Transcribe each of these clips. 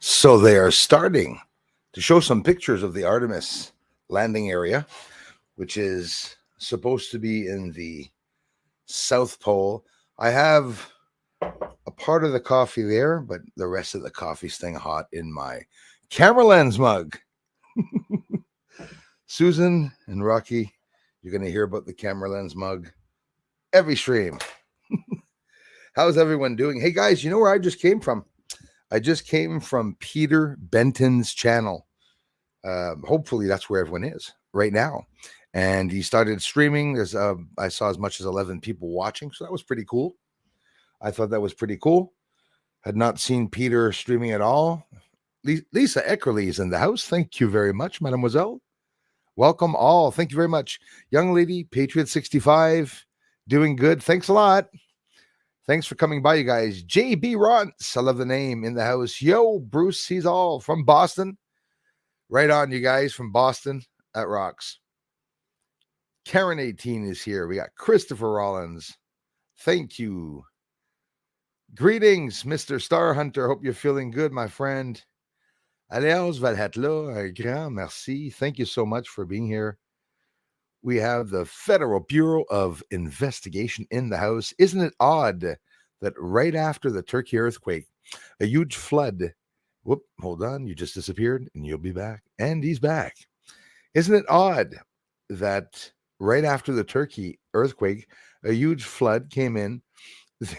So they are starting to show some pictures of the Artemis landing area, which is supposed to be in the South Pole. I have a part of the coffee there, but the rest of the coffee's staying hot in my camera lens mug. Susan and Rocky, you're going to hear about the camera lens mug every stream. How's everyone doing? Hey guys, you know where I just came from? I just came from Peter Benton's channel. Hopefully that's where everyone is right now. And he started streaming. There's I saw as much as 11 people watching, so that was pretty cool. I thought that was pretty cool. Had not seen Peter streaming at all. Lisa Eckerly is in the house. Thank you very much, mademoiselle. Welcome all. Thank you very much. Young lady, Patriot 65, doing good. Thanks a lot. Thanks for coming by, you guys. JB Ronts, I love the name, in the house. Yo, Bruce sees all from Boston. Right on, you guys, from Boston. That rocks. Karen 18 is here. We got Christopher Rollins. Thank you. Greetings, Mr. Star Hunter. Hope you're feeling good, my friend. Aleos Valhatla, un grand merci. Thank you so much for being here. We have the Federal Bureau of Investigation in the house. Isn't it odd that right after the Turkey earthquake, a huge flood, hold on, you just disappeared and you'll be back. And he's back. Isn't it odd that right after the Turkey earthquake, a huge flood came in?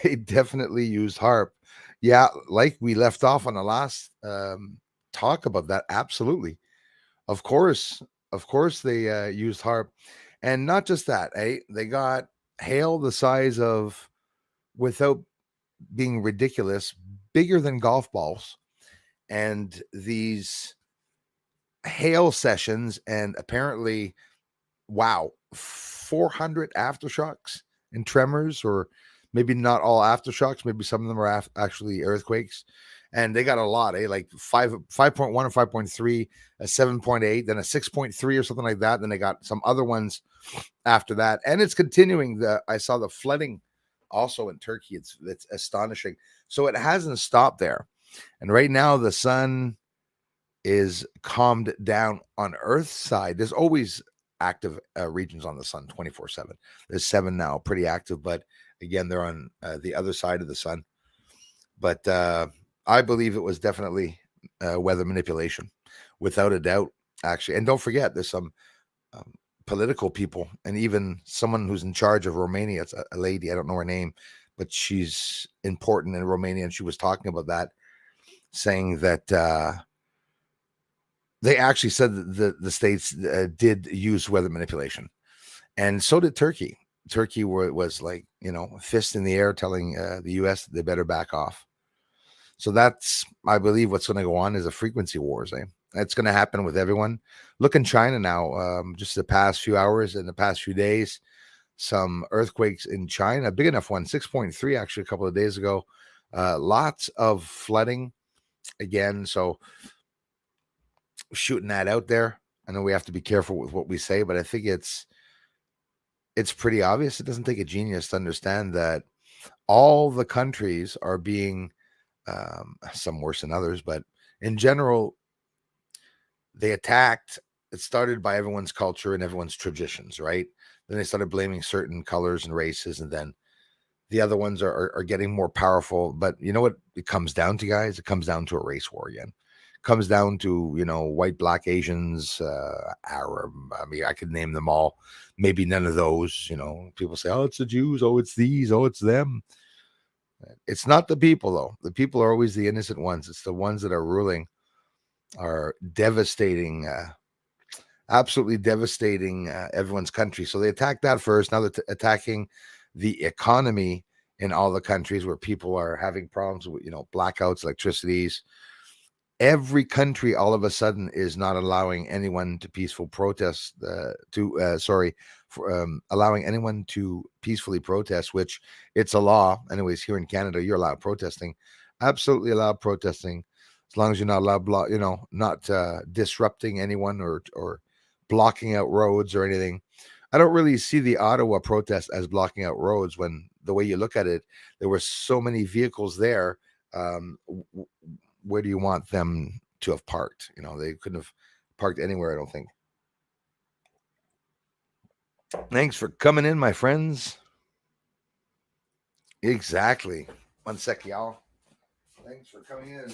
They definitely used HARP. Yeah, like we left off on the last talk about that. Absolutely. Of course, they used HARP. And not just that, they got hail the size of, without being ridiculous, bigger than golf balls. And these hail sessions, and apparently, wow, 400 aftershocks and tremors, or maybe not all aftershocks, maybe some of them are actually earthquakes. And they got a lot, like 5.1 or 5.3, a 7.8, then a 6.3 or something like that. Then they got some other ones after that. And it's continuing. I saw the flooding also in Turkey. It's astonishing. So it hasn't stopped there. And right now the sun is calmed down on Earth's side. There's always active regions on the sun 24/7. There's 7 now, pretty active, but again, they're on the other side of the sun. But I believe it was definitely weather manipulation, without a doubt, actually. And don't forget, there's some political people, and even someone who's in charge of Romania. It's a lady, I don't know her name, but she's important in Romania, and she was talking about that, saying that they actually said that the states did use weather manipulation, and so did Turkey. Turkey was like, fist in the air, telling the U.S. they better back off. So that's, I believe, what's going to go on is a frequency wars. It's going to happen with everyone. Look in China now, just the past few hours and the past few days, some earthquakes in China, big enough one, 6.3 actually a couple of days ago. Lots of flooding again. So shooting that out there. I know we have to be careful with what we say, but I think it's pretty obvious. It doesn't take a genius to understand that all the countries are being, some worse than others, but in general, they attacked. It started by everyone's culture and everyone's traditions, right? Then they started blaming certain colors and races, and then the other ones are getting more powerful. But you know what it comes down to, guys? It comes down to a race war again. It comes down to, white, black, Asians, Arab. I mean, I could name them all. Maybe none of those. People say, oh, it's the Jews. Oh, it's these. Oh, it's them. It's not the people, though. The people are always the innocent ones. It's the ones that are ruling, are devastating, absolutely devastating everyone's country. So they attacked that first. Now they're attacking the economy in all the countries where people are having problems with, blackouts, electricities. Every country all of a sudden is not allowing anyone to peaceful protest, allowing anyone to peacefully protest, which it's a law. Anyways, here in Canada, you're allowed protesting, absolutely allowed protesting, as long as you're not allowed, not disrupting anyone or blocking out roads or anything. I don't really see the Ottawa protest as blocking out roads, when the way you look at it, there were so many vehicles there where do you want them to have parked? You know, they couldn't have parked anywhere, I don't think. Thanks for coming in, my friends. Exactly. One sec, y'all. Thanks for coming in.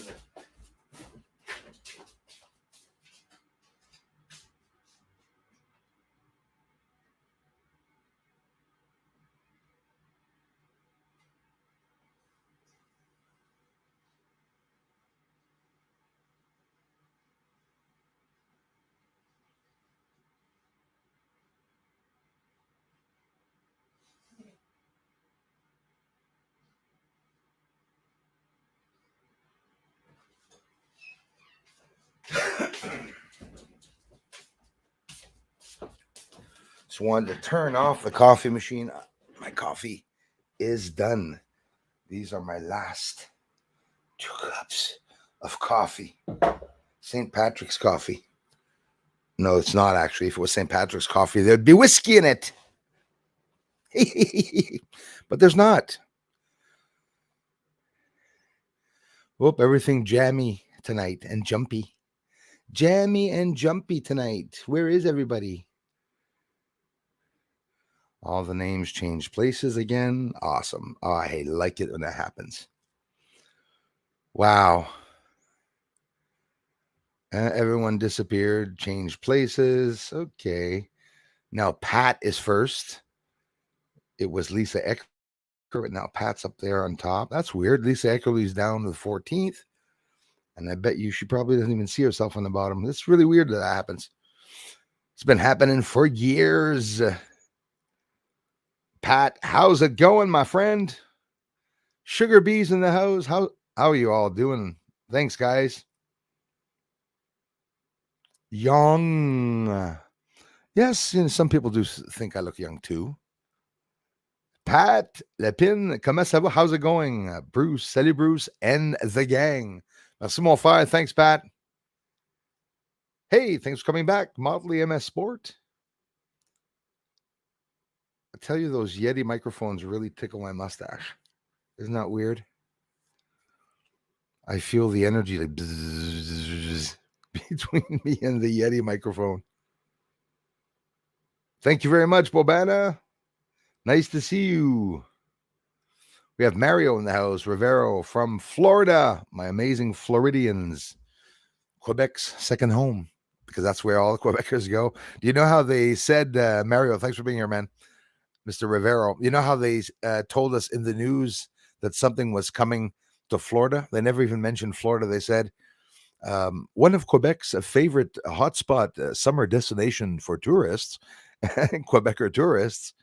Just wanted to turn off the coffee machine. My coffee is done. These are my last 2 cups of coffee. St. Patrick's coffee. No, it's not actually. If it was St. Patrick's coffee, there'd be whiskey in it. But there's not. Whoop, everything jammy tonight and jumpy. Jammy and jumpy tonight. Where is everybody? All the names change places again. Awesome. Oh, I like it when that happens. Wow. Everyone disappeared, changed places. Okay. Now Pat is first. It was Lisa Ecker, but now Pat's up there on top. That's weird. Lisa Eckerly's down to the 14th. And I bet you she probably doesn't even see herself on the bottom. It's really weird that happens. It's been happening for years. Pat, how's it going, my friend? Sugar Bees in the house. How are you all doing? Thanks, guys. Young. Yes, you know, some people do think I look young too. Pat Lepin, comment ça va? How's it going? Bruce, salut Bruce, and the gang. Merci mon frère. Thanks, Pat. Hey, thanks for coming back. Motley MS Sport. I tell you, those Yeti microphones really tickle my mustache. Isn't that weird? I feel the energy like bzzz between me and the Yeti microphone. Thank you very much, Bobana. Nice to see you. We have Mario in the house, Rivero from Florida, my amazing Floridians. Quebec's second home, because that's where all the Quebecers go. Do you know how they said, Mario, thanks for being here, man, Mr. Rivero. You know how they told us in the news that something was coming to Florida? They never even mentioned Florida. They said one of Quebec's favorite hotspot summer destination for tourists, Quebecer tourists,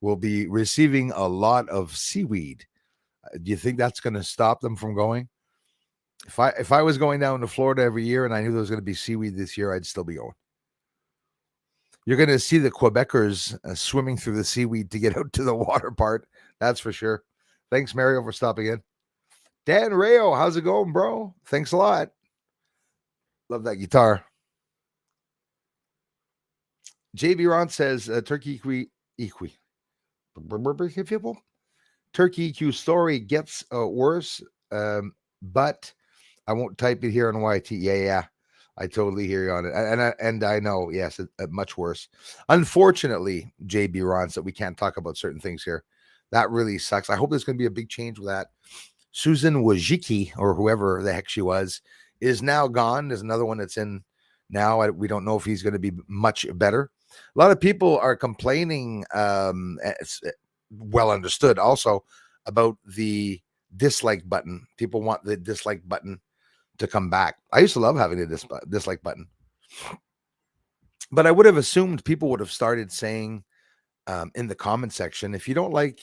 will be receiving a lot of seaweed. Do you think that's going to stop them from going? If I was going down to Florida every year and I knew there was going to be seaweed this year, I'd still be going. You're going to see the Quebecers swimming through the seaweed to get out to the water part. That's for sure. Thanks, Mario, for stopping in. Dan Rayo, how's it going, bro? Thanks a lot. Love that guitar. JB Ron says, Turkey EQ. Turkey EQ story gets worse, but I won't type it here on YT. Yeah. I totally hear you on it. And I know, yes, much worse. Unfortunately, JB Ron said we can't talk about certain things here. That really sucks. I hope there's going to be a big change with that. Susan Wojcicki, or whoever the heck she was, is now gone. There's another one that's in now. We don't know if he's going to be much better. A lot of people are complaining, it's well understood also, about the dislike button. People want the dislike button to come back. I used to love having a dislike button, but I would have assumed people would have started saying in the comment section, if you don't like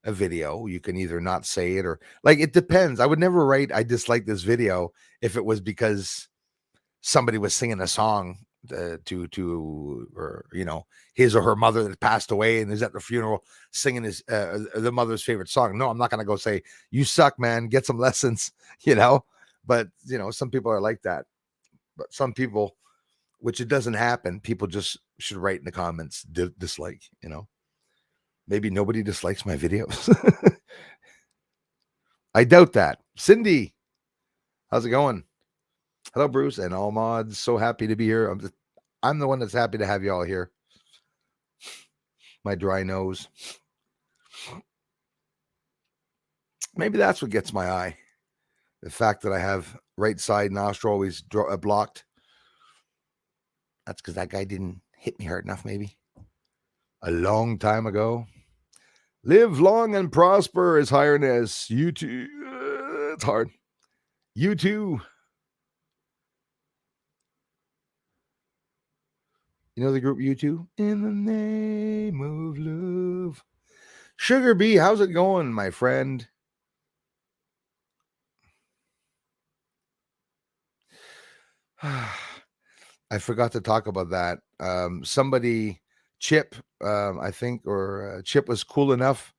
a video, you can either not say it or like, it depends. I would never write, I dislike this video if it was because somebody was singing a song to or, you know, his or her mother that passed away and is at the funeral singing his the mother's favorite song. No, I'm not going to go say, you suck, man, get some lessons, you know. But, you know, some people are like that. But some people, which it doesn't happen, people just should write in the comments, dislike, you know. Maybe nobody dislikes my videos. I doubt that. Cindy, How's it going? Hello, Bruce and all mods. So happy to be here. I'm the one that's happy to have you all here. My dry nose. Maybe that's what gets my eye. The fact that I have right side nostril always blocked. That's because that guy didn't hit me hard enough, maybe. A long time ago. Live long and prosper is highness. You too. It's hard. You too. You know the group U2? In the name of love. Sugar Bee, how's it going, my friend? I forgot to talk about that. Somebody, Chip, I think, or Chip was cool enough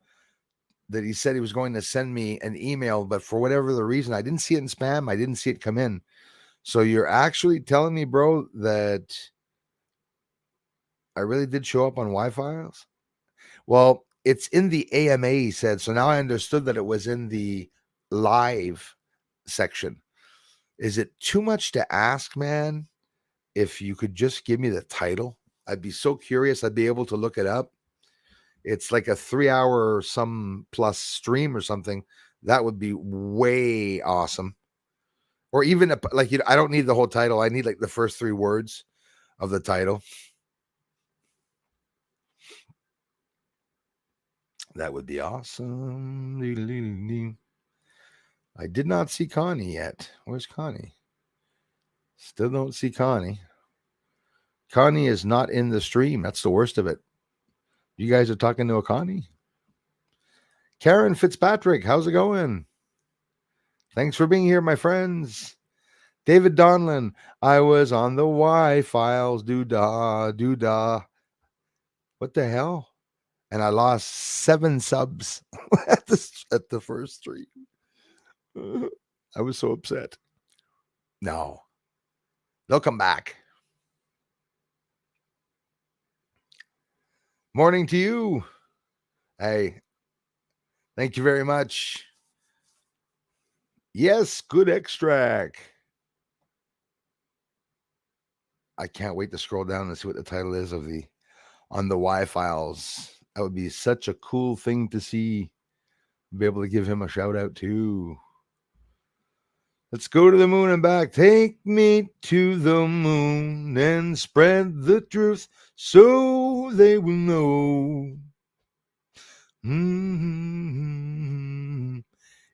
that he said he was going to send me an email, but for whatever the reason, I didn't see it in spam. I didn't see it come in. So you're actually telling me, bro, that I really did show up on Wi-Fi's? Well, it's in the AMA, he said. So now I understood that it was in the live section. Is it too much to ask, man? If you could just give me the title, I'd be so curious. I'd be able to look it up. It's like a 3-hour some plus stream or something. That would be way awesome. Or even like, you know, I don't need the whole title. I need like the first 3 words of the title. That would be awesome. I did not see Connie yet. Where's Connie? Still don't see Connie. Connie is not in the stream. That's the worst of it. You guys are talking to a Connie? Karen Fitzpatrick, how's it going? Thanks for being here, my friends. David Donlin, I was on the Wi-Files. Doo-dah, doo-dah. What the hell? And I lost 7 subs at the first stream. I was so upset. No. They'll come back. Morning to you. Hey, thank you very much. Yes, good extract. I can't wait to scroll down and see what the title is of the on the Wi-Files. That would be such a cool thing to see. Be able to give him a shout out too. Let's go to the moon and back. Take me to the moon and spread the truth so they will know. Mm-hmm.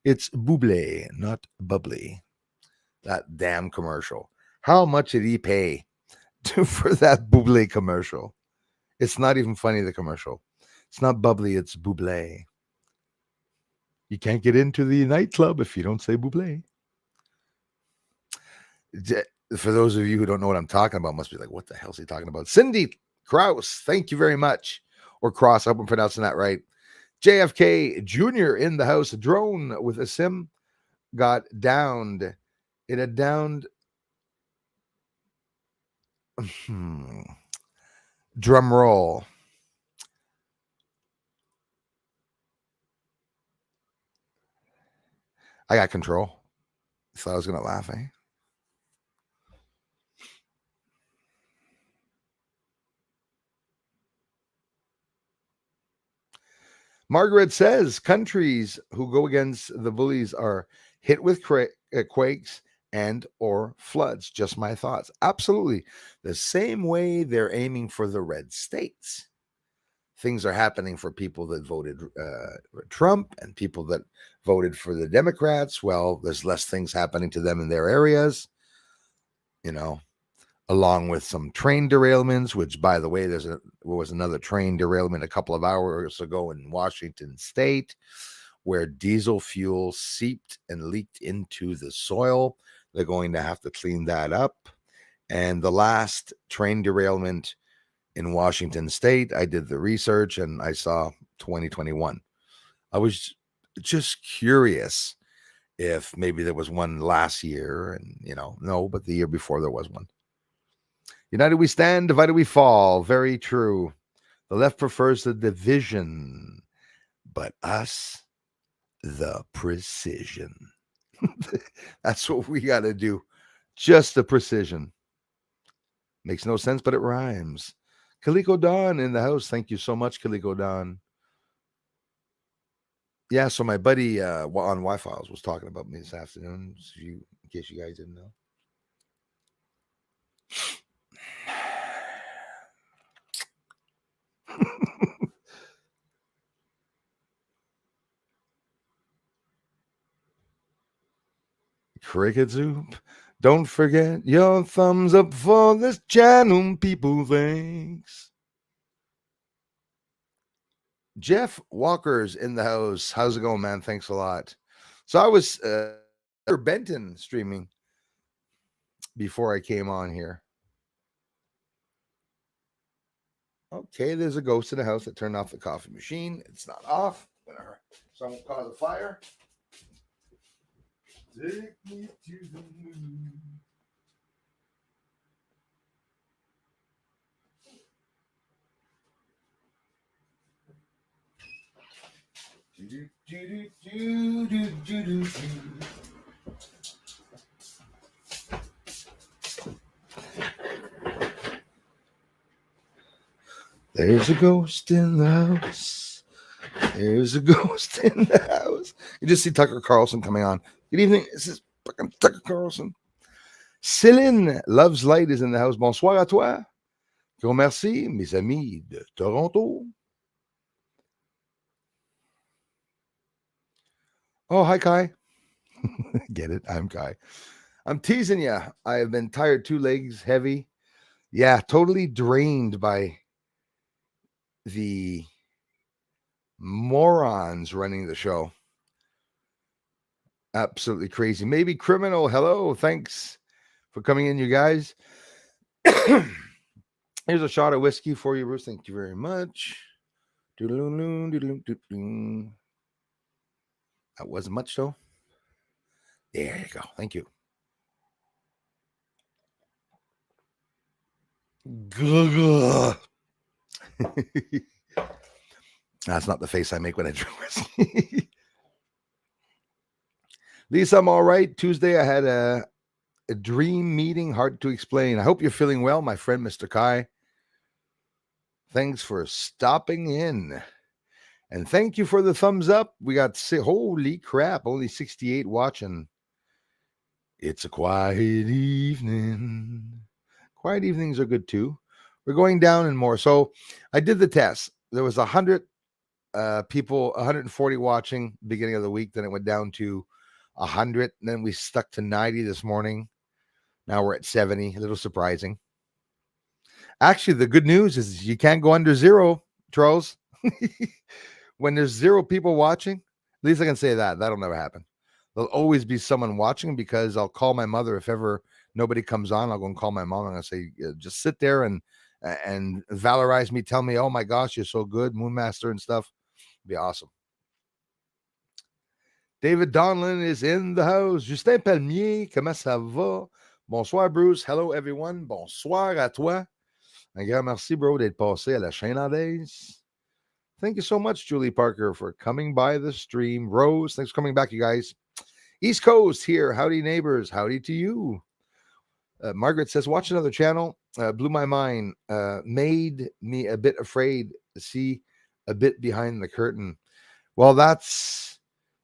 It's Bublé, not Bubbly. That damn commercial. How much did he pay for that Bublé commercial? It's not even funny, the commercial. It's not Bubbly, it's Bublé. You can't get into the nightclub if you don't say Bublé. For those of you who don't know what I'm talking about, must be like, what the hell is he talking about? Cindy Kraus, thank you very much. Or Cross, I hope I'm pronouncing that right. JFK Jr. in the house. A drone with a sim got downed. It had downed. Drum roll. I got control. Thought I was going to laugh, eh? Margaret says countries who go against the bullies are hit with quakes and or floods. Just my thoughts. Absolutely. The same way they're aiming for the red states. Things are happening for people that voted Trump and people that voted for the Democrats. Well, there's less things happening to them in their areas, you know, along with some train derailments, which, by the way, there was another train derailment a couple of hours ago in Washington State where diesel fuel seeped and leaked into the soil. They're going to have to clean that up. And the last train derailment in Washington State, I did the research and I saw 2021. I was just curious if maybe there was one last year and, you know, no, but the year before there was one. United we stand, divided we fall. Very true. The left prefers the division, but us, the precision. That's what we got to do. Just the precision. Makes no sense, but it rhymes. Kaliko Don in the house. Thank you so much, Kaliko Don. Yeah, so my buddy on Wi-Fi was talking about me this afternoon, in case you guys didn't know. Cricket Soup. Don't forget your thumbs up for this channel, people. Thanks. Jeff Walker's in the house. How's it going, man? Thanks a lot. So I was Benton streaming before I came on here. Okay, there's a ghost in the house that turned off the coffee machine. It's not off. So I'm going to cause a fire. Take me to the moon. There's a ghost in the house. There's a ghost in the house. You just see Tucker Carlson coming on. Good evening. This is fucking Tucker Carlson. Céline Loves Light is in the house. Bonsoir à toi. Gros merci, mes amis de Toronto. Oh, hi, Kai. Get it? I'm Kai. I'm teasing you. I have been tired, 2 legs, heavy. Yeah, totally drained by the morons running the show. Absolutely crazy. Maybe criminal. Hello. Thanks for coming in, you guys. Here's a shot of whiskey for you, Bruce. Thank you very much. That wasn't much, though. There you go. Thank you. That's not the face I make when I drink whiskey. Lisa, I'm all right. Tuesday, I had a dream meeting, hard to explain. I hope you're feeling well, my friend, Mr. Kai. Thanks for stopping in. And thank you for the thumbs up. We got, holy crap, only 68 watching. It's a quiet evening. Quiet evenings are good too. We're going down and more. So I did the test. There was 100 people, 140 watching beginning of the week. Then it went down to 100. And then we stuck to 90 this morning. Now we're at 70. A little surprising. Actually, the good news is you can't go under 0, Charles. When there's 0 people watching, at least I can say that. That'll never happen. There'll always be someone watching because I'll call my mother if ever nobody comes on. I'll go and call my mom and I'll say, just sit there and valorize me. Tell me, oh my gosh, you're so good, Moonmaster and stuff. It'd be awesome. David Donlin is in the house. Justin Palmier, comment ça va? Bonsoir, Bruce. Hello, everyone. Bonsoir à toi. Un grand merci, bro, d'être passé à la Chaînandaise. Thank you so much, Julie Parker, for coming by the stream. Rose, thanks for coming back, you guys. East Coast here. Howdy, neighbors. Howdy to you. Margaret says, watch another channel. Blew my mind. Made me a bit afraid to see a bit behind the curtain. Well, that's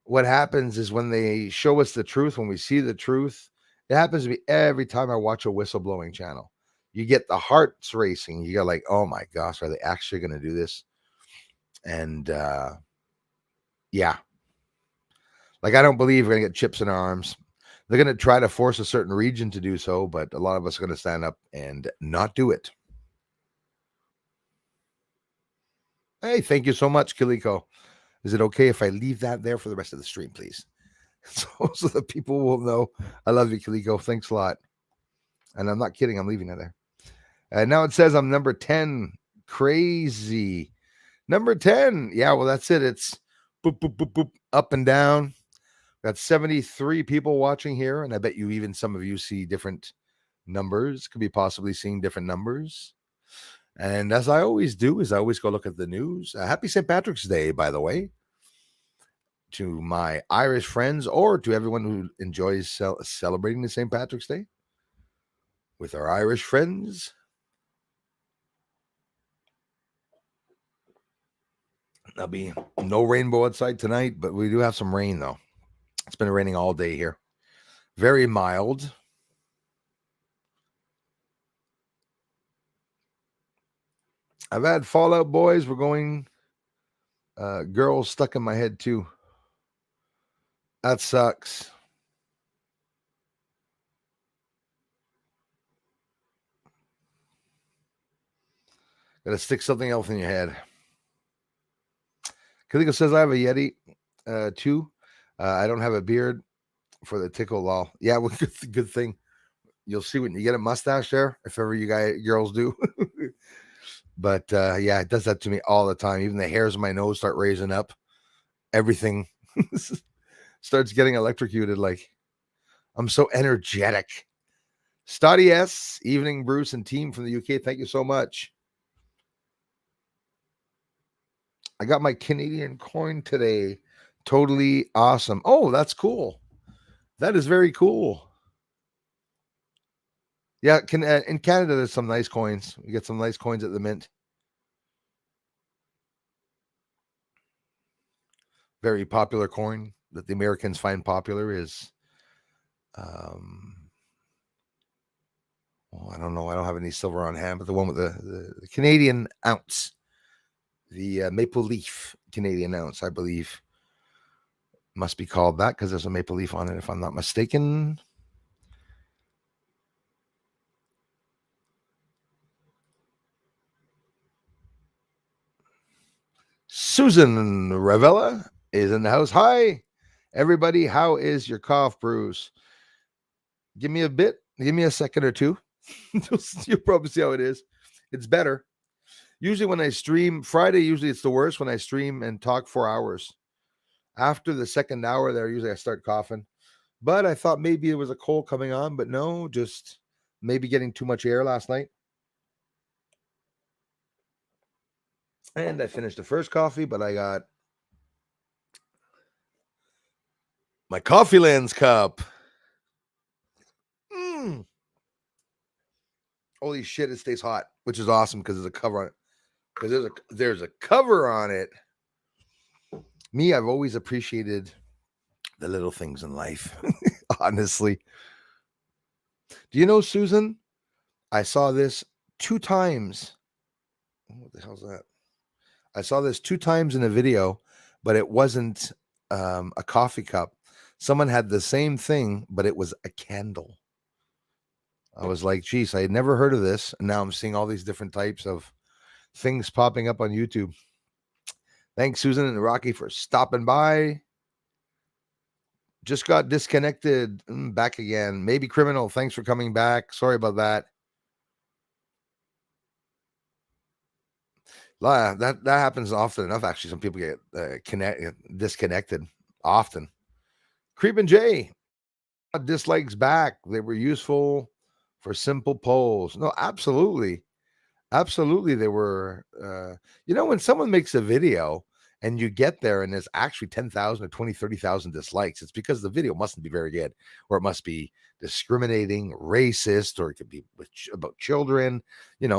what happens is when they show us the truth, when we see the truth, it happens to me every time I watch a whistleblowing channel. You get the hearts racing. You go like, oh my gosh, are they actually going to do this? And yeah, like I don't believe we're going to get chips in our arms. They're going to try to force a certain region to do so, but a lot of us are going to stand up and not do it. Hey, thank you so much, Kiliko. Is it okay if I leave that there for the rest of the stream, please? So that people will know I love you, Kiliko. Thanks a lot. And I'm not kidding. I'm leaving it there. And now it says I'm number 10. Crazy. Number 10. Yeah, well, that's it. It's boop, boop, boop, boop, up and down. Got 73 people watching here. And I bet you even some of you see different numbers. Could be possibly seeing different numbers. And as I always do, is I always go look at the news. Happy St. Patrick's Day, by the way. to my Irish friends, or to everyone who enjoys celebrating the St. Patrick's Day with our Irish friends. There'll be no rainbow outside tonight, but we do have some rain, though. It's been raining all day here. Very mild. I've had Fallout Boys. We're going. Girls stuck in my head, too. That sucks. Gotta stick something else in your head. Kaliko says, I have a Yeti, too. I don't have a beard for the tickle lol. Yeah, well, good thing. You'll see when you get a mustache there, if ever you girls do. But yeah, it does that to me all the time. Even the hairs on my nose start raising up. Everything starts getting electrocuted. Like, I'm so energetic. Stoddy S, evening, Bruce and team from the UK. Thank you so much. I got my Canadian coin today. Totally awesome. Oh, that's cool. That is very cool. Yeah, in Canada, there's some nice coins. You get some nice coins at the mint. Very popular coin that the Americans find popular is, I don't know. I don't have any silver on hand, but the one with the Canadian ounce, the maple leaf Canadian ounce, I believe, must be called that because there's a maple leaf on it, if I'm not mistaken. Susan Ravella is in the house. Hi, everybody. How is your cough, Bruce? Give me a bit. Give me a second or two. You'll probably see how it is. It's better. Usually when I stream, Friday, usually it's the worst when I stream and talk 4 hours. After the second hour there, usually I start coughing. But I thought maybe it was a cold coming on, but no, just maybe getting too much air last night. And I finished the first coffee, but I got my Coffee Lands cup. Holy shit, it stays hot, which is awesome because there's a cover on it. Because there's a cover on it. Me, I've always appreciated the little things in life, honestly. Do you know, Susan? I saw this 2 times. What the hell's that? I saw this 2 times in a video, but it wasn't a coffee cup. Someone had the same thing, but it was a candle. I was like, geez, I had never heard of this. And now I'm seeing all these different types of things popping up on YouTube. Thanks, Susan and Rocky, for stopping by. Just got disconnected. Back again. Maybe criminal. Thanks for coming back. Sorry about that. That happens often enough. Actually, some people get disconnected often. Creepin' J, dislikes back. They were useful for simple polls. No, absolutely. Absolutely, they were. When someone makes a video and you get there and there's actually 10,000 or 20, 30,000 dislikes, it's because the video mustn't be very good, or it must be discriminating, racist, or it could be about children,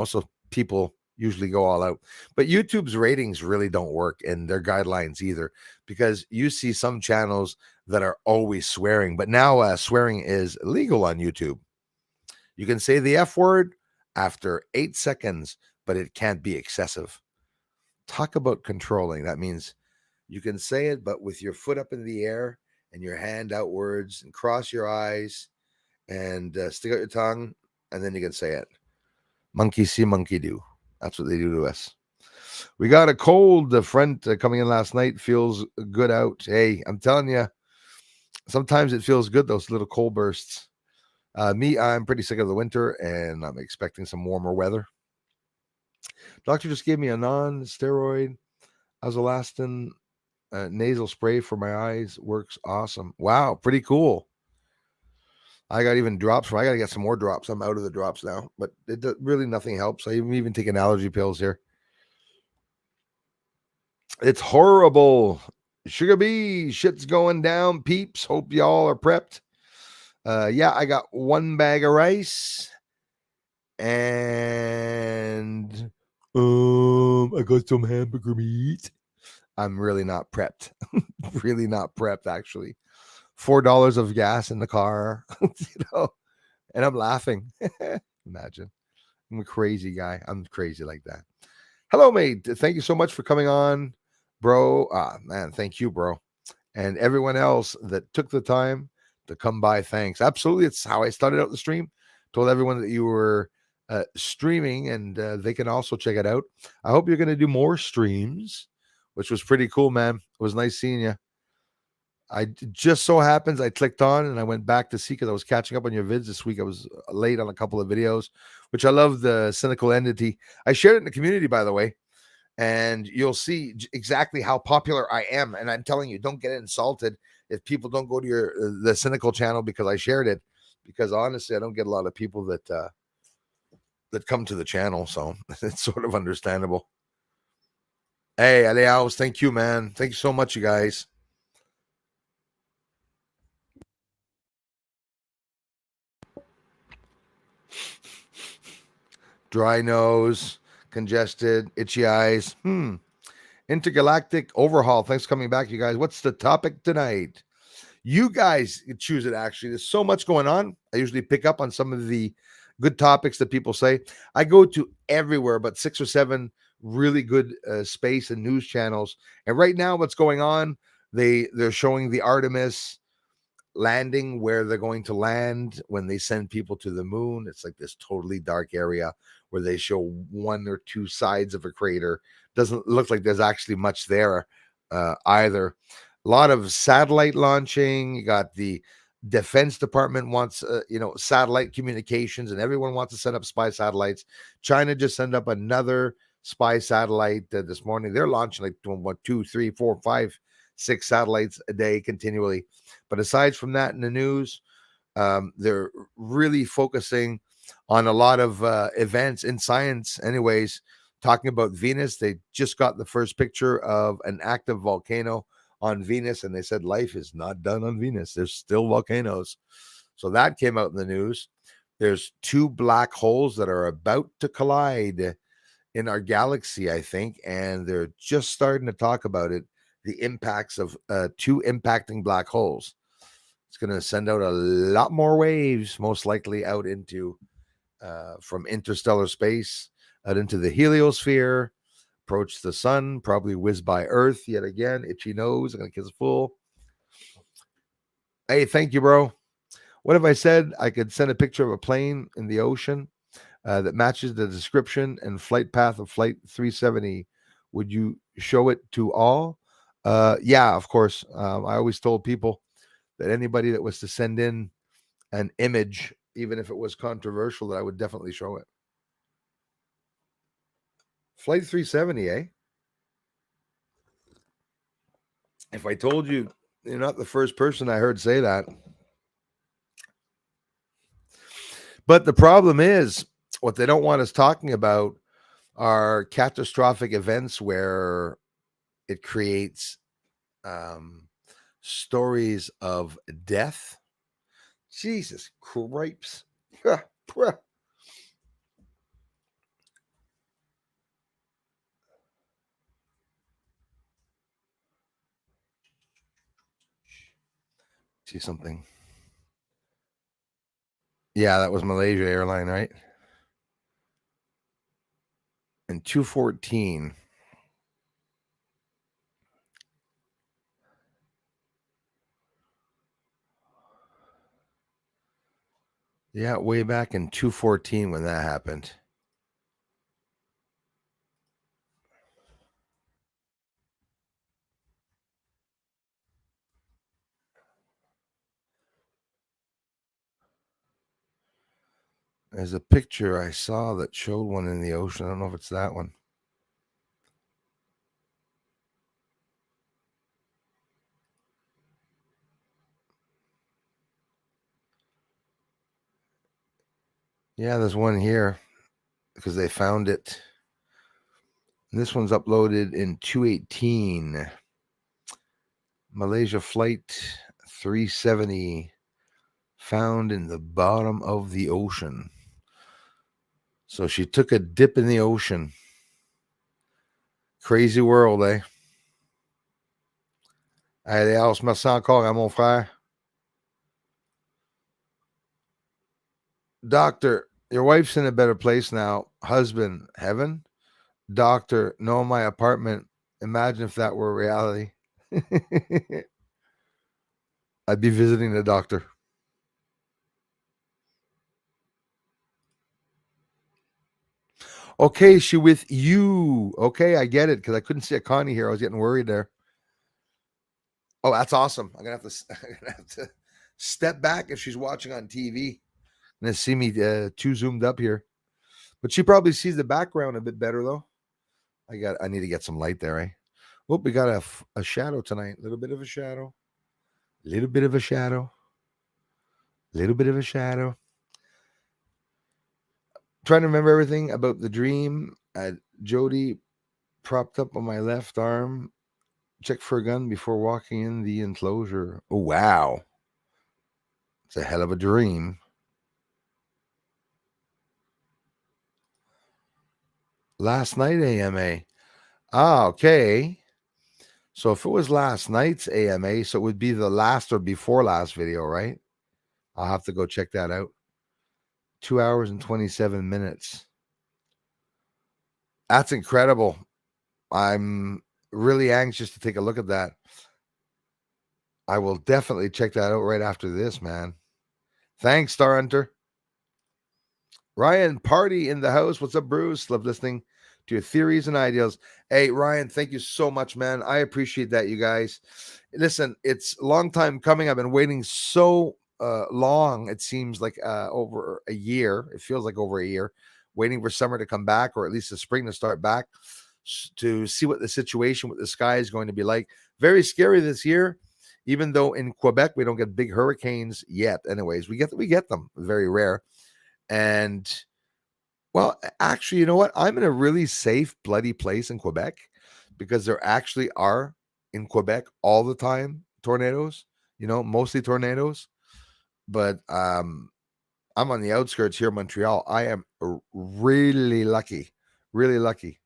so people usually go all out. But YouTube's ratings really don't work, and their guidelines either, because you see some channels that are always swearing, but now swearing is illegal on YouTube. You can say the F word after 8 seconds, but it can't be excessive. Talk about controlling. That means you can say it, but with your foot up in the air and your hand outwards, and cross your eyes and stick out your tongue, and then you can say it. Monkey see, monkey do. That's what they do to us. We got a cold front coming in last night. Feels good out. Hey, I'm telling you, sometimes it feels good, those little cold bursts. I'm pretty sick of the winter, and I'm expecting some warmer weather. Doctor just gave me a non-steroid azelastine nasal spray for my eyes. Works awesome. Wow, pretty cool. I got even drops. I got to get some more drops. I'm out of the drops now, but really nothing helps. I'm even taking allergy pills here. It's horrible. Sugar Bee, shit's going down, peeps. Hope y'all are prepped. Yeah, I got one bag of rice and I got some hamburger meat. I'm really not prepped. Really not prepped, actually. $4 of gas in the car, and I'm laughing. Imagine. I'm a crazy guy. I'm crazy like that. Hello, mate. Thank you so much for coming on, bro. Man, thank you, bro. And everyone else that took the time to come by, thanks. Absolutely. It's how I started out the stream. Told everyone that you were streaming, and they can also check it out. I hope you're going to do more streams, which was pretty cool, man. It was nice seeing you. I just so happens I clicked on and I went back to see because I was catching up on your vids this week. I was late on a couple of videos, which I love the cynical entity. I shared it in the community, by the way, and you'll see exactly how popular I am. And I'm telling you, don't get insulted if people don't go to the cynical channel because I shared it. Because honestly, I don't get a lot of people that come to the channel, so it's sort of understandable. Hey, Aleaus, thank you, man. Thank you so much, you guys. Dry nose, congested, itchy eyes. Intergalactic overhaul. Thanks for coming back, you guys. What's the topic tonight? You guys choose it, actually. There's so much going on. I usually pick up on some of the good topics that people say. I go to everywhere but 6 or 7 really good space and news channels. And right now, what's going on, they're showing the Artemis landing, where they're going to land when they send people to the moon. It's like this totally dark area where they show 1 or 2 sides of a crater. Doesn't look like there's actually much there either. A lot of satellite launching. You got the Defense Department wants satellite communications, and everyone wants to set up spy satellites. China just sent up another spy satellite this morning. They're launching like 1, 2, 3, 4, 5, 6 satellites a day continually. But aside from that, in the news, they're really focusing on a lot of events in science anyways, talking about Venus. They just got the first picture of an active volcano on Venus, and they said life is not done on Venus. There's still volcanoes. So that came out in the news. There's 2 black holes that are about to collide in our galaxy, I think, and they're just starting to talk about it. The impacts of 2 impacting black holes. It's going to send out a lot more waves, most likely out into from interstellar space, out into the heliosphere, approach the sun, probably whiz by Earth yet again. Itchy nose. I'm going to kiss a fool. Hey, thank you, bro. What if I said I could send a picture of a plane in the ocean that matches the description and flight path of Flight 370? Would you show it to all? Yeah, of course. I always told people that anybody that was to send in an image, even if it was controversial, that I would definitely show it. Flight 370, eh? If I told you, you're not the first person I heard say that. But the problem is, what they don't want us talking about are catastrophic events where it creates stories of death. Jesus Christ. See something. Yeah, that was Malaysia Airline, right? And 214. Yeah, way back in 214 when that happened. There's a picture I saw that showed one in the ocean. I don't know if it's that one. Yeah, there's one here because they found it. And this one's uploaded in 218. Malaysia flight 370 found in the bottom of the ocean. So she took a dip in the ocean. Crazy world, eh? Allez, Alice, merci encore à mon frère. Doctor, your wife's in a better place now. Husband, heaven. Doctor, no, my apartment. Imagine if that were reality. I'd be visiting the doctor. Okay, she with you. Okay, I get it because I couldn't see a Connie here. I was getting worried there. Oh, that's awesome. I'm gonna have to step back if she's watching on TV and see me too zoomed up here. But she probably sees the background a bit better though. I need to get some light there, eh? Oh, we got a shadow tonight. A little bit of a shadow. Little bit of a shadow. Little bit of a shadow. Trying to remember everything about the dream. Jody propped up on my left arm. Check for a gun before walking in the enclosure. Oh, wow. It's a hell of a dream. Last night AMA. Ah, okay. So if it was last night's AMA, so it would be the last or before last video, right? I'll have to go check that out. 2 hours and 27 minutes. That's incredible. I'm really anxious to take a look at that. I will definitely check that out right after this, man. Thanks, Star Hunter. Ryan, party in the house. What's up, Bruce? Love listening to your theories and ideals. Hey, Ryan, thank you so much, man. I appreciate that, you guys. Listen, it's a long time coming. I've been waiting so long. It seems like over a year. It feels like over a year, waiting for summer to come back, or at least the spring to start back, to see what the situation with the sky is going to be like. Very scary this year, even though in Quebec we don't get big hurricanes yet. Anyways, we get them. Very rare. And well, actually, you know what? I'm in a really safe, bloody place in Quebec because there actually are in Quebec all the time tornadoes, mostly tornadoes. But I'm on the outskirts here in Montreal. I am really lucky, really lucky.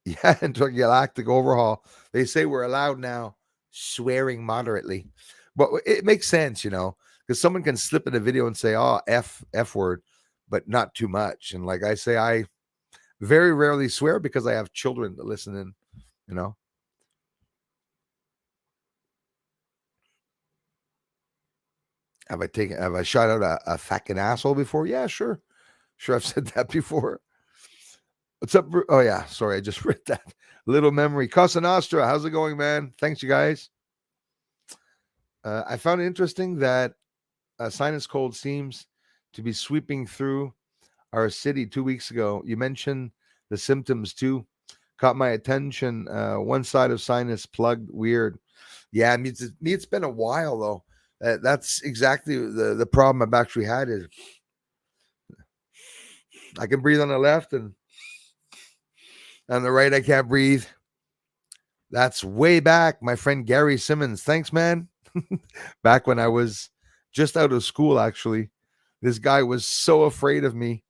Yeah, intergalactic overhaul. They say we're allowed now swearing moderately. But it makes sense, because someone can slip in a video and say, oh, F word, but not too much. And like I say, I very rarely swear because I have children that listen in, Have I shot out a fucking asshole before? Yeah, sure. Sure, I've said that before. What's up? Oh, yeah. Sorry, I just read that. Little memory. Casa Nostra, how's it going, man? Thanks, you guys. I found it interesting that sinus cold seems to be sweeping through our city 2 weeks ago. You mentioned the symptoms too. Caught my attention. One side of sinus plugged. Weird. Yeah, I mean, it's been a while though. That's exactly the problem I've actually had is I can breathe on the left and on the right I can't breathe. That's way back, my friend Gary Simmons. Thanks, man. Back when I was just out of school, actually. This guy was so afraid of me.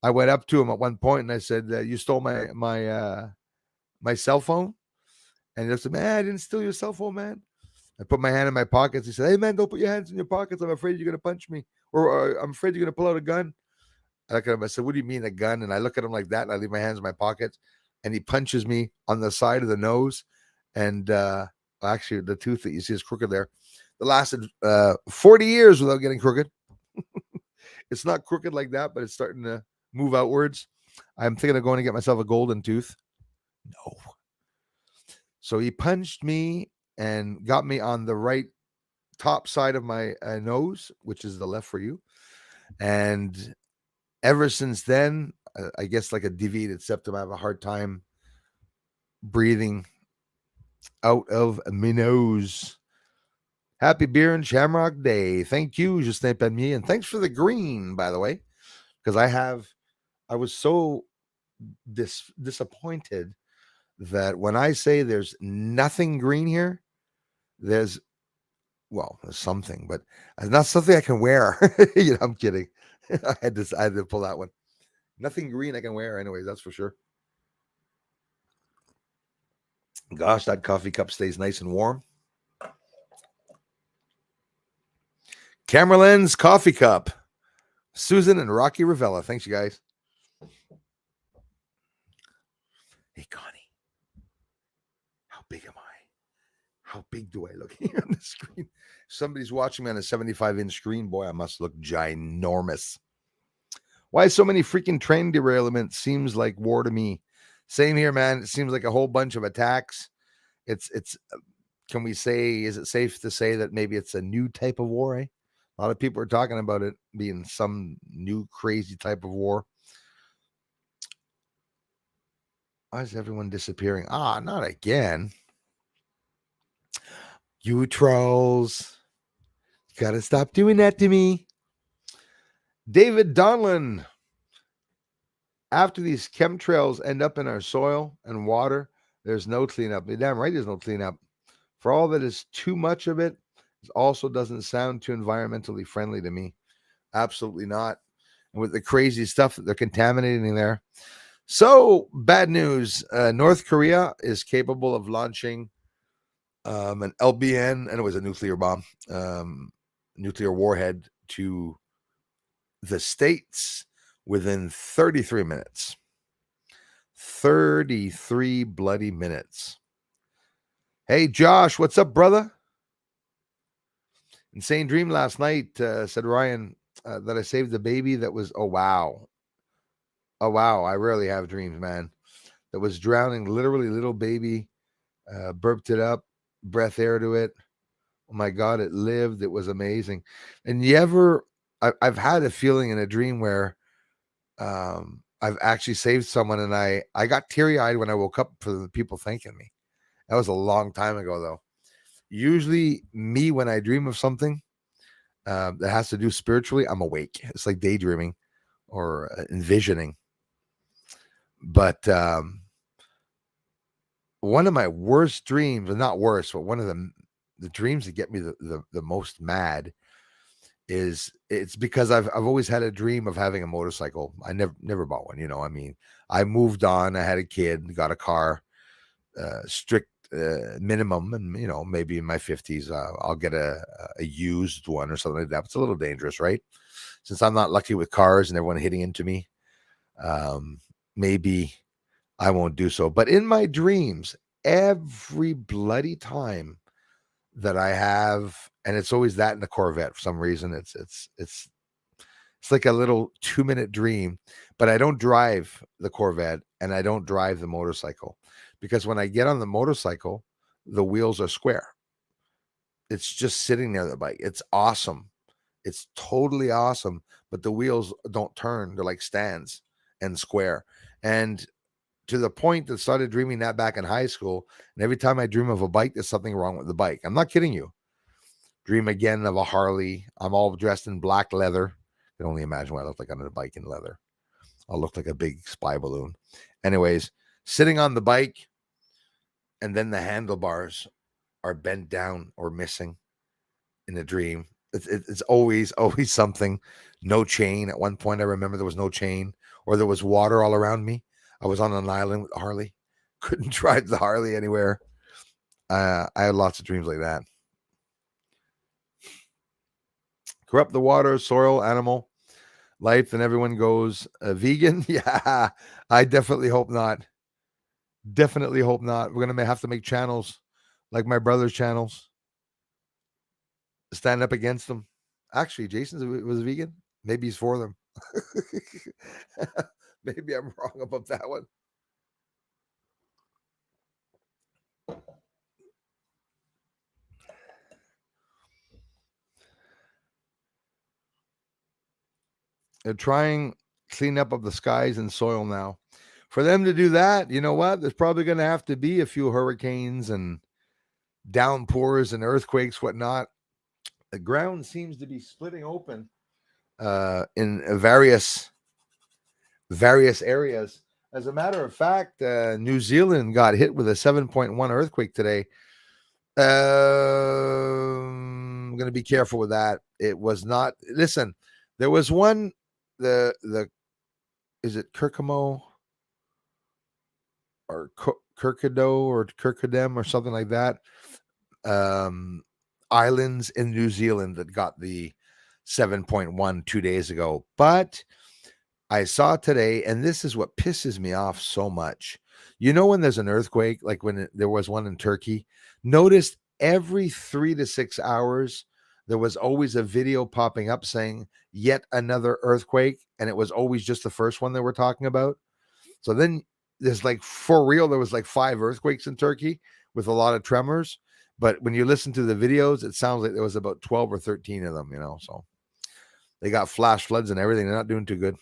I went up to him at one point and I said, you stole my cell phone? And he said, man, I didn't steal your cell phone, man. I put my hand in my pockets. He said, hey, man, don't put your hands in your pockets. I'm afraid you're going to punch me. Or I'm afraid you're going to pull out a gun. I look at him. I said, what do you mean a gun? And I look at him like that. And I leave my hands in my pockets. And he punches me on the side of the nose. And actually, the tooth that you see is crooked there. It lasted 40 years without getting crooked. It's not crooked like that, but it's starting to move outwards. I'm thinking of going to get myself a golden tooth. No. So he punched me and got me on the right top side of my nose, which is the left for you. And ever since then, I guess like a deviated septum, I have a hard time breathing out of my nose. Happy Beer and Shamrock Day. Thank you, Justin Palmier. And thanks for the green, by the way, because I was so disappointed that when I say there's nothing green here, there's something, but it's not something I can wear. I'm kidding. I had to pull that one. Nothing green I can wear, anyways. That's for sure. Gosh, that coffee cup stays nice and warm. Camera lens coffee cup. Susan and Rocky Ravella. Thanks, you guys. Hey, Connie. How big am I? How big do I look here on the screen? Somebody's watching me on a 75-inch screen. Boy, I must look ginormous. Why so many freaking train derailments? Seems like war to me. Same here, man. It seems like a whole bunch of attacks. It's. Can we say? Is it safe to say that maybe it's a new type of war? Eh? A lot of people are talking about it being some new crazy type of war. Why is everyone disappearing? Not again. You trolls. You gotta stop doing that to me. David Donlin. After these chemtrails end up in our soil and water, there's no cleanup. You're damn right there's no cleanup. For all that is too much of it, it also doesn't sound too environmentally friendly to me. Absolutely not. And with the crazy stuff that they're contaminating there. So, bad news. North Korea is capable of launching an LBN, and it was a nuclear bomb, nuclear warhead to the States within 33 minutes. 33 bloody minutes. Hey, Josh, what's up, brother? Insane dream last night, said Ryan, that I saved the baby that was, oh, wow. I rarely have dreams, man. That was drowning, literally little baby, burped it up, breath air to it. Oh, my God, it lived. It was amazing. And I've had a feeling in a dream where I've actually saved someone, and I got teary-eyed when I woke up for the people thanking me. That was a long time ago, though. Usually me, when I dream of something that has to do spiritually, I'm awake. It's like daydreaming or envisioning. But one of my worst dreams, not worst, but one of the dreams that get me the most mad is it's because I've always had a dream of having a motorcycle. I never bought one. I mean, I moved on. I had a kid, got a car, strict minimum, and maybe in my 50s I'll get a used one or something like that. It's a little dangerous, right? Since I'm not lucky with cars and everyone hitting into me, maybe I won't do so. But in my dreams, every bloody time that I have, and it's always that in the Corvette for some reason, it's like a little 2-minute dream, but I don't drive the Corvette and I don't drive the motorcycle, because when I get on the motorcycle, the wheels are square. It's just sitting there, the bike. It's awesome. It's totally awesome, but the wheels don't turn. They're like stands and square. And to the point that started dreaming that back in high school. And every time I dream of a bike, there's something wrong with the bike. I'm not kidding you. Dream again of a Harley. I'm all dressed in black leather. I can only imagine what I look like on a bike in leather. I'll look like a big spy balloon. Anyways, sitting on the bike, and then the handlebars are bent down or missing in the dream. It's always something. No chain. At one point, I remember there was no chain, or there was water all around me. I was on an island with Harley. Couldn't drive the Harley anywhere. I had lots of dreams like that. Corrupt the water, soil, animal life, and everyone goes vegan. Yeah, I definitely hope not. Definitely hope not. We're going to have to make channels like my brother's channels. Stand up against them. Actually, Jason was a vegan. Maybe he's for them. Maybe I'm wrong about that one. They're trying cleanup of the skies and soil now. For them to do that, you know what? There's probably going to have to be a few hurricanes and downpours and earthquakes, whatnot. The ground seems to be splitting open in various areas. As a matter of fact, New Zealand got hit with a 7.1 earthquake today. I'm going to be careful with that. It was not. Listen, there was one. The is it Kirkamo or Kirkado or Kirkadem or something like that? Islands in New Zealand that got the 7.1 2 days ago. But I saw today, and this is what pisses me off so much. You know, when there's an earthquake, like when there was one in Turkey, notice every 3 to 6 hours, there was always a video popping up saying yet another earthquake. And it was always just the first one that we're talking about. So then there's like, for real, there was like 5 earthquakes in Turkey with a lot of tremors. But when you listen to the videos, it sounds like there was about 12 or 13 of them, so they got flash floods and everything. They're not doing too good.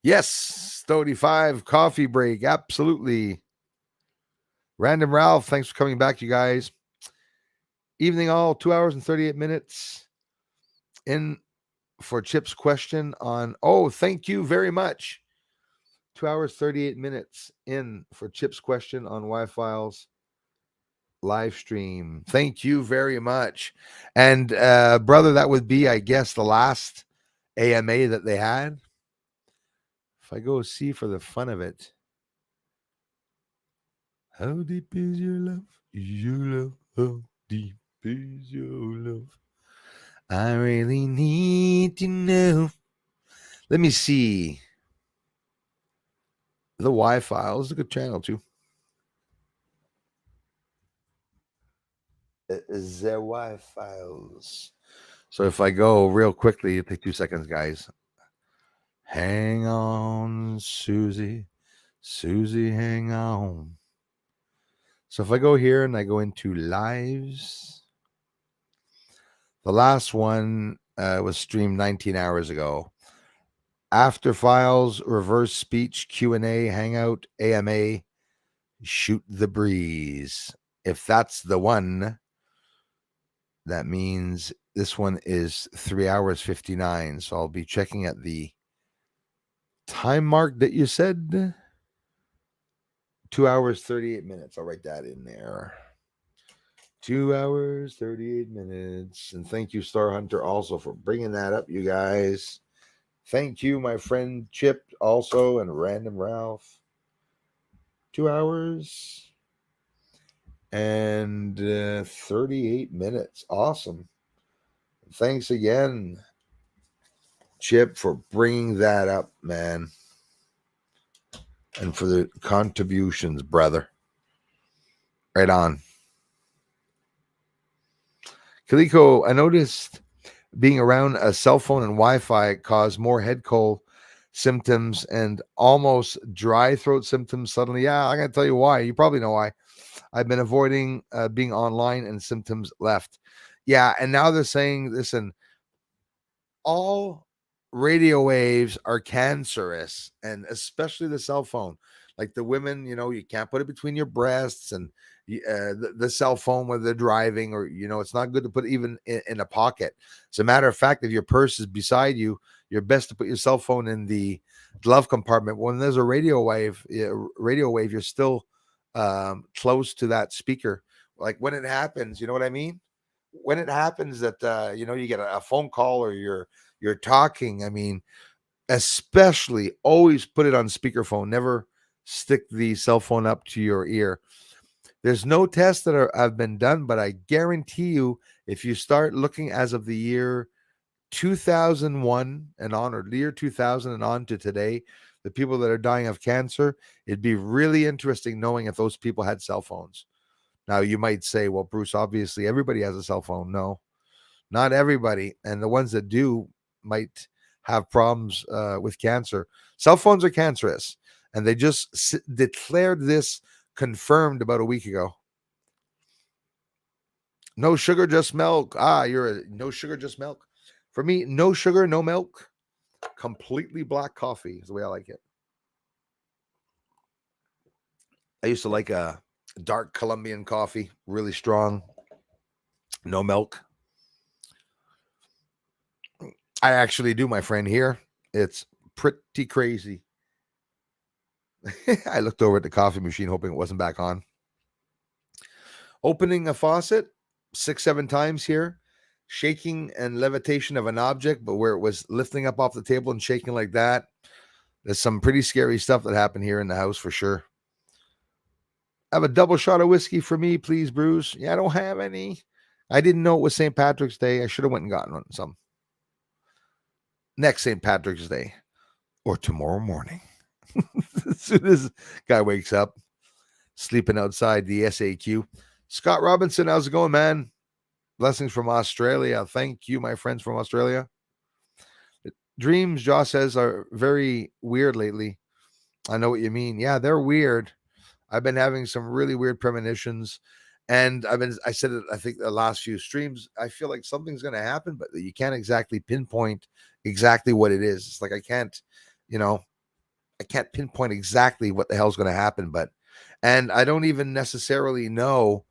Yes, 35 coffee break. Absolutely. Random Ralph, thanks for coming back, you guys. Evening all, 2 hours and 38 minutes in for Chip's question on, thank you very much. 2 hours, 38 minutes in for Chip's question on Y-Files live stream. Thank you very much. And brother, that would be, I guess, the last AMA that they had. If I go see for the fun of it. How deep is your love? Your love. How deep is your love? I really need to know. Let me see. The Y-Files is a good channel too. The Y-Files. So if I go real quickly, it'll take 2 seconds, guys. Hang on, Susie. Susie, hang on. So if I go here and I go into lives, the last one was streamed 19 hours ago. After Files, reverse speech, Q&A, hangout, AMA, shoot the breeze. If that's the one, that means this one is 3 hours 59. So I'll be checking at the time mark that you said. 2 hours 38 minutes. I'll write that in there. 2 hours 38 minutes. And thank you, Star Hunter, also for bringing that up, you guys. Thank you, my friend Chip, also, and Random Ralph. 2 hours and 38 minutes. Awesome. Thanks again, Chip, for bringing that up, man. And for the contributions, brother. Right on. Kaliko, I noticed being around a cell phone and Wi-Fi caused more head cold symptoms and almost dry throat symptoms suddenly. Yeah, I'm going to tell you why. You probably know why. I've been avoiding being online and symptoms left. Yeah, and now they're saying, listen, all radio waves are cancerous, and especially the cell phone. Like the women, you can't put it between your breasts, and the cell phone when they're driving, or it's not good to put even in a pocket. As a matter of fact, if your purse is beside you, you're best to put your cell phone in the glove compartment. When there's a radio wave, you're still close to that speaker. Like when it happens, you know what I mean? When it happens that you get a phone call or you're talking, I mean, especially always put it on speakerphone. Never stick the cell phone up to your ear. There's no tests that have been done, but I guarantee you, if you start looking as of the year 2001 and on, or the year 2000 and on to today, the people that are dying of cancer, it'd be really interesting knowing if those people had cell phones. Now, you might say, well, Bruce, obviously everybody has a cell phone. No, not everybody. And the ones that do might have problems with cancer. Cell phones are cancerous. And they just declared this confirmed about a week ago. No sugar, just milk. You're no sugar, just milk. For me, no sugar, no milk. Completely black coffee is the way I like it. I used to like a dark Colombian coffee, really strong. No milk. I actually do, my friend, here. It's pretty crazy. I looked over at the coffee machine, hoping it wasn't back on. Opening a faucet 6-7 times here, shaking and levitation of an object, but where it was lifting up off the table and shaking like that. There's some pretty scary stuff that happened here in the house for sure. Have a double shot of whiskey for me, please, Bruce. Yeah, I don't have any. I didn't know it was St. Patrick's Day. I should have went and gotten some. Next St. Patrick's Day or tomorrow morning. As soon as guy wakes up, sleeping outside the SAQ. Scott Robinson, how's it going, man? Blessings from Australia. Thank you, my friends from Australia. Dreams, Josh says, are very weird lately. I know what you mean. Yeah, they're weird. I've been having some really weird premonitions. And I said it, I think the last few streams, I feel like something's going to happen, but you can't exactly pinpoint exactly what it is. It's like, I can't pinpoint exactly what the hell's going to happen, and I don't even necessarily know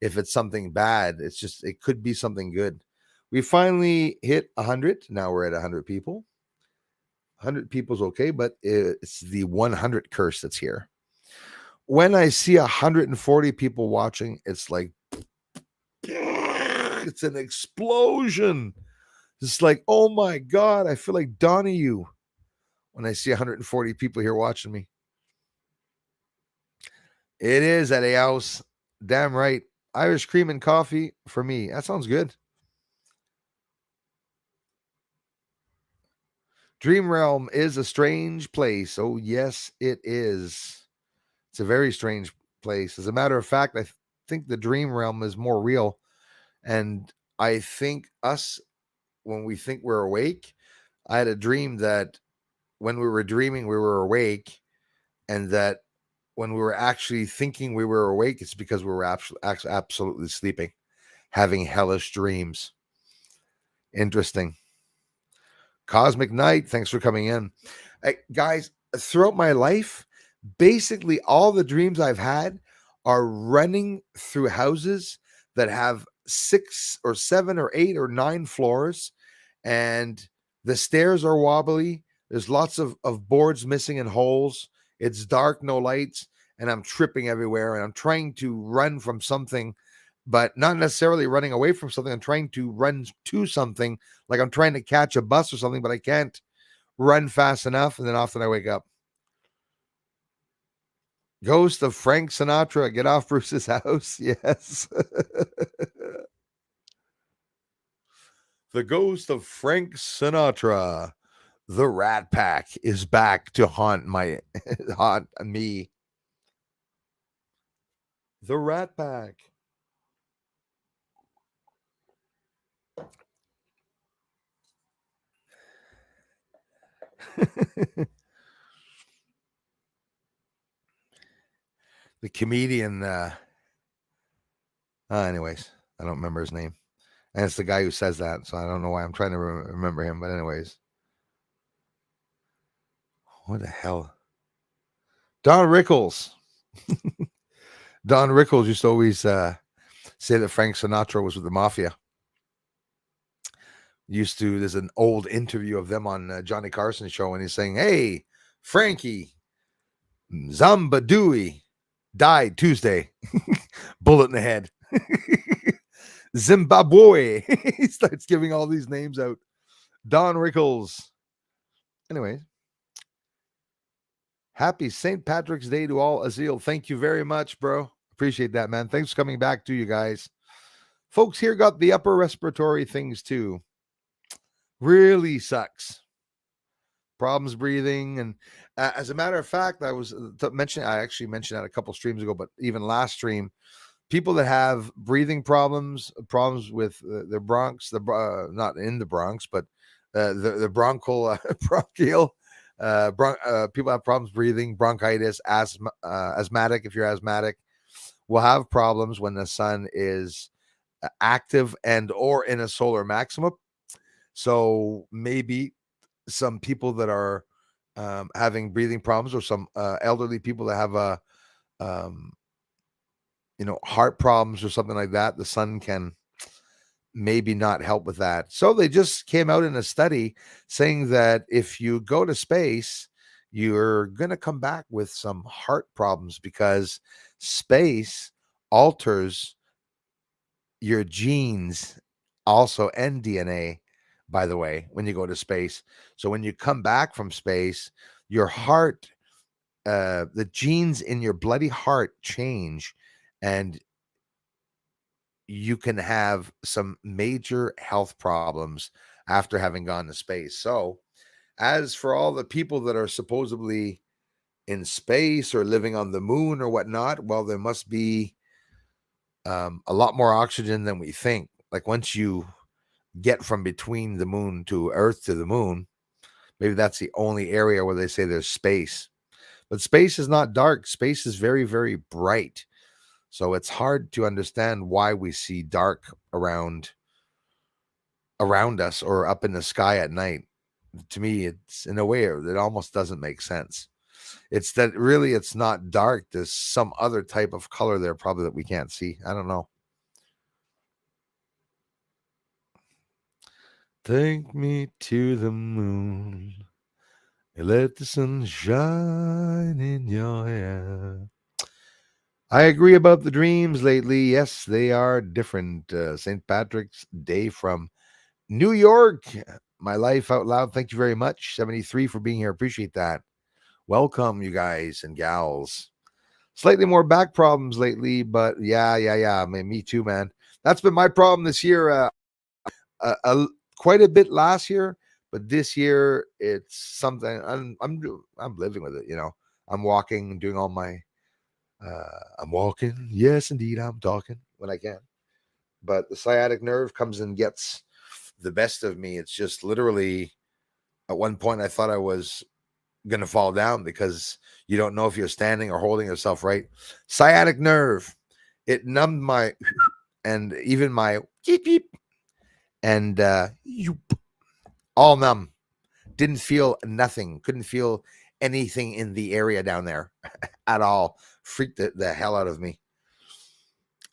if it's something bad. It's just, it could be something good. We finally hit 100. Now we're at 100 people. 100 people's okay, but it's the 100 curse that's here. When I see 140 people watching, it's like, it's an explosion. It's like, oh my God, I feel like Donahue when I see 140 people here watching me. It is at a house. Damn right. Irish cream and coffee for me. That sounds good. Dream Realm is a strange place. Oh, yes, it is. It's a very strange place. As a matter of fact, I think the Dream Realm is more real. And I think us, when we think we're awake, I had a dream that when we were dreaming, we were awake, and that when we were actually thinking we were awake, it's because we were absolutely sleeping, having hellish dreams. Interesting. Cosmic Knight, thanks for coming in. Guys, throughout my life, basically all the dreams I've had are running through houses that have 6 or 7 or 8 or 9 floors, and the stairs are wobbly. There's lots of boards missing and holes. It's dark, no lights, and I'm tripping everywhere, and I'm trying to run from something, but not necessarily running away from something. I'm trying to run to something, like I'm trying to catch a bus or something, but I can't run fast enough, and then often I wake up. Ghost of Frank Sinatra, get off Bruce's house. Yes. The ghost of Frank Sinatra, the Rat Pack, is back to haunt me. The Rat Pack. The comedian. Anyways, I don't remember his name. And it's the guy who says that, so I don't know why I'm trying to remember him. But anyways. What the hell? Don Rickles. Don Rickles used to always say that Frank Sinatra was with the mafia. There's an old interview of them on Johnny Carson's show, and he's saying, "Hey, Frankie, Zamba Dewey died Tuesday, bullet in the head." Zimbabwe. He starts giving all these names out. Don Rickles. Anyway, happy St. Patrick's Day to all, Azil. Thank you very much, bro. Appreciate that, man. Thanks for coming back to you guys. Folks here got the upper respiratory things too. Really sucks. Problems breathing. And as a matter of fact, I actually mentioned that a couple streams ago, but even last stream, people that have breathing problems with the bronchs, not in the Bronx, but the bronchial, people have problems breathing, bronchitis, asthmatic. If you're asthmatic, will have problems when the sun is active and or in a solar maximum. So maybe some people that are having breathing problems, or some elderly people that have heart problems or something like that, the sun can maybe not help with that. So they just came out in a study saying that if you go to space, you're going to come back with some heart problems because space alters your genes also and DNA, by the way, when you go to space. So when you come back from space, your heart, the genes in your bloody heart change, and you can have some major health problems after having gone to space. So, as for all the people that are supposedly in space or living on the moon or whatnot, well, there must be a lot more oxygen than we think. Like once you get from between the moon to Earth to the moon, maybe that's the only area where they say there's space. But space is not dark. Space is very, very bright. So it's hard to understand why we see dark around us or up in the sky at night. To me, it's in a way it almost doesn't make sense. It's that really it's not dark. There's some other type of color there probably that we can't see. I don't know. Take me to the moon. Let the sun shine in your hair. I agree about the dreams lately. Yes, they are different. St. Patrick's Day from New York. My life out loud. Thank you very much. 73 for being here. Appreciate that. Welcome, you guys and gals. Slightly more back problems lately, but yeah. Me too, man. That's been my problem this year. Quite a bit last year, but this year it's something I'm living with it. You know, I'm walking, doing all my. I'm walking. Yes, indeed, I'm talking when I can. But the sciatic nerve comes and gets the best of me. It's just literally at one point I thought I was going to fall down because you don't know if you're standing or holding yourself right. Sciatic nerve. It numbed my and even my beep beep and all numb. Didn't feel nothing. Couldn't feel anything in the area down there at all. Freaked the hell out of me.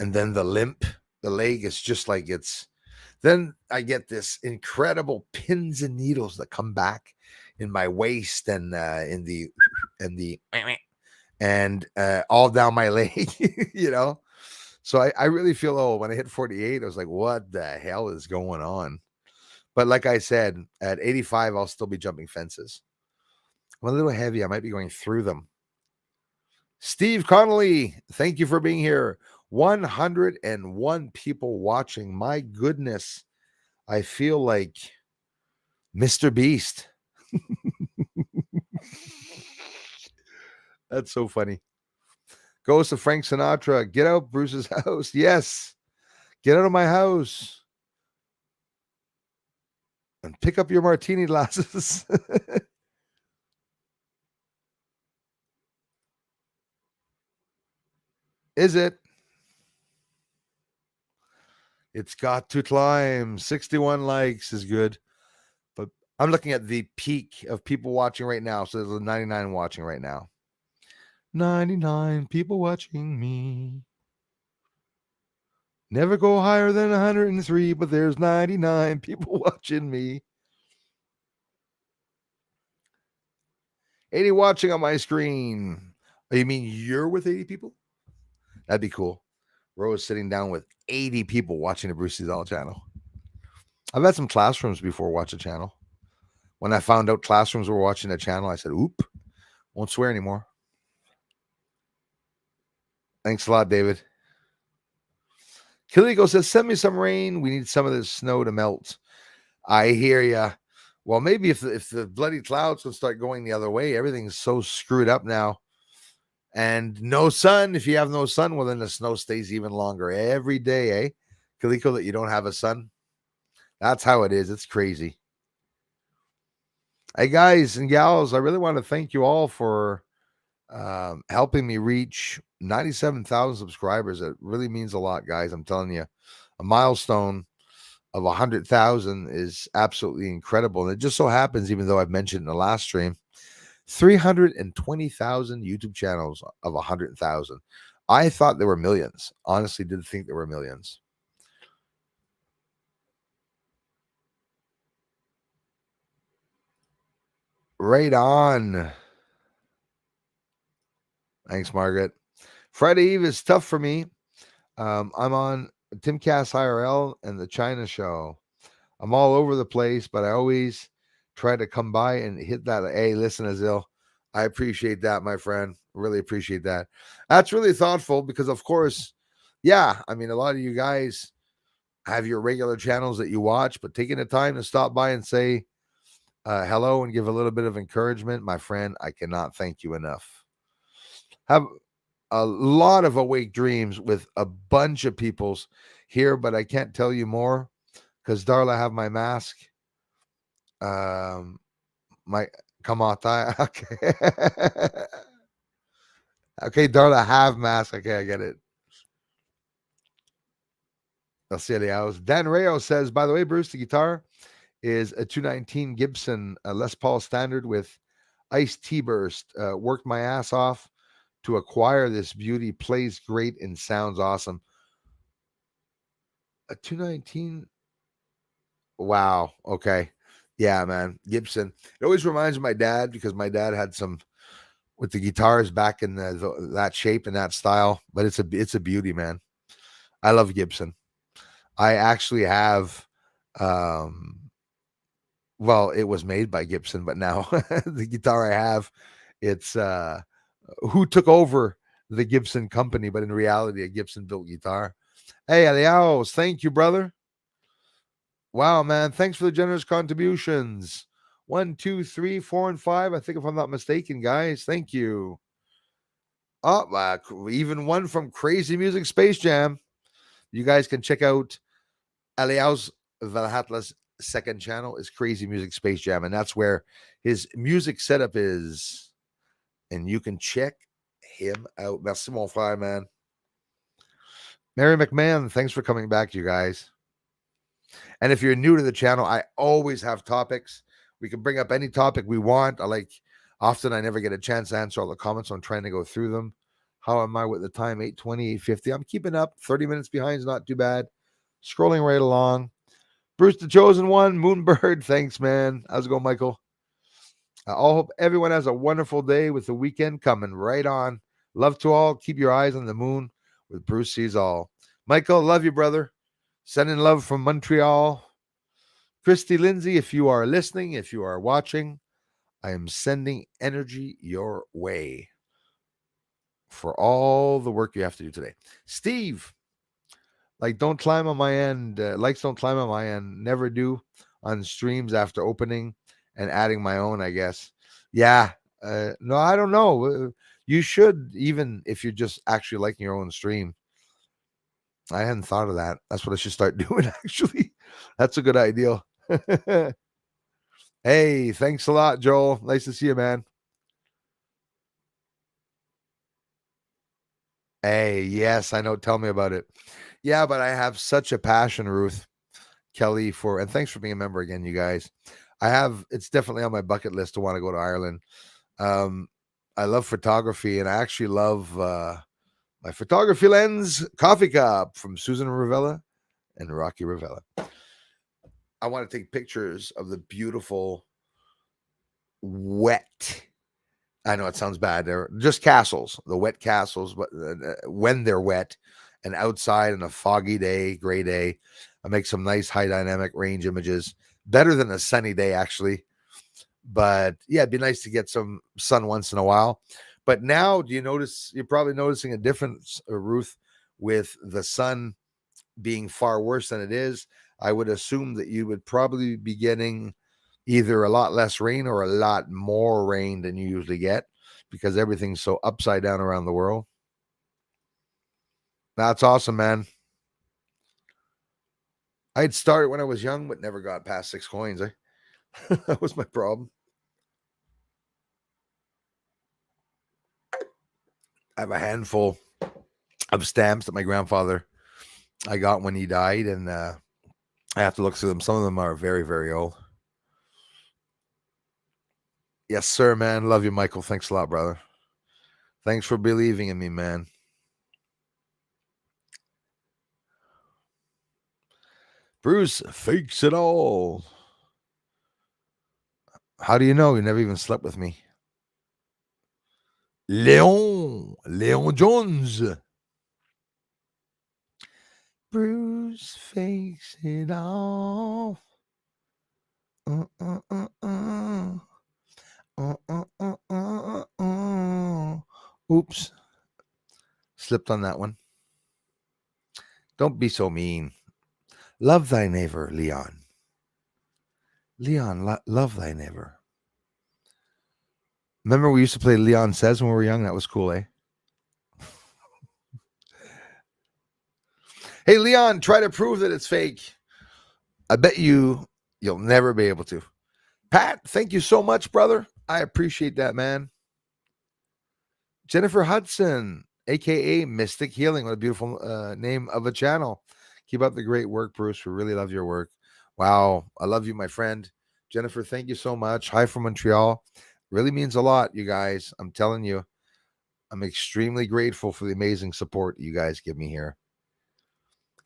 And then the limp, the leg is just like it's. Then I get this incredible pins and needles that come back in my waist and and all down my leg, you know. So I really feel old. When I hit 48, I was like, what the hell is going on? But like I said, at 85, I'll still be jumping fences. I'm a little heavy. I might be going through them. Steve Connolly, thank you for being here. 101 people watching. My goodness. I feel like Mr. Beast. That's so funny. Ghost of Frank Sinatra. Get out Bruce's house. Yes. Get out of my house. And pick up your martini glasses. Is it? It's got to climb. 61 likes is good. But I'm looking at the peak of people watching right now. So there's 99 watching right now. 99 people watching me. Never go higher than 103, but there's 99 people watching me. 80 watching on my screen. Oh, you mean you're with 80 people? That'd be cool. Rose sitting down with 80 people watching the Bruce Swartz channel. I've had some classrooms before watch a channel. When I found out classrooms were watching a channel, I said, oop, won't swear anymore. Thanks a lot, David. Kiligo says, send me some rain. We need some of this snow to melt. I hear ya. Well, maybe if the bloody clouds will start going the other way, everything's so screwed up now. And no sun. If you have no sun, well, then the snow stays even longer every day, eh? Kaliko, that you don't have a sun. That's how it is. It's crazy. Hey, guys and gals, I really want to thank you all for helping me reach 97,000 subscribers. It really means a lot, guys. I'm telling you, a milestone of 100,000 is absolutely incredible. And it just so happens, even though I've mentioned in the last stream, 320,000 YouTube channels of 100,000. I thought there were millions. Honestly, didn't think there were millions. Right on. Thanks, Margaret. Friday Eve is tough for me. I'm on Timcast IRL and the China show. I'm all over the place, but I always try to come by and hit that. Hey, listen, Azil, I appreciate that, my friend. Really appreciate that. That's really thoughtful because, of course, yeah, I mean, a lot of you guys have your regular channels that you watch, but taking the time to stop by and say hello and give a little bit of encouragement, my friend, I cannot thank you enough. Have a lot of awake dreams with a bunch of people's here, but I can't tell you more because Darla, I have my mask. My Kamata. Okay. Okay, Darla, have mask. Okay, I get it. I'll see you house. Dan Rayo says, by the way, Bruce, the guitar is a 219 Gibson Les Paul Standard with Ice T-Burst. Worked my ass off to acquire this beauty. Plays great and sounds awesome. A 219. Wow. Okay. Yeah, man. Gibson. It always reminds me of my dad because my dad had some with the guitars back in that shape and that style. But it's a beauty, man. I love Gibson. I actually have well, it was made by Gibson, but now the guitar I have, it's who took over the Gibson company, but in reality, a Gibson built guitar. Hey, Aliaos, thank you, brother. Wow, man. Thanks for the generous contributions. 1, 2, 3, 4, and 5. I think if I'm not mistaken, guys. Thank you. Oh, even one from Crazy Music Space Jam. You guys can check out Aliaus Valhatla's second channel is Crazy Music Space Jam, and that's where his music setup is. And you can check him out. Merci, mon frère, man. Mary McMahon, thanks for coming back, you guys. And if you're new to the channel, I always have topics. We can bring up any topic we want. Often I never get a chance to answer all the comments. So I'm trying to go through them. How am I with the time? 8:20, 8:50. I'm keeping up. 30 minutes behind is not too bad. Scrolling right along. Bruce, the chosen one, Moonbird. Thanks, man. How's it going, Michael? I hope everyone has a wonderful day with the weekend coming right on. Love to all. Keep your eyes on the moon with Bruce Sees All. Michael, love you, brother. Sending love from Montreal. Christy Lindsay, if you are listening, if you are watching, I am sending energy your way for all the work you have to do today. Steve, don't climb on my end. Likes don't climb on my end. Never do on streams after opening and adding my own, I guess. Yeah. No, I don't know. You should, even if you're just actually liking your own stream. I hadn't thought of that. That's what I should start doing, actually. That's a good idea. Hey, thanks a lot, Joel. Nice to see you, man. Hey, yes, I know. Tell me about it. Yeah, but I have such a passion, Ruth Kelly, and thanks for being a member again, you guys. It's definitely on my bucket list to want to go to Ireland. I love photography, and I actually love my photography lens coffee cup from Susan Ravella and Rocky Ravella. I want to take pictures of the beautiful wet. I know it sounds bad. They're just castles, the wet castles, but when they're wet and outside on a foggy day, gray day, I make some nice high dynamic range images. Better than a sunny day, actually. But yeah, it'd be nice to get some sun once in a while. But now, you're probably noticing a difference, Ruth, with the sun being far worse than it is. I would assume that you would probably be getting either a lot less rain or a lot more rain than you usually get because everything's so upside down around the world. That's awesome, man. I'd started when I was young, but never got past 6 coins. That was my problem. I have a handful of stamps that my grandfather I got when he died, and I have to look through them. Some of them are very, very old. Yes, sir, man. Love you, Michael. Thanks a lot, brother. Thanks for believing in me, man. Bruce fakes it all. How do you know? You never even slept with me. Leon Jones. Bruce fakes it all. Oops. Slipped on that one. Don't be so mean. Love thy neighbor, Leon. Leon, love thy neighbor. Remember we used to play Leon Says when we were young? That was cool, eh? Hey, Leon, try to prove that it's fake. I bet you'll never be able to. Pat, thank you so much, brother. I appreciate that, man. Jennifer Hudson, a.k.a. Mystic Healing. What a beautiful name of a channel. Keep up the great work, Bruce. We really love your work. Wow. I love you, my friend. Jennifer, thank you so much. Hi from Montreal. Really means a lot, you guys. I'm telling you, I'm extremely grateful for the amazing support you guys give me here.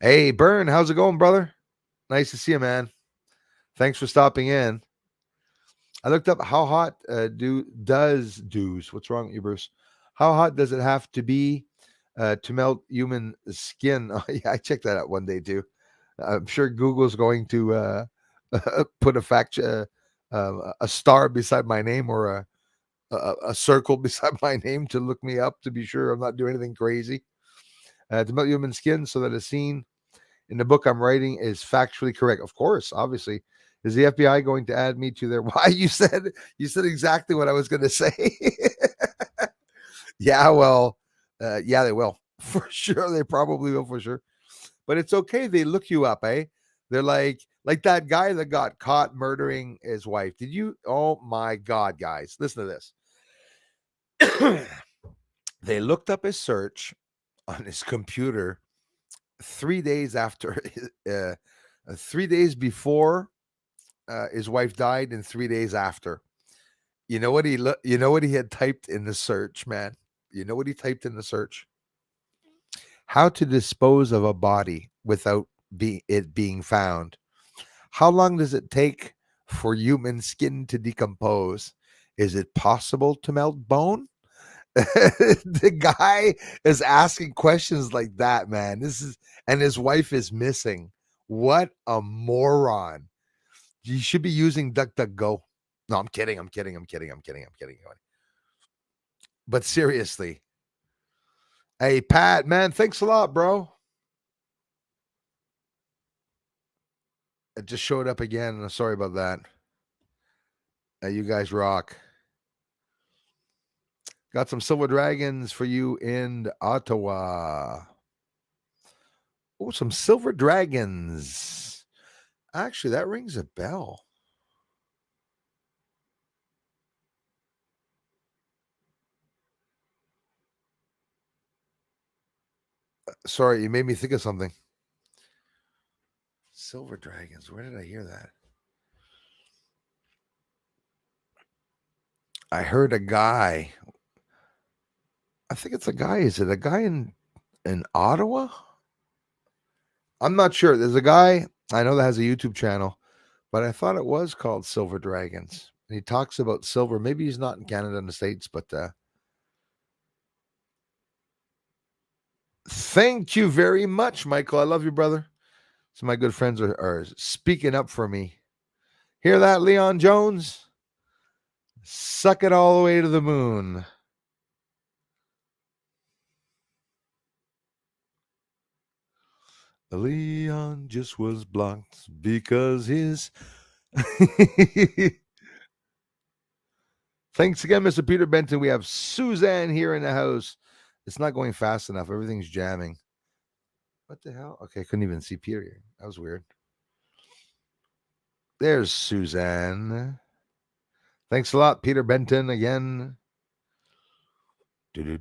Hey, Bern, how's it going, brother? Nice to see you, man. Thanks for stopping in. I looked up how hot what's wrong with you, Bruce? How hot does it have to be to melt human skin? Oh, yeah, I checked that out one day too. I'm sure Google's going to put a star beside my name or a circle beside my name to look me up to be sure I'm not doing anything crazy. To melt human skin so that a scene in the book I'm writing is factually correct. Of course, obviously. Is the FBI going to add me to their? Why you said exactly what I was going to say. Yeah, well, yeah, they will for sure. They probably will for sure. But it's okay. They look you up, eh? They're like that guy that got caught murdering his wife. Did you? Oh my God, guys, listen to this. They looked up his search on his computer 3 days after, 3 days before his wife died, and 3 days after. You know what he had typed in the search, man? You know what he typed in the search? How to dispose of a body without it being found. How long does it take for human skin to decompose? Is it possible to melt bone? The guy is asking questions like that, man. And his wife is missing. What a moron. You should be using DuckDuckGo. No, I'm kidding. But seriously. Hey, Pat, man, thanks a lot, bro. It just showed up again. Sorry about that. You guys rock. Got some silver dragons for you in Ottawa. Oh, some silver dragons. Actually, that rings a bell. Sorry, you made me think of something. Silver dragons. Where did I hear that? I heard a guy. I think it's a guy. Is it a guy in Ottawa? I'm not sure. There's a guy I know that has a YouTube channel, but I thought it was called Silver Dragons. And he talks about silver. Maybe he's not in Canada and the States, but thank you very much, Michael. I love you, brother. So my good friends are speaking up for me. Hear that, Leon Jones? Suck it all the way to the moon. Leon just was blocked because his... Thanks again, Mr. Peter Benton. We have Suzanne here in the house. It's not going fast enough. Everything's jamming. What the hell? Okay, I couldn't even see Peter here. That was weird. There's Suzanne. Thanks a lot, Peter Benton, again. I've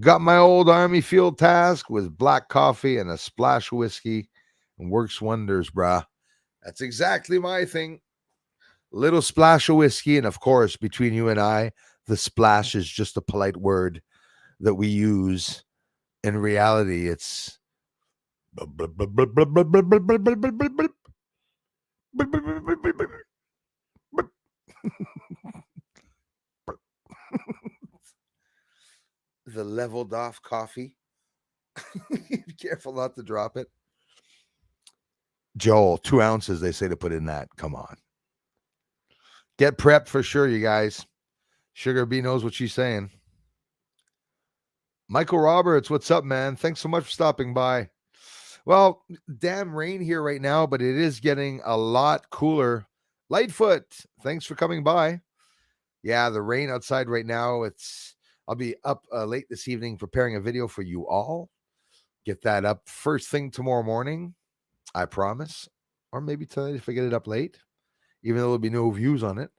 got my old Army field task with black coffee and a splash of whiskey, and works wonders, brah. That's exactly my thing. Little splash of whiskey, and of course, between you and I, the splash is just a polite word that we use. In reality, it's The leveled off coffee. Be careful not to drop it. Joel, 2 ounces, they say to put in that. Come on. Get prepped for sure, you guys. Sugar Bee knows what she's saying. Michael Roberts, what's up, man? Thanks so much for stopping by. Well, damn rain here right now, but it is getting a lot cooler. Lightfoot, thanks for coming by. Yeah, the rain outside right now, I'll be up late this evening preparing a video for you all. Get that up first thing tomorrow morning, I promise. Or maybe tonight if I get it up late, even though there'll be no views on it.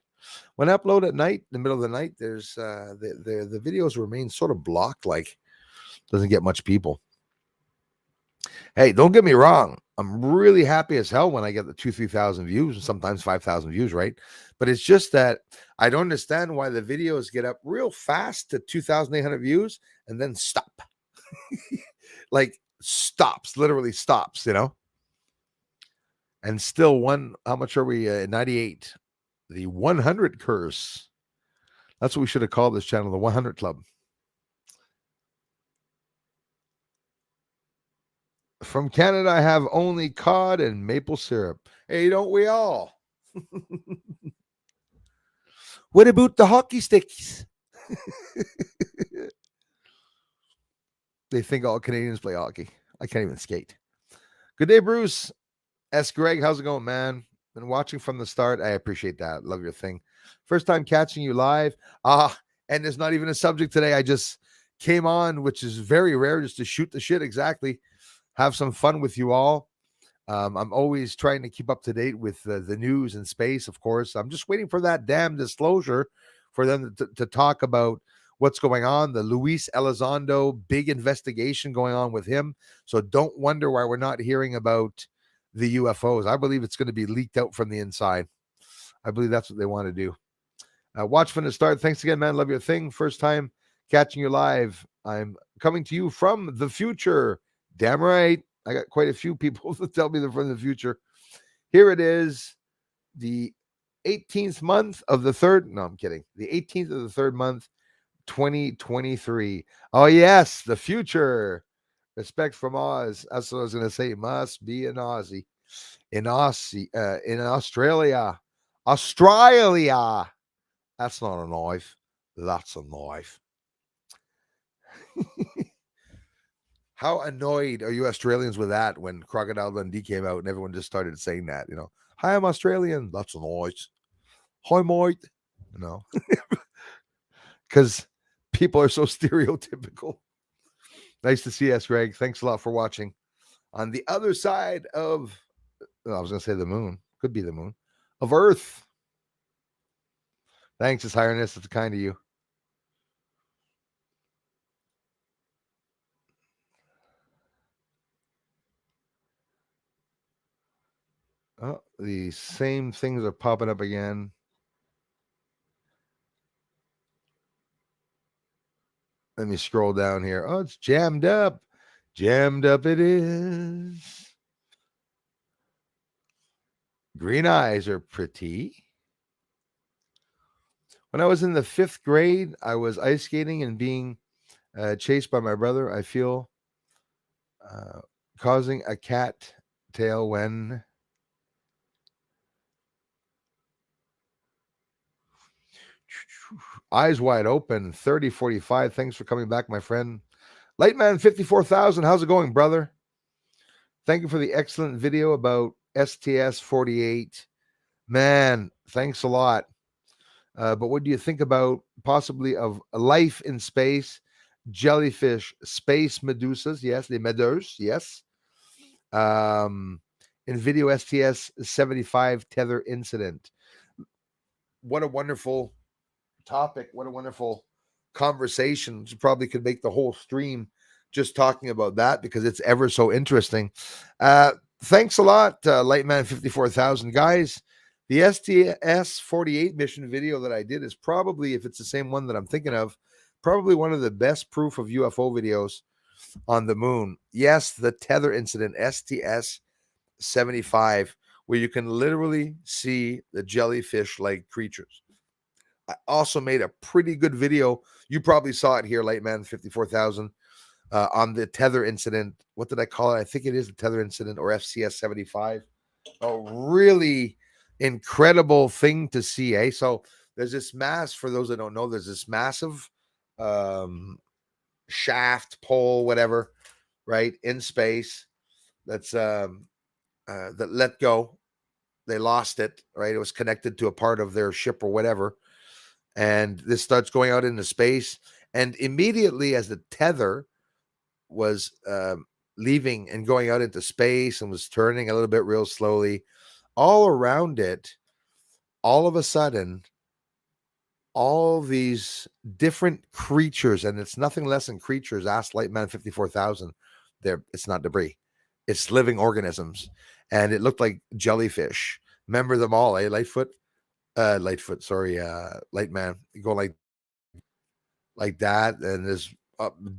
When I upload at night, in the middle of the night, there's the videos remain sort of blocked, like doesn't get much people. Hey, don't get me wrong. I'm really happy as hell when I get the 2,000-3,000 views and sometimes 5,000 views, right? But it's just that I don't understand why the videos get up real fast to 2,800 views and then stop. Like stops, literally stops, you know? And still how much are we? 98. The 100 curse. That's what we should have called this channel, the 100 Club. From Canada, I have only cod and maple syrup. Hey, don't we all? What about the hockey sticks? They think all Canadians play hockey. I can't even skate. Good day, Bruce. S. Greg, how's it going, man? Been watching from the start. I appreciate that. Love your thing. First time catching you live. And there's not even a subject today. I just came on, which is very rare, just to shoot the shit. Exactly. Have some fun with you all. I'm always trying to keep up to date with the news and space, of course. I'm just waiting for that damn disclosure for them to talk about what's going on. The Luis Elizondo big investigation going on with him. So don't wonder why we're not hearing about the UFOs. I believe it's going to be leaked out from the inside. I believe that's what they want to do. Watch from the start. Thanks again, man. Love your thing. First time catching you live. I'm coming to you from the future. Damn right. I got quite a few people to tell me they're from the future. Here it is. The 18th month of the third. No, I'm kidding. The 18th of the third month, 2023. Oh, yes. The future. Respect from Oz. That's what I was going to say. Must be an Aussie. In Australia. Australia. That's not a knife. That's a knife. How annoyed are you Australians with that when Crocodile Dundee came out and everyone just started saying that, you know? Hi, I'm Australian. That's a noise. Hi, mate. You know? Because people are so stereotypical. Nice to see us, Greg. Thanks a lot for watching. On the other side of, I was going to say the moon. Could be the moon. Of Earth. Thanks, His Highness. It's kind of you. Oh, the same things are popping up again. Let me scroll down here. Oh, it's jammed up. Jammed up it is. Green eyes are pretty. When I was in the 5th grade, I was ice skating and being chased by my brother. I feel causing a cat tail when eyes wide open. 3045. Thanks for coming back, my friend. Lightman 54,000. How's it going, brother? Thank you for the excellent video about STS-48. Man, thanks a lot. But what do you think about possibly of life in space, jellyfish, space medusas? Yes, the meduse, yes. In video STS-75 tether incident. What a wonderful topic. What a wonderful conversation. You probably could make the whole stream just talking about that because it's ever so interesting. Thanks a lot, Lightman 54,000. Guys, the STS-48 mission video that I did is probably, if it's the same one that I'm thinking of, probably one of the best proof of UFO videos on the moon. Yes, the tether incident, STS-75, where you can literally see the jellyfish-like creatures. I also made a pretty good video. You probably saw it here, Lightman 54,000, on the tether incident. What did I call it? I think it is the tether incident, or FCS-75. A really incredible thing to see, eh? So there's this for those that don't know, there's this massive shaft, pole, whatever, right, in space that's that let go. They lost it, right? It was connected to a part of their ship or whatever. And this starts going out into space. And immediately as the tether was leaving and going out into space and was turning a little bit real slowly, all around it, all of a sudden, all these different creatures, and it's nothing less than creatures, ask Lightman 54,000, it's not debris, it's living organisms. And it looked like jellyfish. Remember them all, eh? Lightman. You go like that, and there's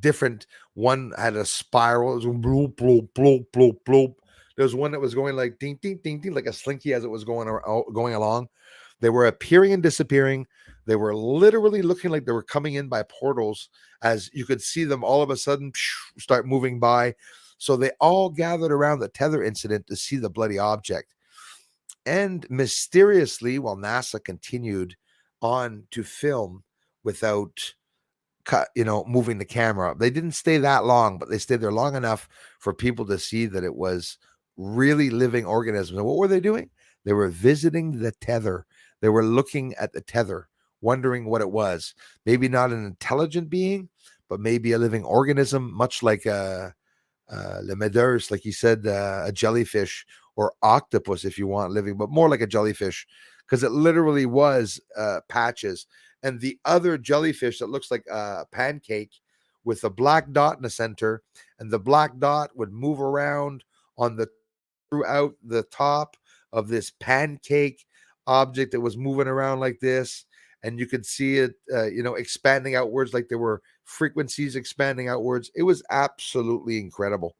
different. One had a spiral. It was bloop, bloop, bloop, bloop, bloop. There's one that was going like ding, ding, ding, ding, like a slinky as it was going along. They were appearing and disappearing. They were literally looking like they were coming in by portals, as you could see them all of a sudden start moving by. So they all gathered around the tether incident to see the bloody object. And mysteriously, while NASA continued on to film without moving the camera, they didn't stay that long, but they stayed there long enough for people to see that it was really living organisms. And what were they doing? They were visiting the tether. They were looking at the tether, wondering what it was. Maybe not an intelligent being, but maybe a living organism, much like le méduse, like you said, a jellyfish, or octopus if you want living, but more like a jellyfish, because it literally was patches. And the other jellyfish that looks like a pancake with a black dot in the center, and the black dot would move around throughout the top of this pancake object that was moving around like this. And you could see it, expanding outwards, like there were frequencies expanding outwards. It was absolutely incredible.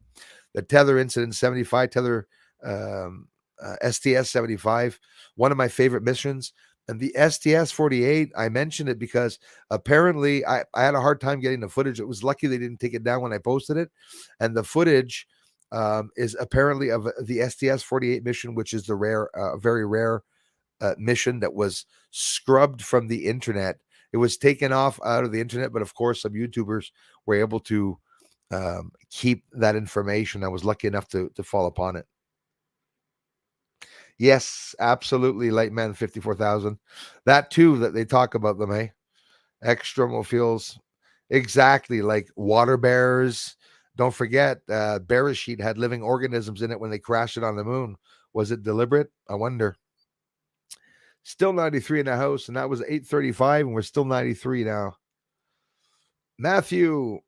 The tether incident 75, tether STS-75, one of my favorite missions. And the STS-48, I mentioned it because apparently I had a hard time getting the footage. It was lucky they didn't take it down when I posted it. And the footage is apparently of the STS-48 mission, which is the very rare mission that was scrubbed from the internet. It was taken off out of the internet, but of course some YouTubers were able to keep that information. I was lucky enough to fall upon it. Yes, absolutely, Lightman 54,000. That too, that they talk about them, eh? Extremophiles, exactly, like water bears. Don't forget, Beresheet had living organisms in it when they crashed it on the moon. Was it deliberate? I wonder. Still 93 in the house, and that was 8:35, and we're still 93 now. Matthew,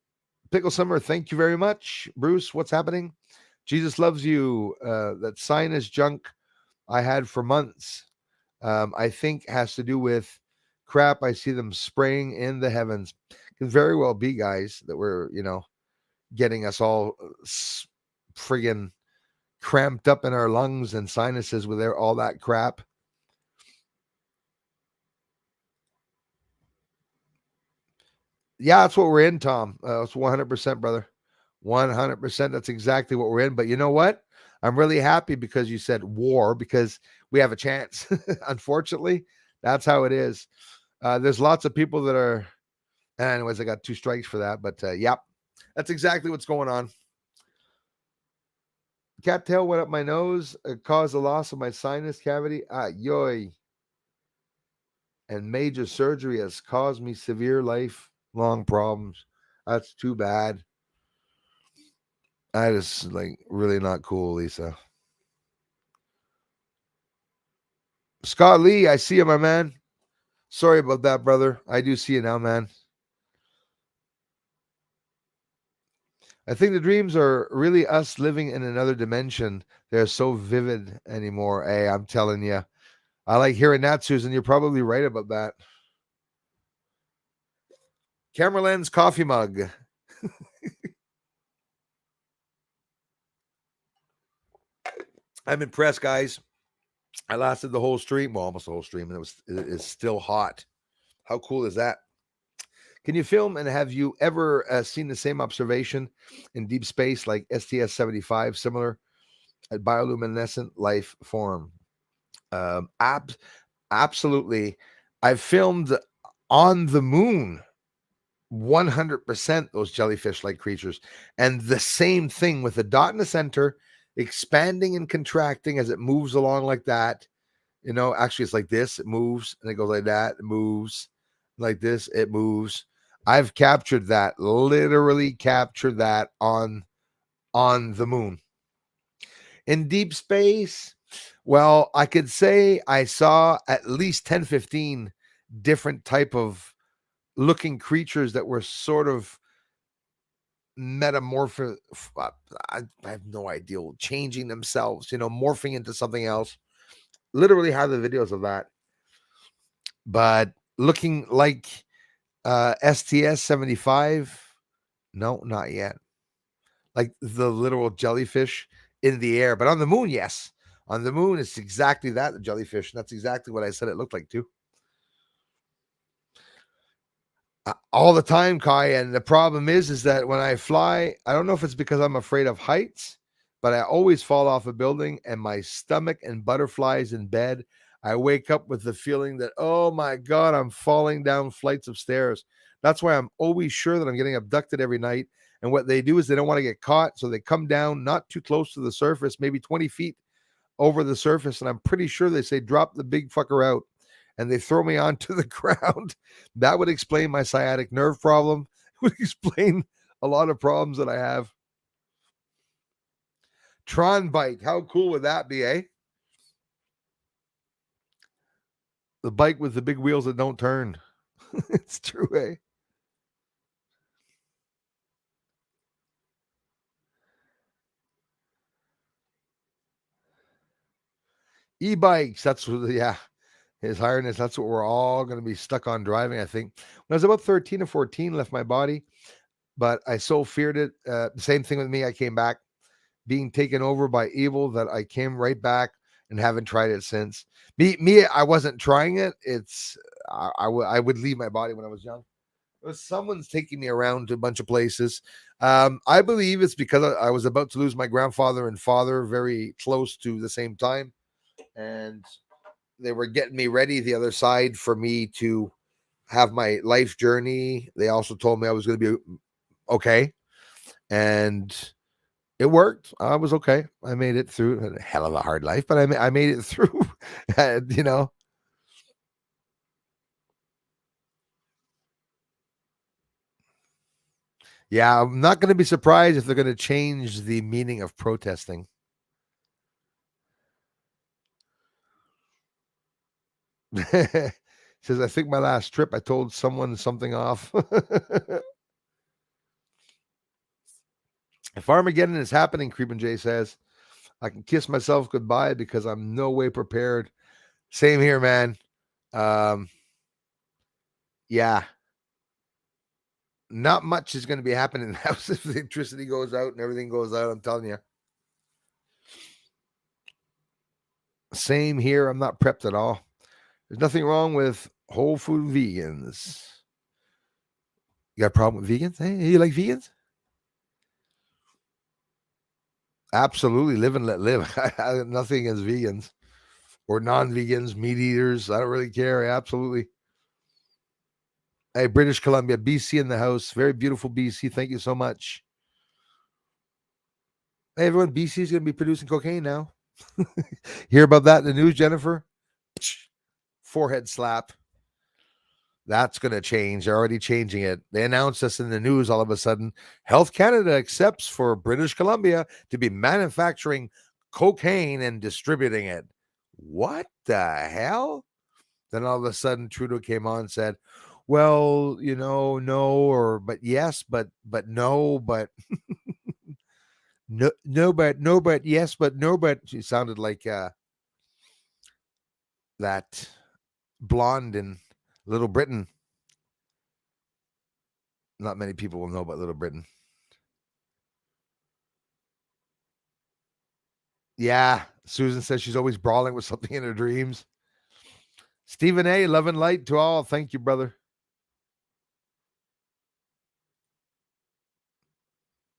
Pickle Summer, thank you very much. Bruce, what's happening? Jesus loves you. That sinus junk I had for months, I think has to do with crap I see them spraying in the heavens. Can very well be, guys, that we're, getting us all friggin' cramped up in our lungs and sinuses with all that crap. Yeah, that's what we're in, Tom. It's 100%, brother. 100%. That's exactly what we're in. But you know what? I'm really happy because you said war, because we have a chance. Unfortunately, that's how it is. There's lots of people that are, anyways, I got 2 strikes for that. But yep, that's exactly what's going on. Cattail went up my nose, caused the loss of my sinus cavity. Yoy. And major surgery has caused me severe lifelong problems. That's too bad. That is really not cool, Lisa. Scott Lee, I see you, my man. Sorry about that, brother. I do see you now, man. I think the dreams are really us living in another dimension. They're so vivid anymore. Hey, I'm telling you. I like hearing that, Susan. You're probably right about that. Camera lens coffee mug. I'm impressed, guys. I lasted the whole stream, well, almost the whole stream, and it is still hot. How cool is that? Can you film, and have you ever seen the same observation in deep space like STS-75, similar at bioluminescent life form? Um, ab- Absolutely. I've filmed on the moon 100% those jellyfish-like creatures, and the same thing with the dot in the center, expanding and contracting as it moves along like that. Actually, it's like this. It moves, and it goes like that. It moves like this. It moves. I've captured that. Literally captured that on the moon. In deep space, well, I could say I saw at least 10, 15 different type of looking creatures that were sort of metamorphic. I have no idea, changing themselves, morphing into something else. Literally have the videos of that. But looking like STS-75, no, not yet. Like the literal jellyfish in the air. But on the moon, yes. On the moon, it's exactly that, the jellyfish. And that's exactly what I said it looked like too. All the time, Kai. And the problem is that when I fly, I don't know if it's because I'm afraid of heights, but I always fall off a building and my stomach and butterflies in bed. I wake up with the feeling that, oh my God, I'm falling down flights of stairs. That's why I'm always sure that I'm getting abducted every night. And what they do is they don't want to get caught. So they come down not too close to the surface, maybe 20 feet over the surface. And I'm pretty sure they say, drop the big fucker out. And they throw me onto the ground. That would explain my sciatic nerve problem. It would explain a lot of problems that I have. Tron bike. How cool would that be, eh? The bike with the big wheels that don't turn. It's true, eh? E-bikes. That's what, yeah. His highness. That's what we're all going to be stuck on driving, I think. When I was about 13 or 14, left my body, but I so feared it. Same thing with me. I came back being taken over by evil that I came right back and haven't tried it since. Me, I wasn't trying it. It's I would leave my body when I was young. It was someone's taking me around to a bunch of places. I believe it's because I was about to lose my grandfather and father very close to the same time, and they were getting me ready the other side for me to have my life journey. They also told me I was going to be okay, and it worked. I was okay. I made it through. A hell of a hard life, but I made it through. you know. Yeah, I'm not going to be surprised if they're going to change the meaning of protesting. Says, I think my last trip, I told someone something off. If Armageddon is happening, Creepin' Jay says, I can kiss myself goodbye because I'm no way prepared. Same here, man. Um, yeah, not much is going to be happening in the house if the electricity goes out and everything goes out. I'm telling you. Same here. I'm not prepped at all. There's nothing wrong with whole food vegans. You got a problem with vegans? Hey, you like vegans? Absolutely. Live and let live. I have nothing against vegans or non-vegans, meat eaters. I don't really care. Absolutely. Hey, British Columbia, BC in the house. Very beautiful BC. Thank you so much. Hey, everyone, BC is going to be producing cocaine now. Hear about that in the news, Jennifer? Forehead slap. That's going to change. They're already changing it. They announced this in the news all of a sudden. Health Canada accepts for British Columbia to be manufacturing cocaine and distributing it. What the hell? Then all of a sudden Trudeau came on and said, well, no, or but yes, but no, but no, but yes, but no, but she sounded like that blonde in Little Britain. Not many people will know about Little Britain. Yeah. Susan says she's always brawling with something in her dreams. Stephen A., love and light to all. Thank you, brother.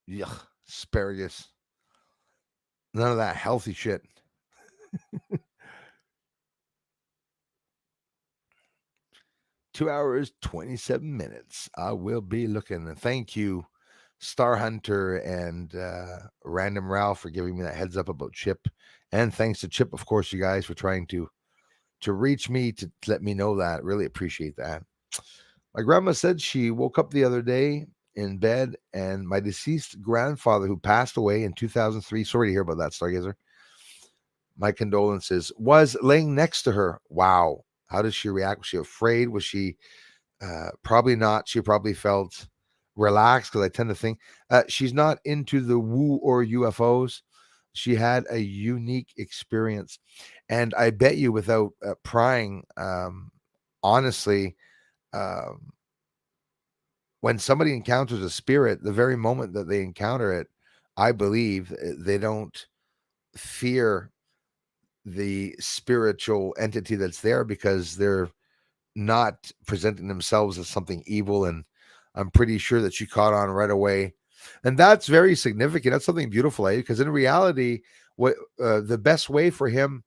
Yuck. Asparagus. None of that healthy shit. 2 hours, 27 minutes. I will be looking. And thank you, Star Hunter and Random Ralph, for giving me that heads up about Chip. And thanks to Chip, of course, you guys, for trying to reach me to let me know that. Really appreciate that. My grandma said she woke up the other day in bed, and my deceased grandfather, who passed away in 2003, sorry to hear about that, Stargazer, my condolences, was laying next to her. Wow. How did she react? Was she afraid? Was she probably not? She probably felt relaxed, because I tend to think she's not into the woo or UFOs. She had a unique experience. And I bet you, without prying, honestly, when somebody encounters a spirit, the very moment that they encounter it, I believe they don't fear the spiritual entity that's there, because they're not presenting themselves as something evil. And I'm pretty sure that she caught on right away. And that's very significant. That's something beautiful, because in reality, what the best way for him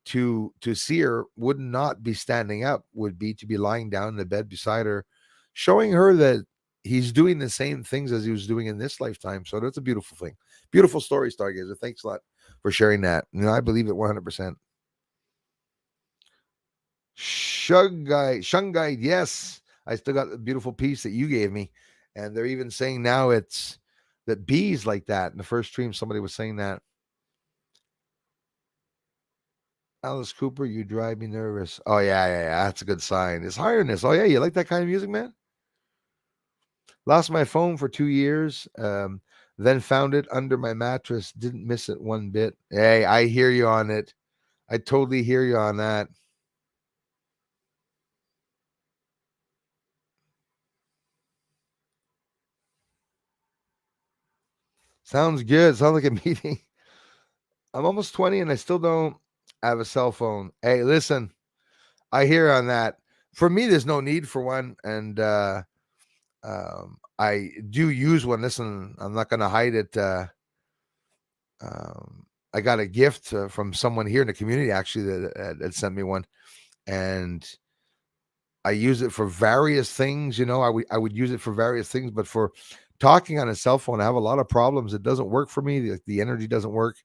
to see her would not be standing up, would be to be lying down in the bed beside her, showing her that he's doing the same things as he was doing in this lifetime. So that's a beautiful thing. Beautiful story, Stargazer. Thanks a lot for sharing that. I believe it 100%. Shungite, yes. I still got the beautiful piece that you gave me. And they're even saying now it's that bees like that. In the first stream, somebody was saying that. Alice Cooper, you drive me nervous. Oh, yeah. That's a good sign. It's highness. Oh, yeah. You like that kind of music, man? Lost my phone for 2 years. Then found it under my mattress. Didn't miss it one bit. Hey, I hear you on it. I totally hear you on that. Sounds good. Sounds like a meeting. I'm almost 20 and I still don't have a cell phone. Hey, listen, I hear on that. For me, there's no need for one. And I do use one. Listen, I'm not going to hide it. I got a gift from someone here in the community, actually, that sent me one. And I use it for various things. I would use it for various things, but for talking on a cell phone, I have a lot of problems. It doesn't work for me. The energy doesn't work.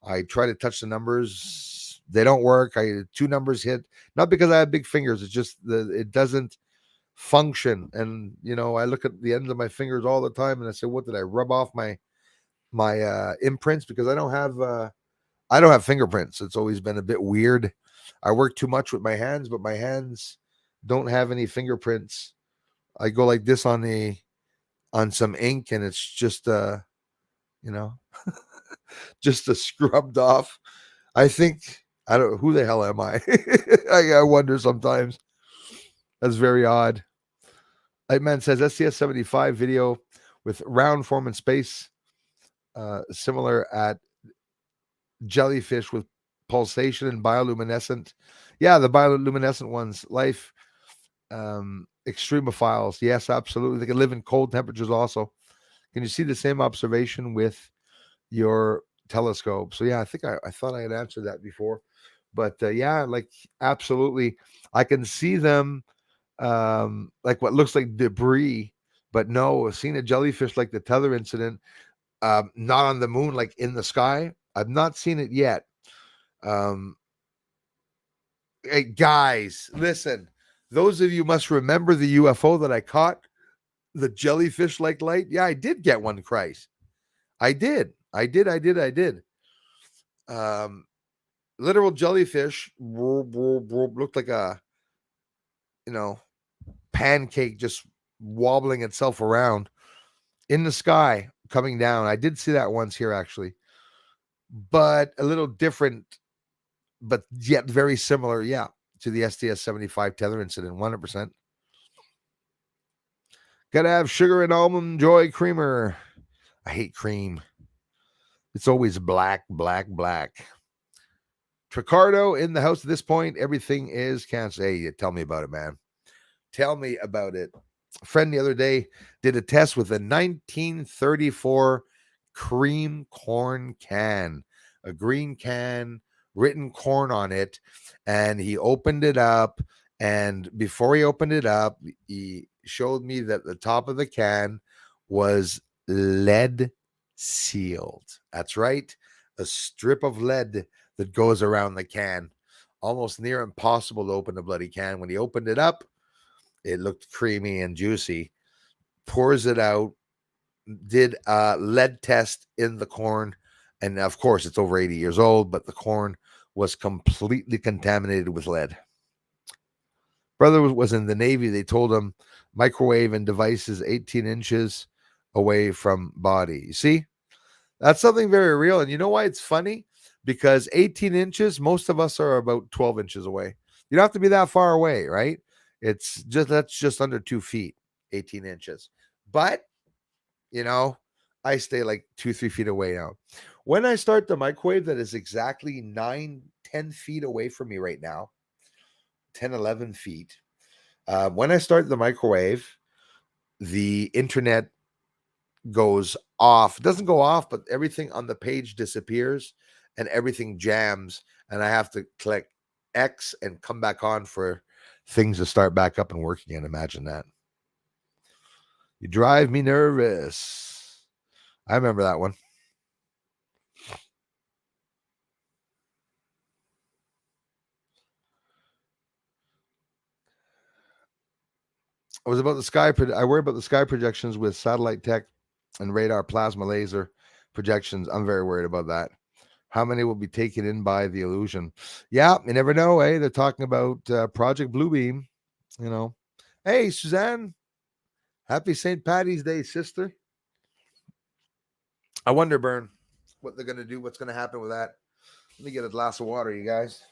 I try to touch the numbers. They don't work. 2 numbers hit, not because I have big fingers. It's just it doesn't function. And, I look at the ends of my fingers all the time and I say, what did I rub off my imprints? Because I don't have fingerprints. It's always been a bit weird. I work too much with my hands, but my hands don't have any fingerprints. I go like this on some ink, and it's just just a scrubbed off. I think, I don't, who the hell am I? I wonder sometimes. That's very odd. Lightman says SCS-75 video with round form in space, similar at jellyfish with pulsation and bioluminescent. Yeah, the bioluminescent ones. Life extremophiles. Yes, absolutely. They can live in cold temperatures also. Can you see the same observation with your telescope? So yeah, I think I thought I had answered that before. But yeah, like absolutely. I can see them like what looks like debris, but no, seeing a jellyfish like the tether incident, not on the moon, like in the sky. I've not seen it yet. Hey guys, listen. Those of you must remember the UFO that I caught, the jellyfish like light. Yeah, I did get one, Christ. I did. Literal jellyfish looked like a pancake just wobbling itself around in the sky coming down. I did see that once here actually, but a little different, but yet very similar, yeah, to the STS-75 tether incident. 100%. Gotta have sugar and almond joy creamer. I hate cream. It's always black, black, black. Tricardo in the house at this point. Everything is cancer. Hey, tell me about it, man. Tell me about it. A friend the other day did a test with a 1934 cream corn can, a green can, written corn on it. And he opened it up. And before he opened it up, he showed me that the top of the can was lead sealed. That's right. A strip of lead that goes around the can. Almost near impossible to open the bloody can. When he opened it up, it looked creamy and juicy. Pours it out, did a lead test in the corn. And of course, it's over 80 years old, but the corn was completely contaminated with lead. Brother was in the Navy. They told him microwave and devices 18 inches away from body. You see, that's something very real. And you know why it's funny? Because 18 inches, most of us are about 12 inches away. You don't have to be that far away, right? That's just under 2 feet, 18 inches. But, I stay like 2-3 feet away now. When I start the microwave, that is exactly 9-10 feet away from me right now, 10-11 feet. When I start the microwave, the internet goes off. It doesn't go off, but everything on the page disappears and everything jams, and I have to click X and come back on for things to start back up and work again. Imagine that. You drive me nervous. I remember that one. I worry about the sky projections with satellite tech and radar plasma laser projections. I'm very worried about that. How many will be taken in by the illusion? Yeah, you never know, eh? They're talking about Project Bluebeam, Hey, Suzanne, happy St. Patty's Day, sister. I wonder, Bern, what they're going to do, what's going to happen with that. Let me get a glass of water, you guys.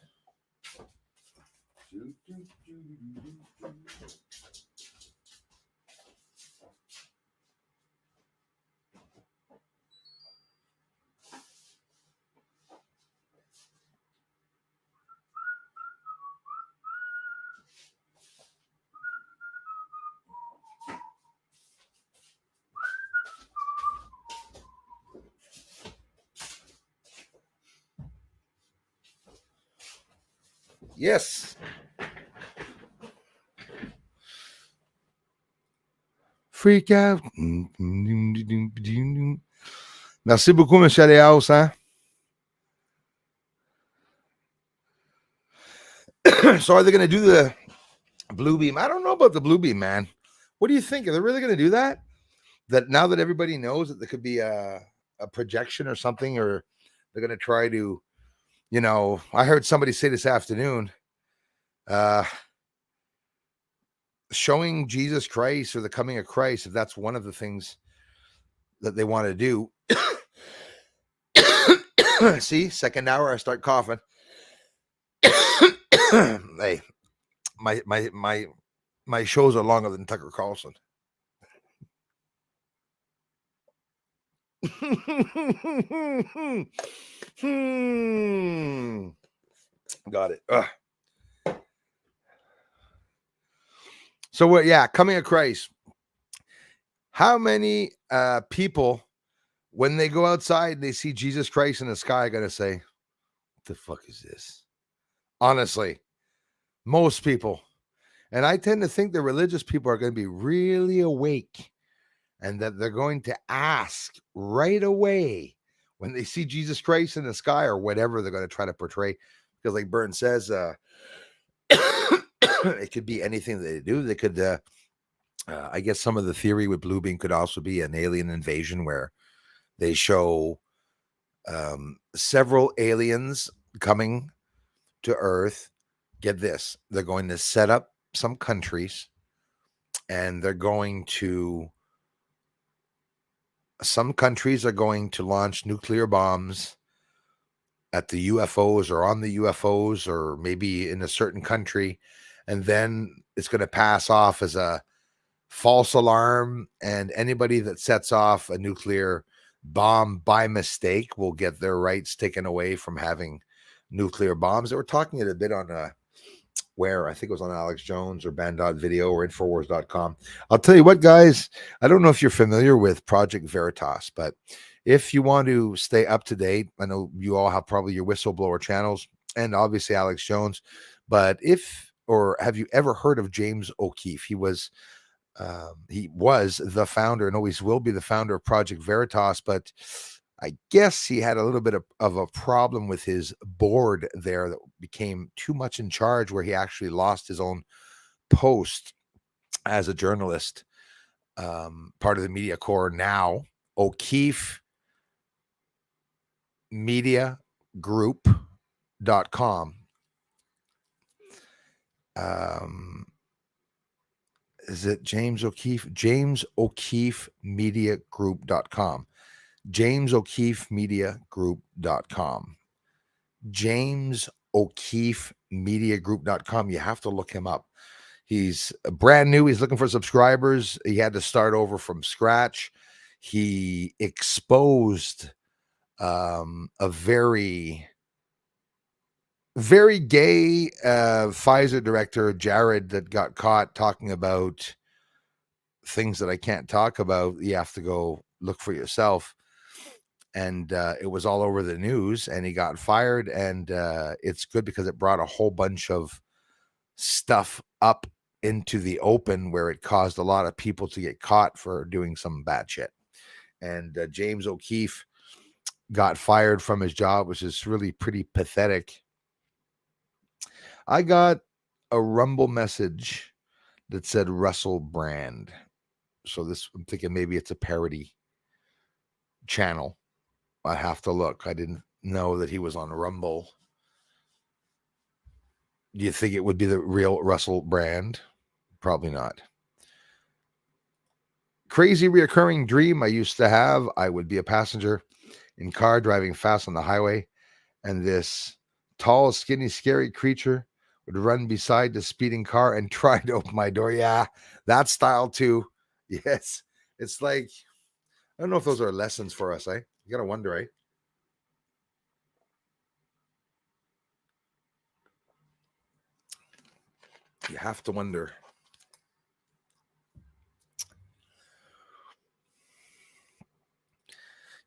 Yes. Freak out. Merci beaucoup, M. Léaus, hein? So are they going to do the blue beam? I don't know about the blue beam, man. What do you think? Are they really going to do that? That now that everybody knows that there could be a projection or something, or they're going to try to, I heard somebody say this afternoon, showing Jesus Christ or the coming of Christ, if that's one of the things that they want to do. See, second hour, I start coughing. Hey, my shows are longer than Tucker Carlson. Got it. So coming of Christ. How many people, when they go outside and they see Jesus Christ in the sky, are going to say, what the fuck is this? Honestly, most people. And I tend to think the religious people are going to be really awake and that they're going to ask right away when they see Jesus Christ in the sky or whatever they're going to try to portray. Because like Byrne says, it could be anything that they do. They could, I guess some of the theory with Bluebeam could also be an alien invasion where they show several aliens coming to Earth. Get this, they're going to set up some countries and some countries are going to launch nuclear bombs at the UFOs or on the UFOs or maybe in a certain country. And then it's going to pass off as a false alarm. And anybody that sets off a nuclear bomb by mistake will get their rights taken away from having nuclear bombs. They were talking it a bit on where I think it was on Alex Jones or Band.video or Infowars.com. I'll tell you what, guys, I don't know if you're familiar with Project Veritas, but if you want to stay up to date, I know you all have probably your whistleblower channels and obviously Alex Jones, but have you ever heard of James O'Keefe? He was the founder and always will be the founder of Project Veritas, but I guess he had a little bit of a problem with his board there that became too much in charge, where he actually lost his own post as a journalist, part of the media corps now. O'Keefe Media Group.com. Is it James O'Keefe? James O'Keefe Media Group.com. James O'Keefe Media Group.com. James O'Keefe Media Group.com. You have to look him up. He's brand new. He's looking for subscribers. He had to start over from scratch. He exposed a very, very gay Pfizer director, Jared, that got caught talking about things that I can't talk about. You have to go look for yourself. And it was all over the news, and he got fired. And it's good because it brought a whole bunch of stuff up into the open, where it caused a lot of people to get caught for doing some bad shit. And James O'Keefe got fired from his job, which is really pretty pathetic. I got a Rumble message that said Russell Brand. So I'm thinking maybe it's a parody channel. I have to look. I didn't know that he was on Rumble. Do you think it would be the real Russell Brand? Probably not. Crazy reoccurring dream I used to have. I would be a passenger in car driving fast on the highway, and this tall, skinny, scary creature would run beside the speeding car and try to open my door. Yeah, that style too. Yes. It's like, I don't know if those are lessons for us, eh? You gotta wonder, eh? You have to wonder.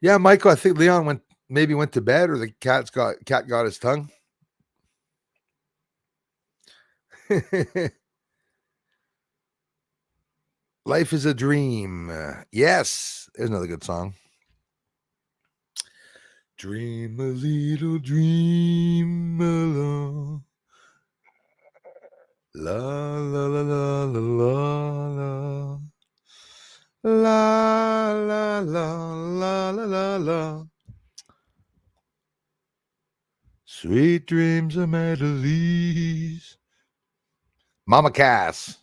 Yeah, Michael, I think Leon went to bed, or the cat got his tongue. Life is a dream. Yes, there's another good song. Dream a little dream alone. La la la la la la la la la la la la la. Sweet dreams of melodies. Mama Cass.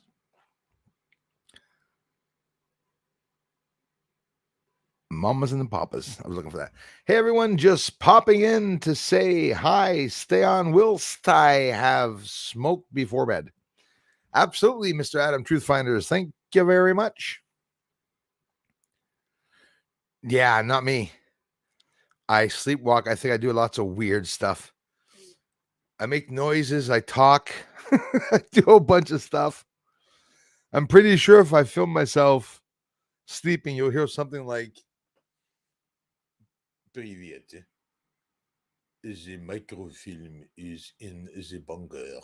Mamas and the Papas. I was looking for that. Hey, everyone, just popping in to say hi. Stay on whilst I have smoked before bed. Absolutely, Mr. Adam Truthfinders. Thank you very much. Yeah, not me. I sleepwalk. I think I do lots of weird stuff. I make noises. I talk. I do a bunch of stuff. I'm pretty sure if I film myself sleeping, you'll hear something like, Привет. The microfilm is in the bunker.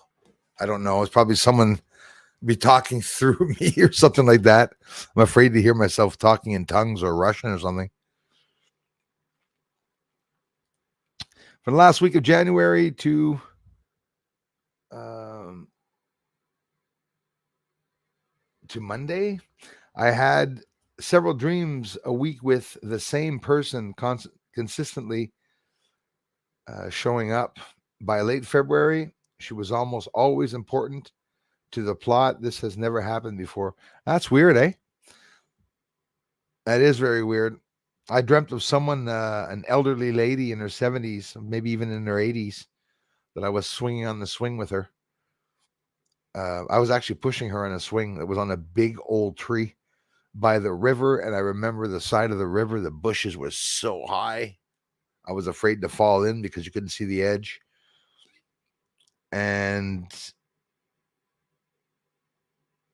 I don't know. It's probably someone be talking through me or something like that. I'm afraid to hear myself talking in tongues or Russian or something. For the last week of January to Monday, I had several dreams a week with the same person consistently showing up. By late February, she was almost always important to the plot. This has never happened before. That's weird, eh? That is very weird. I dreamt of someone, an elderly lady in her 70s, maybe even in her 80s, that I was swinging on the swing with her. I was actually pushing her on a swing that was on a big old tree. by the river, and I remember the side of the river, the bushes were so high. I was afraid to fall in because you couldn't see the edge. And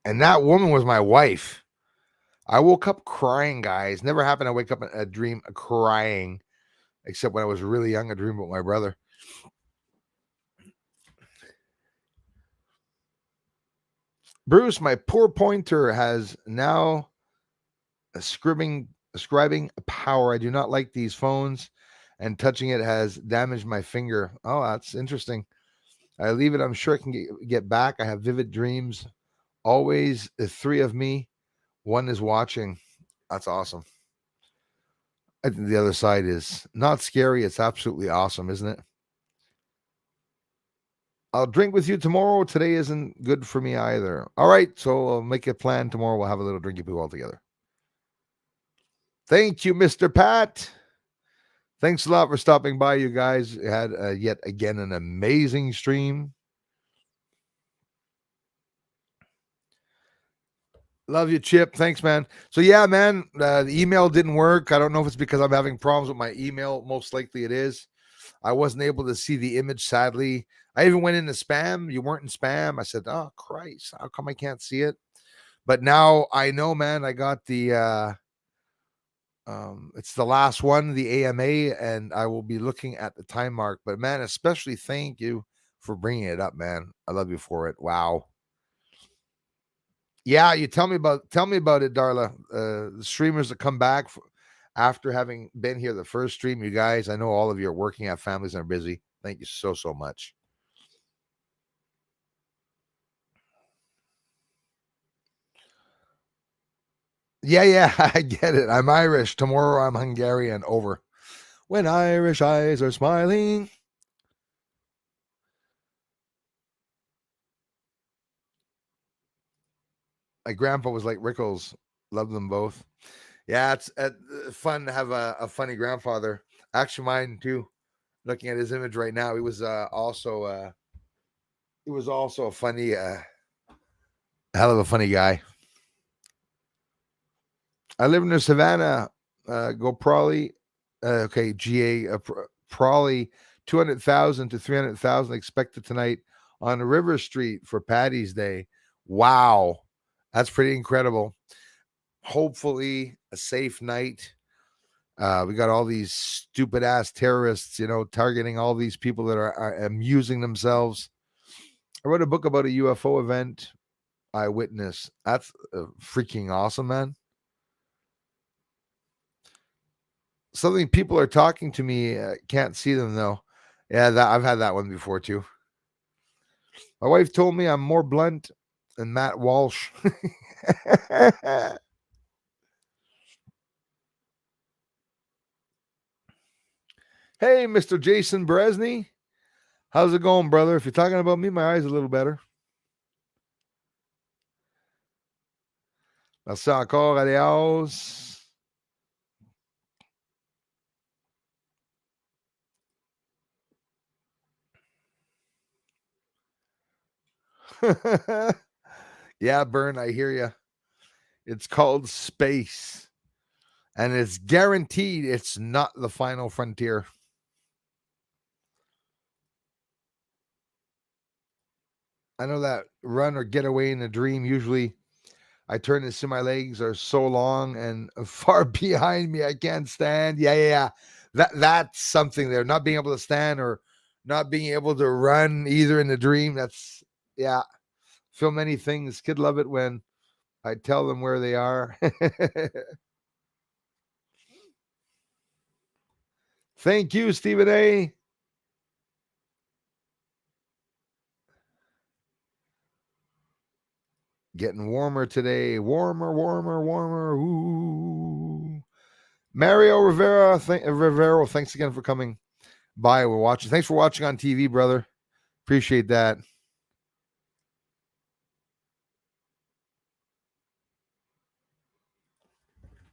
that woman was my wife. I woke up crying, guys. Never happened to wake up in a dream crying, except when I was really young, I dreamed about my brother. Bruce, my poor pointer has now ascribing power. I do not like these phones, and touching it has damaged my finger. Oh, that's interesting. I leave it. I'm sure I can get back. I have vivid dreams. Always three of me. One is watching. That's awesome. I think the other side is not scary. It's absolutely awesome, isn't it? I'll drink with you tomorrow. Today isn't good for me either. All right, so I'll make a plan tomorrow. We'll have a little drinky poo all together. Thank you, Mr. Pat. Thanks a lot for stopping by, you guys. Had yet again an amazing stream. Love you, Chip. Thanks, man. So yeah, man, the email didn't work. I don't know if it's because I'm having problems with my email. Most likely it is. I wasn't able to see the image, sadly. I even went into spam. You weren't in spam. I said, oh, Christ, how come I can't see it? But now I know, man, I got the, it's the last one, the AMA, and I will be looking at the time mark. But man, especially thank you for bringing it up, man. I love you for it. Wow. Yeah, you tell me about it, Darla. The streamers that come back after having been here the first stream, you guys. I know all of you are working, have families, and are busy. Thank you so much. Yeah, I get it. I'm Irish. Tomorrow I'm Hungarian. Over. When Irish eyes are smiling. My grandpa was like Rickles. Love them both. Yeah, it's fun to have a funny grandfather. Actually, mine too. Looking at his image right now, he was also a funny, hell of a funny guy. I live near Savannah. Go Prawley. Okay, GA Prawley. 200,000 to 300,000 expected tonight on River Street for Patty's Day. Wow, that's pretty incredible. Hopefully, a safe night. We got all these stupid ass terrorists, targeting all these people that are amusing themselves. I wrote a book about a UFO event. Eyewitness. That's freaking awesome, man. Something people are talking to me. Can't see them though. Yeah, I've had that one before too. My wife told me I'm more blunt than Matt Walsh. Hey, Mr. Jason Bresney. How's it going, brother? If you're talking about me, my eyes are a little better. Merci encore, adios. Yeah, Bern, I hear you. It's called space. And it's guaranteed it's not the final frontier. I know that run or get away in a dream, usually I turn to see my legs are so long and far behind me, I can't stand. Yeah. That's something there. Not being able to stand or not being able to run either in the dream. That's, yeah. Feel many things. Kid love it when I tell them where they are. Thank you, Stephen A. Getting warmer today. Warmer. Ooh. Mario Rivera, Rivero, thanks again for coming by. We're watching. Thanks for watching on TV, brother. Appreciate that.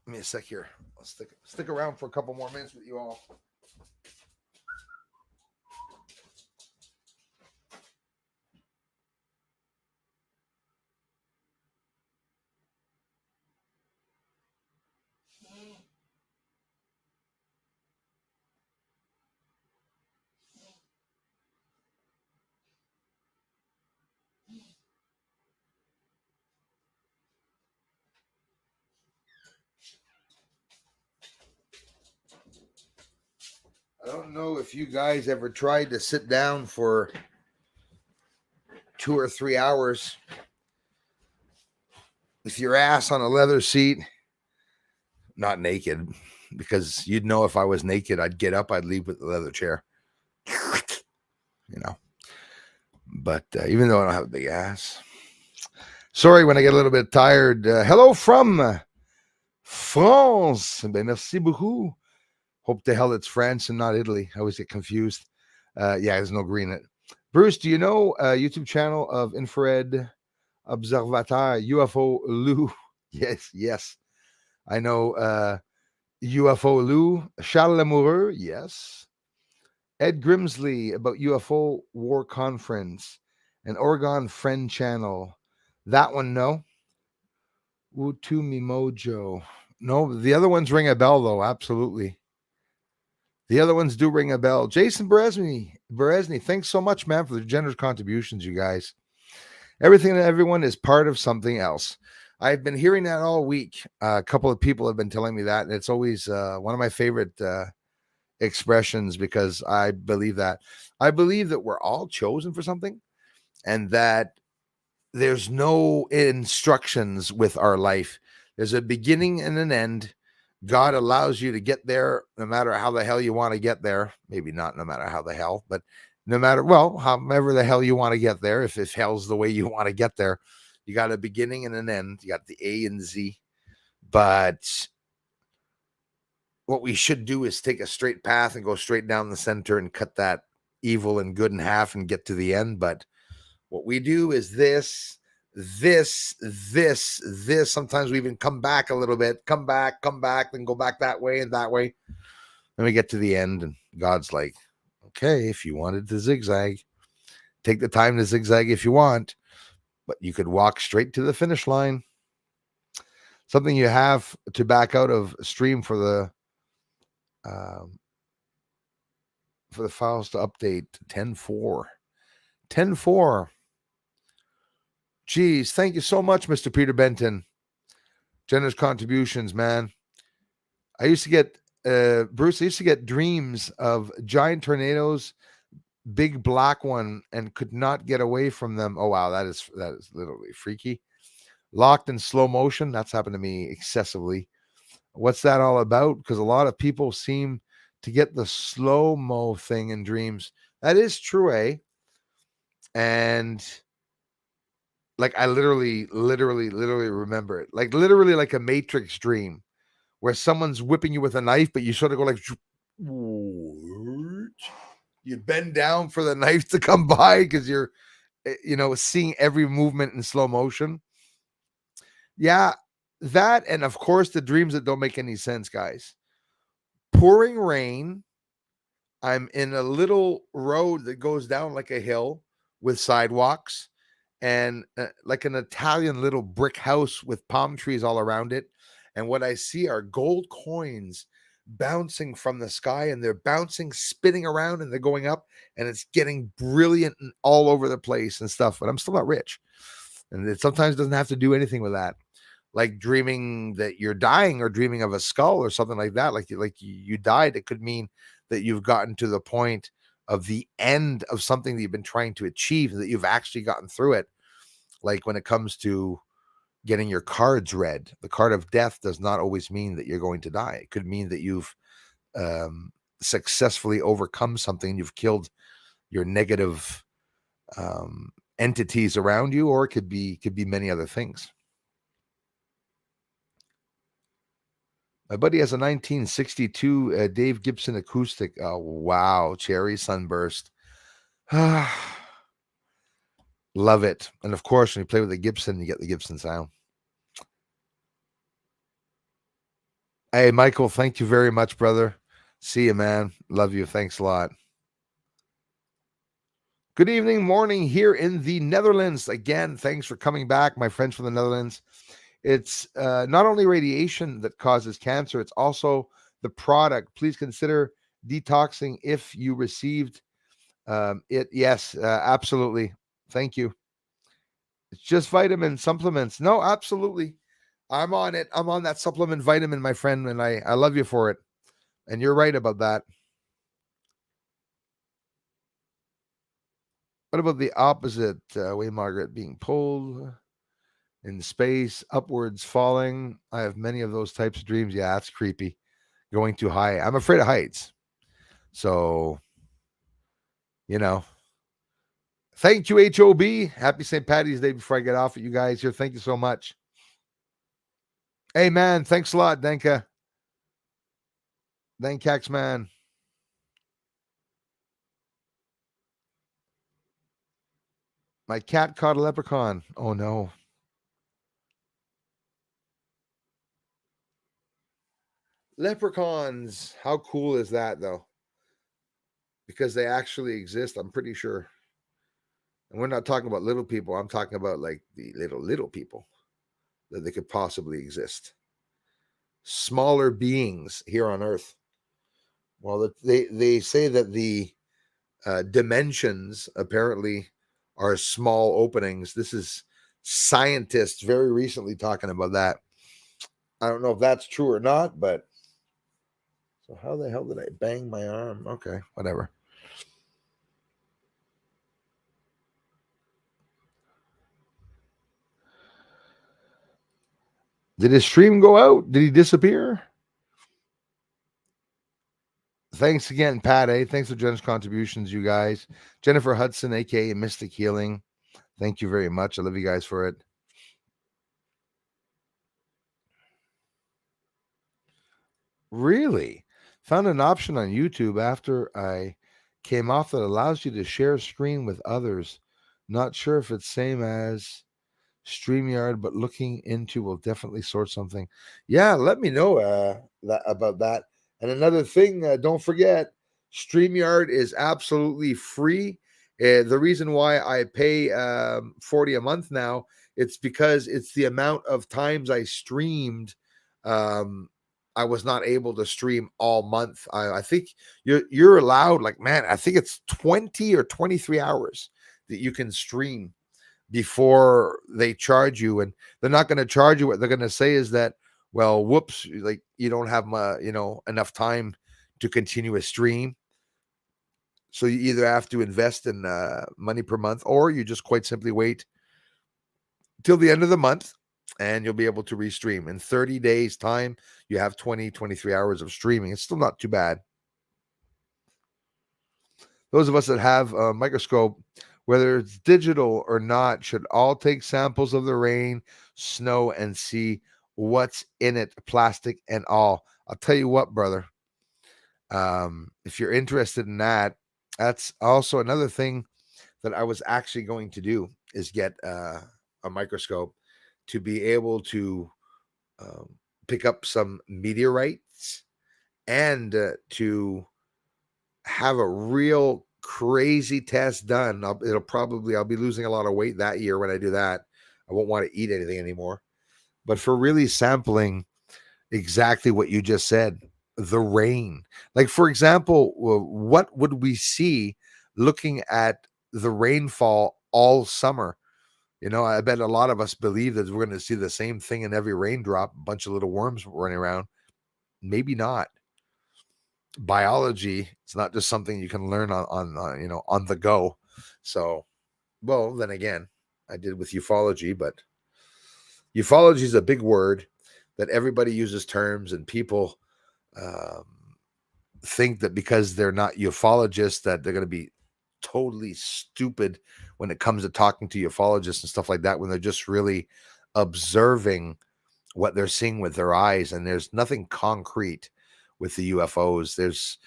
Give me a sec here. I'll stick around for a couple more minutes with you all. I don't know if you guys ever tried to sit down for 2 or 3 hours with your ass on a leather seat, not naked, because you'd know if I was naked, I'd get up, I'd leave with the leather chair, you know. But even though I don't have a big ass, sorry when I get a little bit tired. Hello from France. Ben, merci beaucoup. Hope the hell it's France and not Italy. I always get confused. Yeah, there's no green in it. Bruce, do you know a YouTube channel of Infrared Observateur UFO Lou? Yes. I know UFO Lou. Charles Lamoureux, yes. Ed Grimsley about UFO War Conference. An Oregon Friend channel. That one, no. Wutumi Mojo. No, the other ones ring a bell, though. Absolutely. The other ones do ring a bell. Jason Berezny, thanks so much, man, for the generous contributions, you guys. Everything and everyone is part of something else. I've been hearing that all week. A couple of people have been telling me that, and it's always one of my favorite expressions because I believe that. I believe that we're all chosen for something and that there's no instructions with our life. There's a beginning and an end. God allows you to get there no matter how the hell you want to get there. Maybe not no matter how the hell, but no matter, well, however the hell you want to get there. If hell's the way you want to get there, you got a beginning and an end. You got the A and Z. But what we should do is take a straight path and go straight down the center and cut that evil and good in half and get to the end. But what we do is this. Sometimes we even come back a little bit, come back, then go back that way and that way. Then we get to the end and God's like, okay, if you wanted to zigzag, take the time to zigzag if you want, but you could walk straight to the finish line. Something you have to back out of stream for the files to update 10.4. 10.4. Geez, thank you so much, Mr. Peter Benton. Generous contributions, man. I used to get, Bruce, I used to get dreams of giant tornadoes, big black one, and could not get away from them. Oh, wow, that is literally freaky. Locked in slow motion. That's happened to me excessively. What's that all about? Because a lot of people seem to get the slow-mo thing in dreams. That is true, eh? And like I literally remember it. Like literally like a Matrix dream where someone's whipping you with a knife, but you sort of go like, you bend down for the knife to come by because you're, seeing every movement in slow motion. Yeah, that, and of course the dreams that don't make any sense, guys. Pouring rain. I'm in a little road that goes down like a hill with sidewalks and like an Italian little brick house with palm trees all around it. And what I see are gold coins bouncing from the sky, and they're bouncing, spinning around, and they're going up, and it's getting brilliant and all over the place and stuff. But I'm still not rich. And it sometimes doesn't have to do anything with that. Like dreaming that you're dying or dreaming of a skull or something like that. Like you died. It could mean that you've gotten to the point of the end of something that you've been trying to achieve, that you've actually gotten through it. Like when it comes to getting your cards read, the card of death does not always mean that you're going to die. It could mean that you've successfully overcome something. You've killed your negative entities around you, or it could be many other things. My buddy has a 1962 Dave Gibson acoustic. Oh, wow. Cherry Sunburst. Love it. And of course, when you play with the Gibson, you get the Gibson sound. Hey, Michael, thank you very much, brother. See you, man. Love you. Thanks a lot. Good evening, morning here in the Netherlands. Again, thanks for coming back, my friends from the Netherlands. It's not only radiation that causes cancer, it's also the product. Please consider detoxing if you received it. Yes, absolutely. Thank you. It's just vitamin supplements. No, absolutely. I'm on it. I'm on that supplement vitamin, my friend, and I love you for it. And you're right about that. What about the opposite way, Margaret? Being pulled in space, upwards, falling. I have many of those types of dreams. Yeah, that's creepy. Going too high. I'm afraid of heights. So, you know, thank you, HOB. Happy St. Patty's Day before I get off at you guys here. Thank you so much. Hey, man. Thanks a lot, Denka. Denkax, man. My cat caught a leprechaun. Oh, no. Leprechauns. How cool is that, though? Because they actually exist, I'm pretty sure. And we're not talking about little people. I'm talking about like the little people that they could possibly exist. Smaller beings here on Earth. Well, they say that the dimensions apparently are small openings. This is scientists very recently talking about that. I don't know if that's true or not, but so how the hell did I bang my arm? Okay, whatever. Did his stream go out? Did he disappear? Thanks again, Pat. Thanks for generous contributions, you guys. Jennifer Hudson, aka Mystic Healing. Thank you very much. I love you guys for it. Really? Found an option on YouTube after I came off that allows you to share screen with others. Not sure if it's same as StreamYard, but looking into will definitely sort something. Yeah, let me know about that. And another thing, don't forget, StreamYard is absolutely free. The reason why I pay 40 a month now, it's because it's the amount of times I streamed. I was not able to stream all month. I think you're allowed, like, man, I think it's 20 or 23 hours that you can stream before they charge you. And they're not going to charge you. What they're going to say is that, well, whoops, like you don't have enough time to continue a stream, so you either have to invest in money per month, or you just quite simply wait till the end of the month and you'll be able to restream. In 30 days time, you have 23 hours of streaming. It's still not too bad. Those of us that have a microscope, whether it's digital or not, should all take samples of the rain, snow, and see what's in it, plastic and all. I'll tell you what, brother. If you're interested in that, that's also another thing that I was actually going to do, is get a microscope to be able to pick up some meteorites and to have a real crazy test done. I'll be losing a lot of weight that year when I do that. I won't want to eat anything anymore. But for really sampling exactly what you just said, the rain. Like, for example, what would we see looking at the rainfall all summer? I bet a lot of us believe that we're going to see the same thing in every raindrop, a bunch of little worms running around. Maybe not. Biology, it's not just something you can learn on the go. So, well, then again, I did with ufology, but ufology is a big word that everybody uses terms, and people um, think that because they're not ufologists that they're going to be totally stupid when it comes to talking to ufologists and stuff like that, when they're just really observing what they're seeing with their eyes. And there's nothing concrete with the UFOs. There's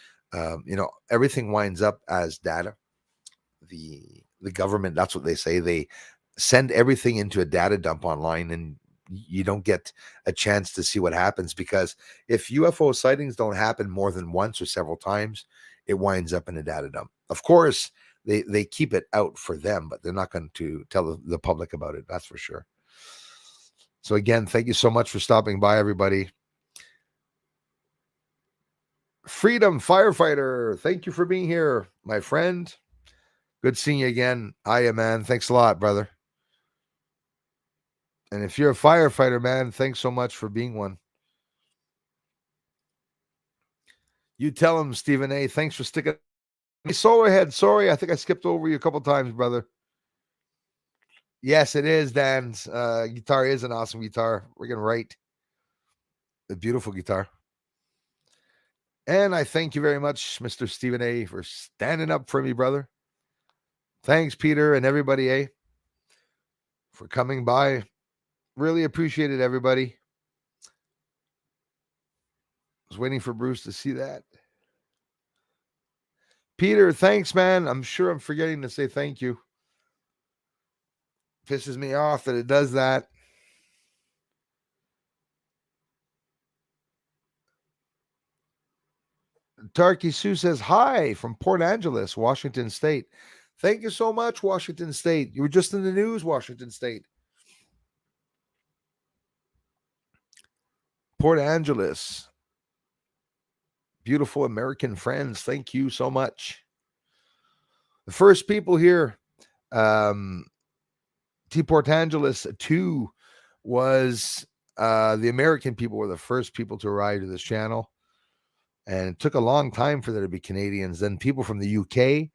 everything winds up as data. The government, that's what they say, they send everything into a data dump online, and you don't get a chance to see what happens, because if UFO sightings don't happen more than once or several times, it winds up in a data dump. Of course, they keep it out for them, but they're not going to tell the public about it. That's for sure. So again, thank you so much for stopping by, everybody. Freedom Firefighter, thank you for being here, my friend. Good seeing you again. Hiya, man. Thanks a lot, brother. And if you're a firefighter, man, thanks so much for being one. You tell him, Stephen A. Thanks for sticking Solo Head, sorry, I think I skipped over you a couple times, brother. Yes, it is, Dan's guitar is an awesome guitar. We're gonna write a beautiful guitar. And I thank you very much, Mr. Stephen A, for standing up for me, brother. Thanks, Peter, and everybody, A, for coming by. Really appreciate it, everybody. I was waiting for Bruce to see that. Peter, thanks, man. I'm sure I'm forgetting to say thank you. Pisses me off that it does that. Tarky Sue says, hi from Port Angeles, Washington State. Thank you so much, Washington State. You were just in the news, Washington State. Port Angeles. Beautiful American friends. Thank you so much. The first people here, T Port Angeles 2 was the American people were the first people to arrive to this channel. And it took a long time for there to be Canadians. Then people from the UK,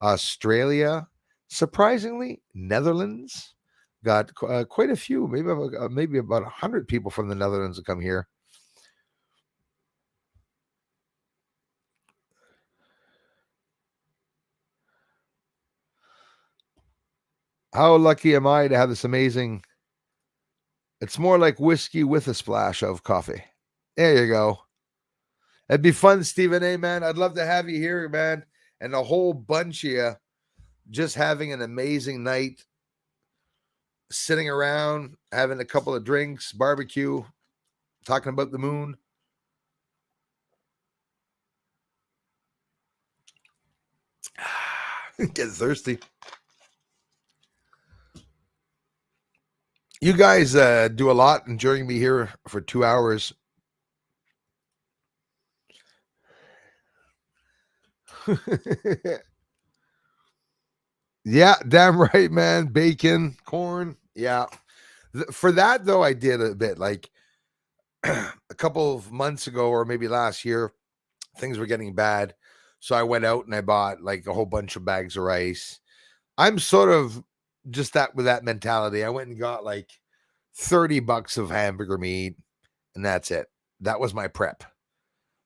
Australia, surprisingly, Netherlands got quite a few, maybe about 100 people from the Netherlands to come here. How lucky am I to have this amazing? It's more like whiskey with a splash of coffee. There you go. It'd be fun, Stephen A, man. I'd love to have you here, man. And a whole bunch of you just having an amazing night, sitting around, having a couple of drinks, barbecue, talking about the moon. Get thirsty. You guys do a lot enjoying me here for 2 hours. Yeah, damn right, man. Bacon, corn. Yeah. For that, though, I did a bit. Like a couple of months ago, or maybe last year, things were getting bad. So I went out and I bought like a whole bunch of bags of rice. I'm sort of just that with that mentality. I went and got like $30 of hamburger meat, and that's it. That was my prep.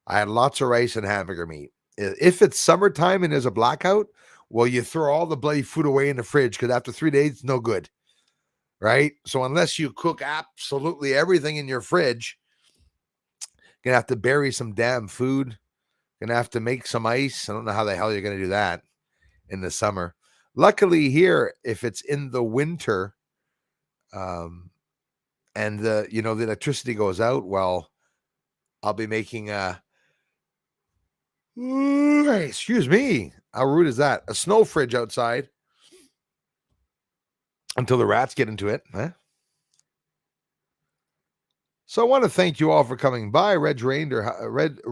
I had lots of rice and hamburger meat. If it's summertime and there's a blackout, well, you throw all the bloody food away in the fridge because after 3 days, it's no good. Right? So unless you cook absolutely everything in your fridge, you're going to have to bury some damn food. You're going to have to make some ice. I don't know how the hell you're going to do that in the summer. Luckily here, if it's in the winter, and the electricity goes out, well, I'll be making excuse me, how rude is that? A snow fridge outside until the rats get into it. Huh? So I want to thank you all for coming by. Reg Rainder.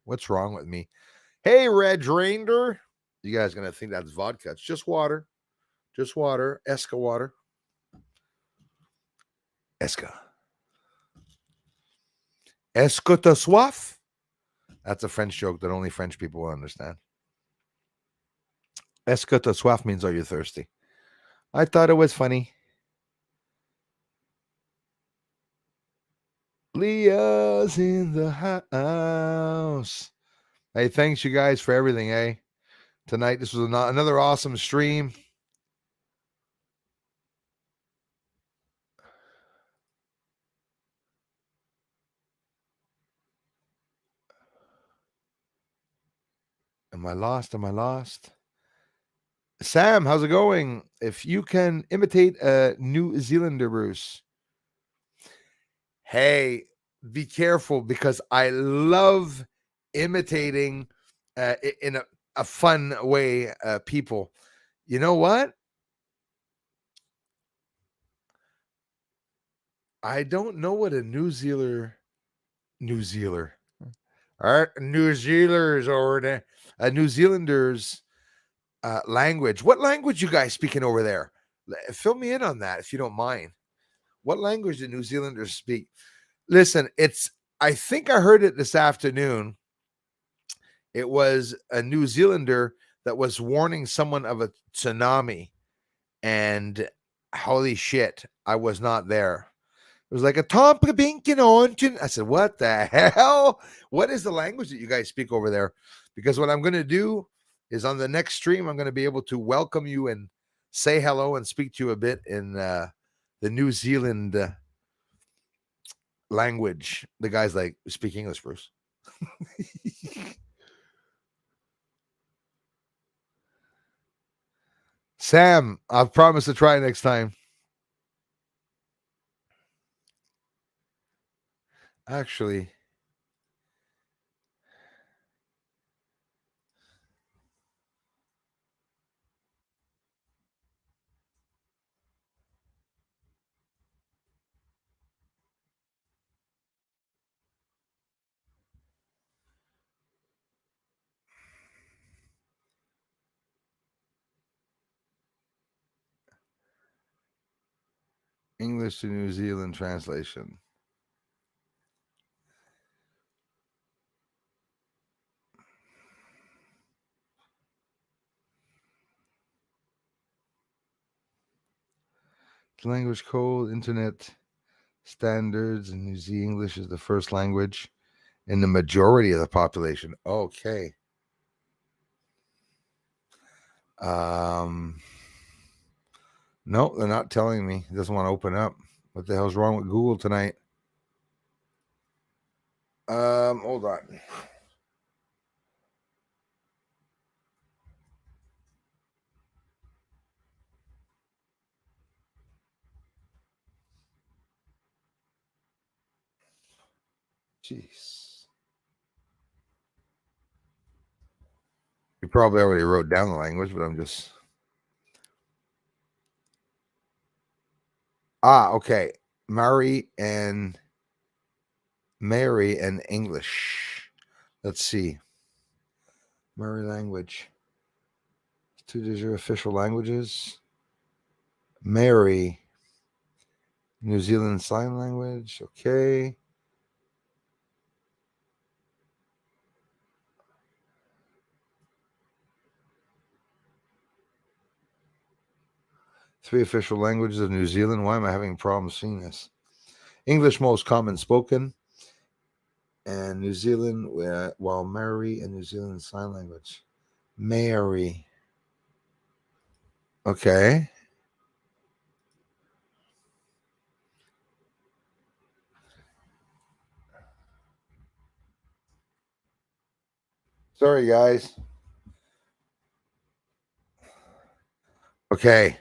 What's wrong with me? Hey, Reg Rainder. You guys are going to think that's vodka. It's just water. Just water. Esca water. Esca. Esca ta soif. That's a French joke that only French people will understand. Esca ta soif means, are you thirsty? I thought it was funny. Leah's in the house. Hey, thanks you guys for everything, eh? Tonight, this was another awesome stream. Am I lost? Am I lost? Sam, how's it going? If you can imitate a New Zealander, Bruce. Hey, be careful because I love imitating in a fun way people. You know what? I don't know what a New Zealanders or a New Zealanders language. What language you guys speaking over there? Fill me in on that if you don't mind. What language do New Zealanders speak? Listen, I think I heard it this afternoon. It was a New Zealander that was warning someone of a tsunami. And holy shit, I was not there. It was like a Tom Pinkin on. I said, what the hell? What is the language that you guys speak over there? Because what I'm going to do is on the next stream, I'm going to be able to welcome you and say hello and speak to you a bit in the New Zealand language. The guy's like, speak English, Bruce. Sam, I've promised to try next time. Actually, English to New Zealand translation. Language code, internet standards, and New Zealand English is the first language in the majority of the population. Okay. No, they're not telling me. It doesn't want to open up. What the hell's wrong with Google tonight? Hold on. Jeez. You probably already wrote down the language, but I'm just. Okay. Mary and English. Let's see. Mary language. Two are official languages. Mary. New Zealand Sign Language. Okay. Three official languages of New Zealand. Why am I having problems seeing this? English most common spoken. And New Zealand, while Mary and New Zealand Sign Language. Mary. Okay. Sorry, guys. Okay.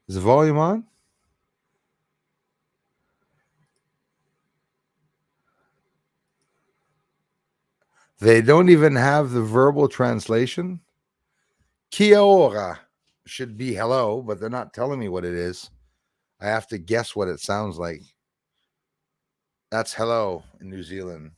Is the volume on? They don't even have the verbal translation. Kia ora should be hello, but they're not telling me what it is. I have to guess what it sounds like. That's hello in New Zealand.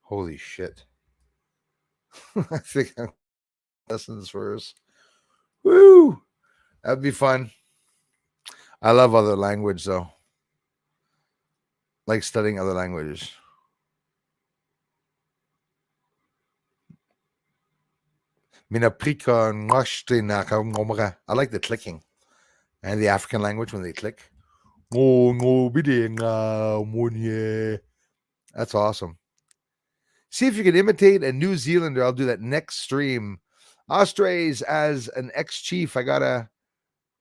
Holy shit. I think I'm lessons first. Woo! That'd be fun. I love other language though. Like studying other languages. I like the clicking and the African language when they click. That's awesome. See if you can imitate a New Zealander. I'll do that next stream. Ospreys as an ex-chief. I got a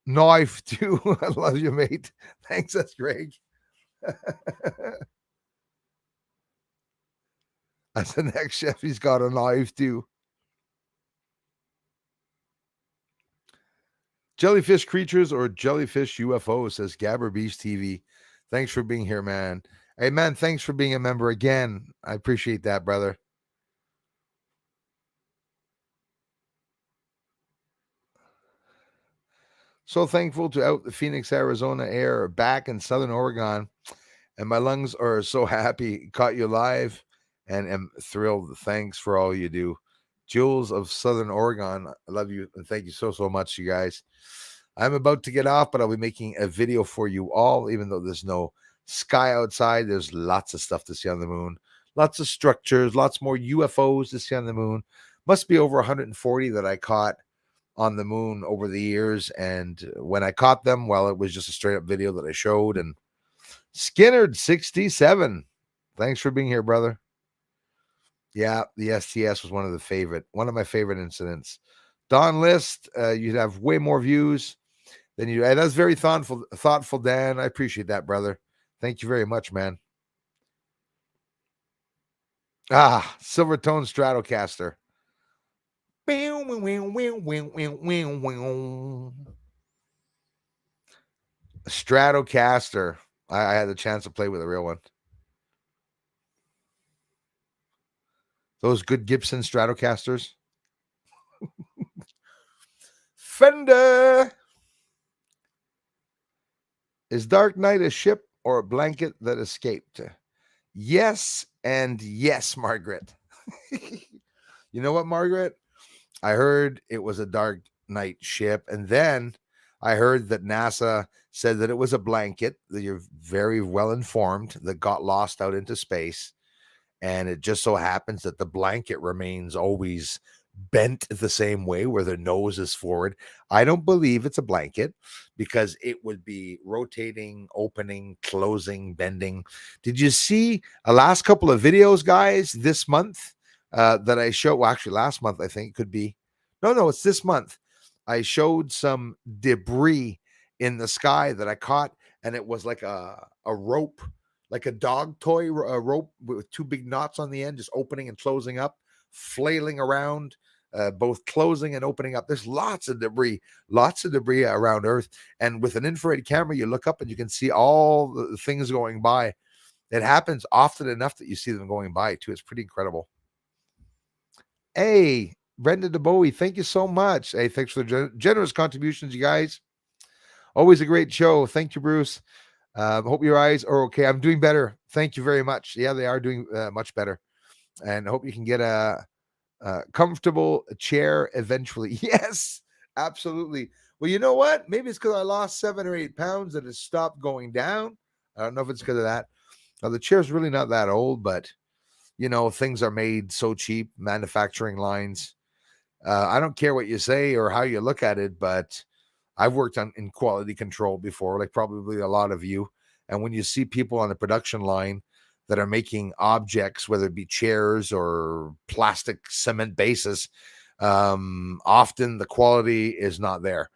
knife too. I love you, mate. Thanks, that's Greg. As an ex-chef, he's got a knife too. Jellyfish creatures or jellyfish UFO, says Gabber Beast TV. Thanks for being here, man. Hey, man, thanks for being a member again. I appreciate that, brother. So thankful to out the Phoenix, Arizona air, back in Southern Oregon. And my lungs are so happy. Caught you live and am thrilled. Thanks for all you do. Jules of Southern Oregon, I love you and thank you so, so much, you guys. I'm about to get off, but I'll be making a video for you all, even though there's no sky outside. There's lots of stuff to see on the moon, lots of structures, lots more UFOs to see on the moon. Must be over 140 that I caught on the moon over the years. And when I caught them, well, it was just a straight up video that I showed. And Skinnerd67, thanks for being here, brother. Yeah, the STS was one of my favorite incidents. Don List, you'd have way more views than you. And that's very thoughtful, Dan. I appreciate that, brother. Thank you very much, man. Silvertone Stratocaster. Stratocaster. I had the chance to play with a real one. Those good Gibson Stratocasters. Fender. Is Dark Knight a ship or a blanket that escaped? Yes and yes, Margaret. You know what, Margaret? I heard it was a Dark Knight ship, and then I heard that NASA said that it was a blanket, that you're very well informed, that got lost out into space. And it just so happens that the blanket remains always bent the same way where the nose is forward. I don't believe it's a blanket because it would be rotating, opening, closing, bending. Did you see a last couple of videos, guys, this month that I showed? Well, actually, last month, I think it could be. No, it's this month. I showed some debris in the sky that I caught, and it was like a rope, like a dog toy rope with two big knots on the end, just opening and closing up, flailing around, both closing and opening up. There's lots of debris around Earth. And with an infrared camera, you look up and you can see all the things going by. It happens often enough that you see them going by too. It's pretty incredible. Hey, Brenda DeBowie, thank you so much. Hey, thanks for the generous contributions, you guys. Always a great show. Thank you, Bruce. Hope your eyes are okay. I'm doing better. Thank you very much. Yeah, they are doing much better. And hope you can get a comfortable chair eventually. Yes, absolutely. Well, you know what? Maybe it's because I lost 7 or 8 pounds that has stopped going down. I don't know if it's because of that. Now, the chair's really not that old, but, you know, things are made so cheap, manufacturing lines. I don't care what you say or how you look at it, but I've worked in quality control before, like probably a lot of you. And when you see people on the production line that are making objects, whether it be chairs or plastic cement bases, often the quality is not there.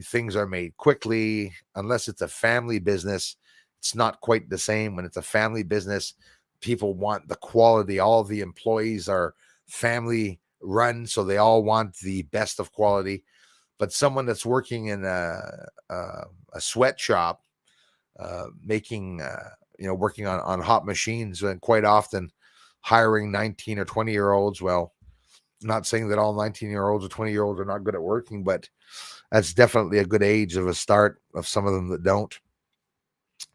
Things are made quickly, unless it's a family business. It's not quite the same. When it's a family business, people want the quality. All the employees are family run, so they all want the best of quality. But someone that's working in a sweatshop, making, working on hot machines, and quite often hiring 19 or 20-year-olds. Well, I'm not saying that all 19-year-olds or 20-year-olds are not good at working, but that's definitely a good age of a start of some of them that don't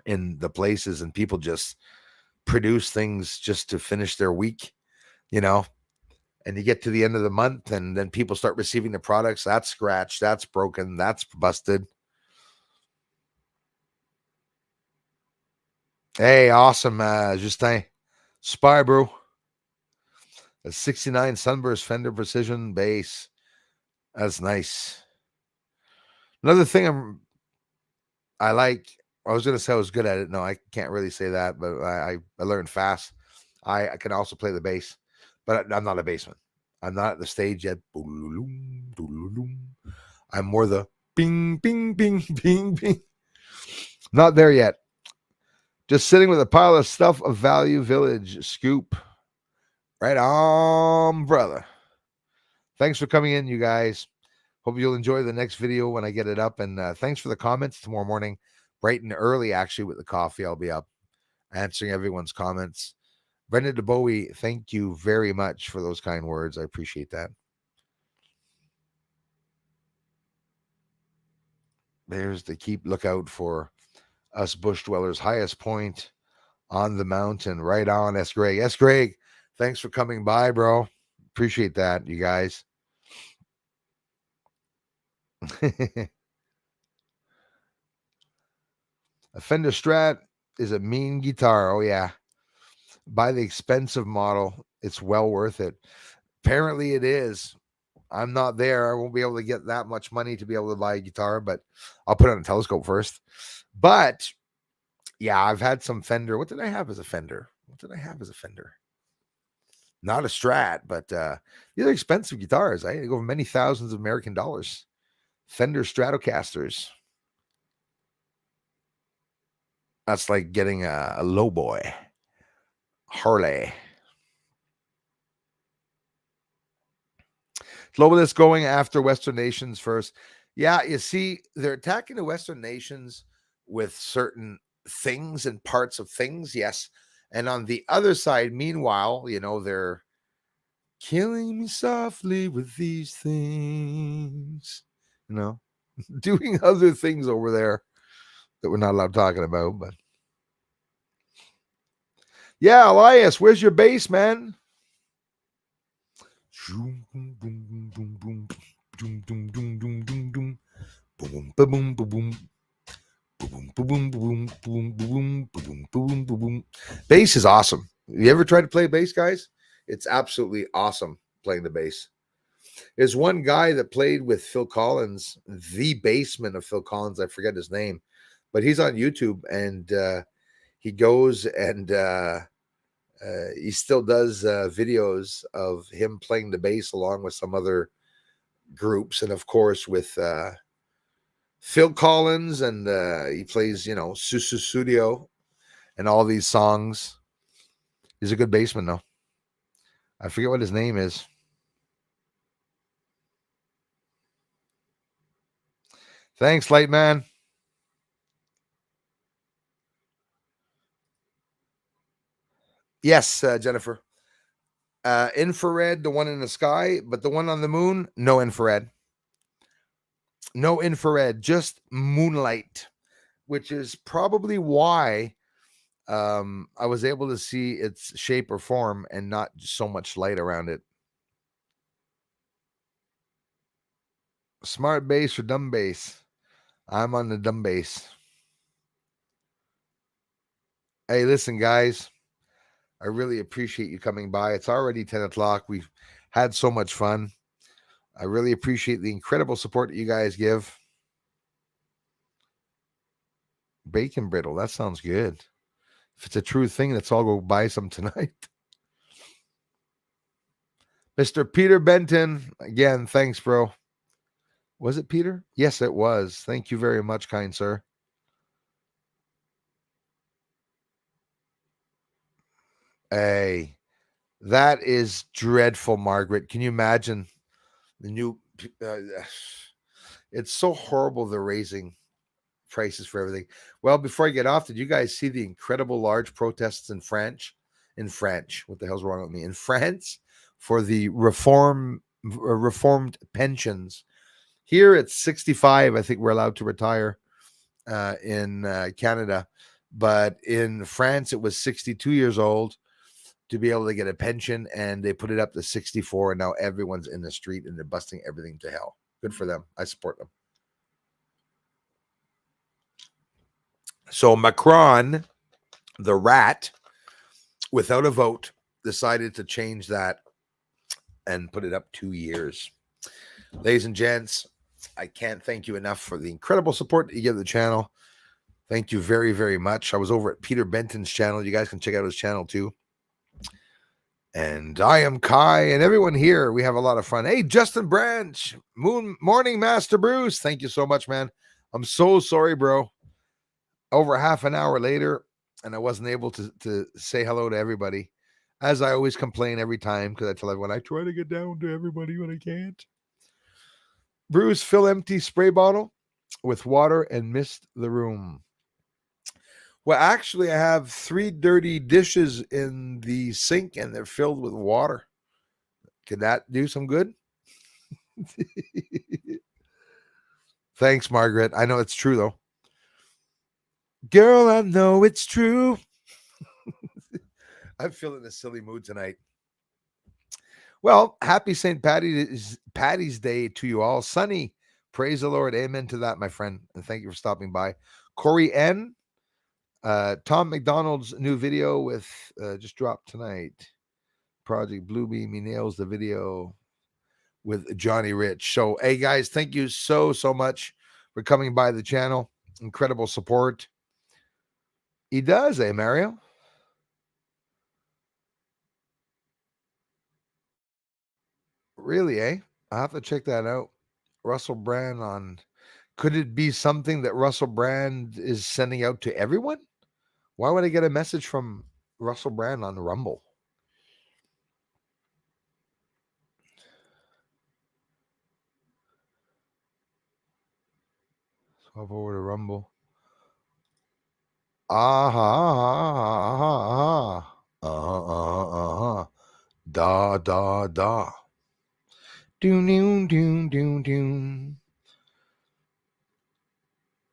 in the places. And people just produce things just to finish their week, and you get to the end of the month and then people start receiving the products. That's scratched, that's broken, that's busted. Hey, awesome. Justin Spy, bro. A 69 Sunburst Fender Precision bass. That's nice. Another thing I like, I was going to say I was good at it. No, I can't really say that, but I learned fast. I can also play the bass, but I'm not a bassman. I'm not at the stage yet. I'm more the bing, bing, bing, bing, bing. Not there yet. Just sitting with a pile of stuff of Value Village. Scoop. Right on, brother. Thanks for coming in, you guys. Hope you'll enjoy the next video when I get it up. And thanks for the comments tomorrow morning. Bright and early, actually, with the coffee. I'll be up answering everyone's comments. Brenda DeBowie, thank you very much for those kind words. I appreciate that. There's the keep lookout for us bush dwellers. Highest point on the mountain. Right on, S. Greg. S. Greg, thanks for coming by, bro. Appreciate that, you guys. A Fender Strat is a mean guitar. Oh, yeah. Buy the expensive model. It's well worth it. Apparently, it is. I'm not there. I won't be able to get that much money to be able to buy a guitar, but I'll put it on a telescope first. But yeah, I've had some Fender. What did I have as a Fender? Not a Strat, but these are expensive guitars. I go for many thousands of American dollars. Fender Stratocasters. That's like getting a low boy. Harley. Globalists going after Western nations first. Yeah, you see, they're attacking the Western nations with certain things and parts of things, yes. And on the other side, meanwhile, they're killing me softly with these things, doing other things over there that we're not allowed talking about. But yeah, Elias, where's your bass, man? Bass is awesome. You ever tried to play bass, guys? It's absolutely awesome playing the bass. There's one guy that played with Phil Collins, the bassman of Phil Collins. I forget his name, but he's on YouTube, and he goes and he still does videos of him playing the bass along with some other groups, and of course with Phil Collins, and he plays, Susu Studio and all these songs. He's a good bassman, though. I forget what his name is. Thanks, Lightman. Yes, Jennifer. Infrared, the one in the sky, but the one on the moon, no infrared. No infrared, just moonlight, which is probably why I was able to see its shape or form and not so much light around it. Smart bass or dumb bass? I'm on the dumb bass. Hey, listen, guys. I really appreciate you coming by. It's already 10 o'clock. We've had so much fun. I really appreciate the incredible support that you guys give. Bacon brittle. That sounds good. If it's a true thing, let's all go buy some tonight. Mr. Peter Benton. Again, thanks, bro. Was it Peter? Yes, it was. Thank you very much, kind sir. Hey, that is dreadful, Margaret. Can you imagine the new? It's so horrible. They're raising prices for everything. Well, before I get off, did you guys see the incredible large protests in France? What the hell's wrong with me? In France, for the reformed pensions. Here it's 65. I think we're allowed to retire in Canada, but in France it was 62 years old to be able to get a pension, and they put it up to 64, and now everyone's in the street and they're busting everything to hell. Good for them. I support them. So Macron, the rat, without a vote, decided to change that and put it up 2 years. Ladies and gents, I can't thank you enough for the incredible support that you give the channel. Thank you very, very much. I was over at Peter Benton's channel. You guys can check out his channel too. And I am Kai, and everyone here, we have a lot of fun. Hey, Justin Branch, Morning Master Bruce. Thank you so much, man. I'm so sorry, bro. Over half an hour later, and I wasn't able to say hello to everybody, as I always complain every time, because I tell everyone I try to get down to everybody, but I can't. Bruce, fill empty spray bottle with water and mist the room. Well, actually, I have 3 dirty dishes in the sink, and they're filled with water. Could that do some good? Thanks, Margaret. I know it's true, though. Girl, I know it's true. I'm feeling a silly mood tonight. Well, happy St. Patty's Day to you all. Sunny, praise the Lord. Amen to that, my friend. And thank you for stopping by. Corey N. Tom McDonald's new video with just dropped tonight. Project Bluebeam. He nails the video with Johnny Rich. So, hey, guys, thank you so much for coming by the channel. Incredible support. He does, Mario? Really, I'll have to check that out. Russell Brand on... Could it be something that Russell Brand is sending out to everyone? Why would I get a message from Russell Brand on Rumble? Swap over to Rumble. Da, da, da. Doom, doom, doom, doom, doom.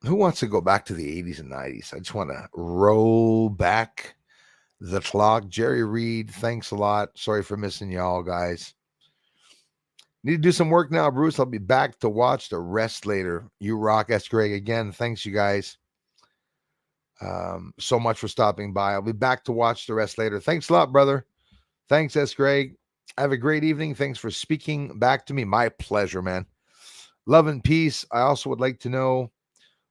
Who wants to go back to the 80s and 90s? I just want to roll back the clock. Jerry Reed, thanks a lot. Sorry for missing y'all, guys. Need to do some work now, Bruce. I'll be back to watch the rest later. You rock, S. Greg. Again, thanks, you guys. So much for stopping by. I'll be back to watch the rest later. Thanks a lot, brother. Thanks, S. Greg. Have a great evening. Thanks for speaking back to me. My pleasure, man. Love and peace. I also would like to know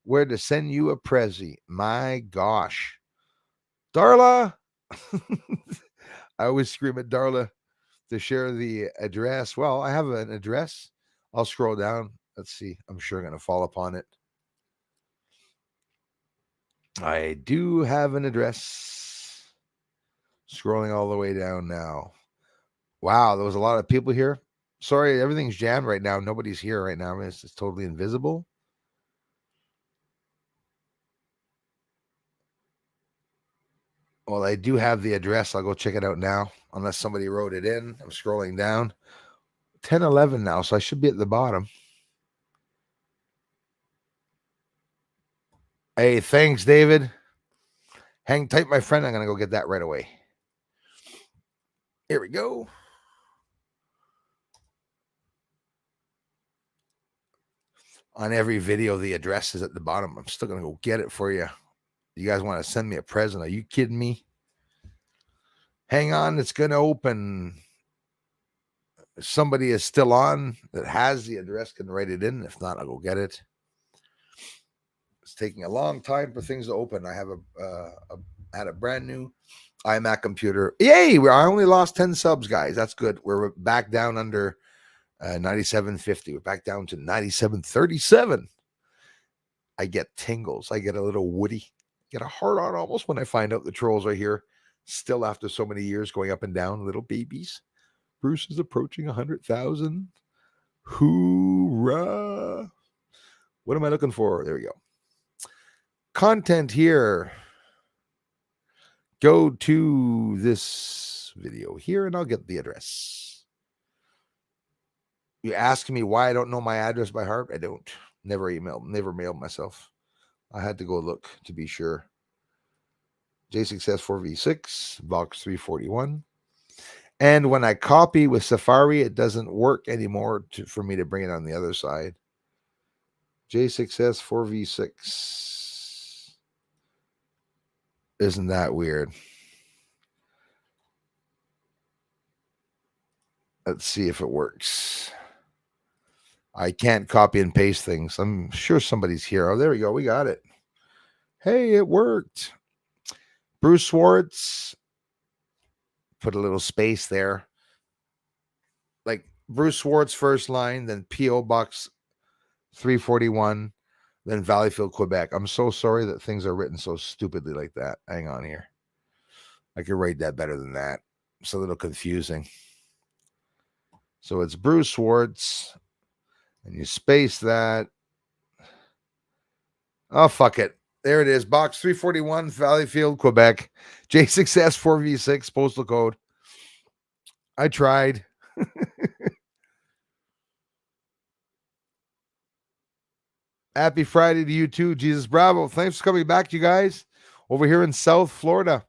where to send you a Prezi. My gosh. Darla. I always scream at Darla to share the address. Well, I have an address. I'll scroll down. Let's see. I'm sure I'm going to fall upon it. I do have an address. Scrolling all the way down now. Wow, there was a lot of people here. Sorry, everything's jammed right now. Nobody's here right now. I mean, it's totally invisible. Well, I do have the address. I'll go check it out now, unless somebody wrote it in. I'm scrolling down. 10:11 now, so I should be at the bottom. Hey, thanks, David. Hang tight, my friend. I'm going to go get that right away. Here we go. On every video, the address is at the bottom. I'm still going to go get it for you. You guys want to send me a present? Are you kidding me? Hang on. It's going to open. If somebody is still on that has the address, can write it in. If not, I'll go get it. It's taking a long time for things to open. I have had a brand new iMac computer. Yay! I only lost 10 subs, guys. That's good. We're back down under 97.50. We're back down to 97.37. I get tingles. I get a little woody. Get a heart on almost when I find out the trolls are here. Still after so many years going up and down, little babies. Bruce is approaching 100,000. Hoorah! What am I looking for? There we go. Content here. Go to this video here and I'll get the address. You ask me why I don't know my address by heart? I don't. Never mailed myself. I had to go look to be sure. J6S4V6, box 341. And when I copy with Safari, it doesn't work anymore for me to bring it on the other side. J6S4V6. Isn't that weird? Let's see if it works. I can't copy and paste things. I'm sure somebody's here. Oh, there we go. We got it. Hey, it worked. Bruce Swartz. Put a little space there. Like Bruce Swartz first line, then P.O. Box 341, then Valleyfield, Quebec. I'm so sorry that things are written so stupidly like that. Hang on here. I could write that better than that. It's a little confusing. So it's Bruce Swartz, and you space that. Oh, fuck it. There it is. Box 341, Valleyfield, Quebec. J6S4V6, postal code. I tried. Happy Friday to you too, Jesus Bravo. Thanks for coming back, you guys. Over here in South Florida,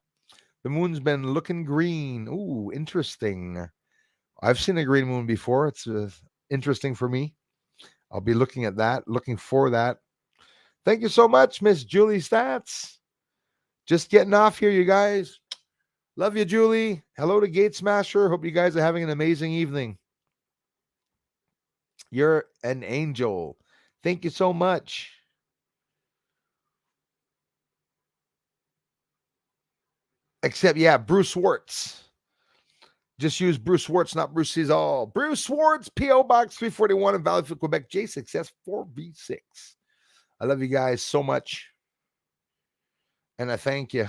the moon's been looking green. Ooh, interesting. I've seen a green moon before. It's interesting for me. I'll be looking at that, looking for that. Thank you so much, Miss Julie Stats. Just getting off here, you guys. Love you, Julie. Hello to Gate Smasher. Hope you guys are having an amazing evening. You're an angel. Thank you so much. Except, yeah, Bruce Swartz. Just use Bruce Swartz, not Bruce Sees All. Bruce Swartz, P.O. Box 341 in Valleyfield, Quebec, J6S4V6. I love you guys so much. And I thank you.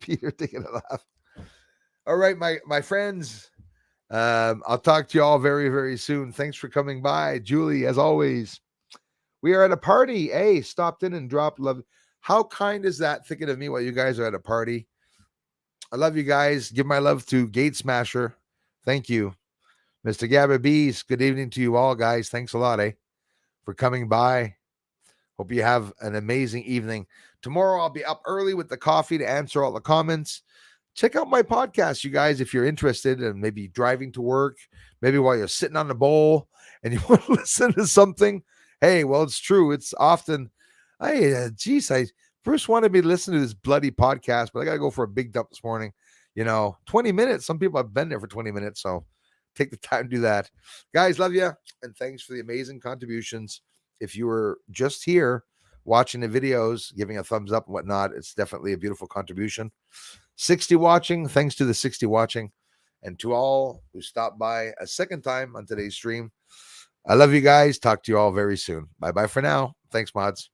Peter, taking a laugh. All right, my friends. I'll talk to you all very, very soon. Thanks for coming by. Julie, as always. We are at a party. Hey, stopped in and dropped love. How kind is that, thinking of me while you guys are at a party? I love you guys. Give my love to Gate Smasher. Thank you. Mr. Gabba Bees, good evening to you all, guys. Thanks a lot, for coming by. Hope you have an amazing evening. Tomorrow I'll be up early with the coffee to answer all the comments. Check out my podcast, you guys, if you're interested and maybe driving to work, maybe while you're sitting on the bowl and you want to listen to something. Hey, well, it's true. It's often, Bruce wanted me to listen to this bloody podcast, but I got to go for a big dump this morning. 20 minutes. Some people have been there for 20 minutes, so take the time to do that. Guys, love you, and thanks for the amazing contributions. If you were just here watching the videos, giving a thumbs up and whatnot, it's definitely a beautiful contribution. 60 watching, thanks to the 60 watching. And to all who stopped by a second time on today's stream, I love you guys. Talk to you all very soon. Bye-bye for now. Thanks, mods.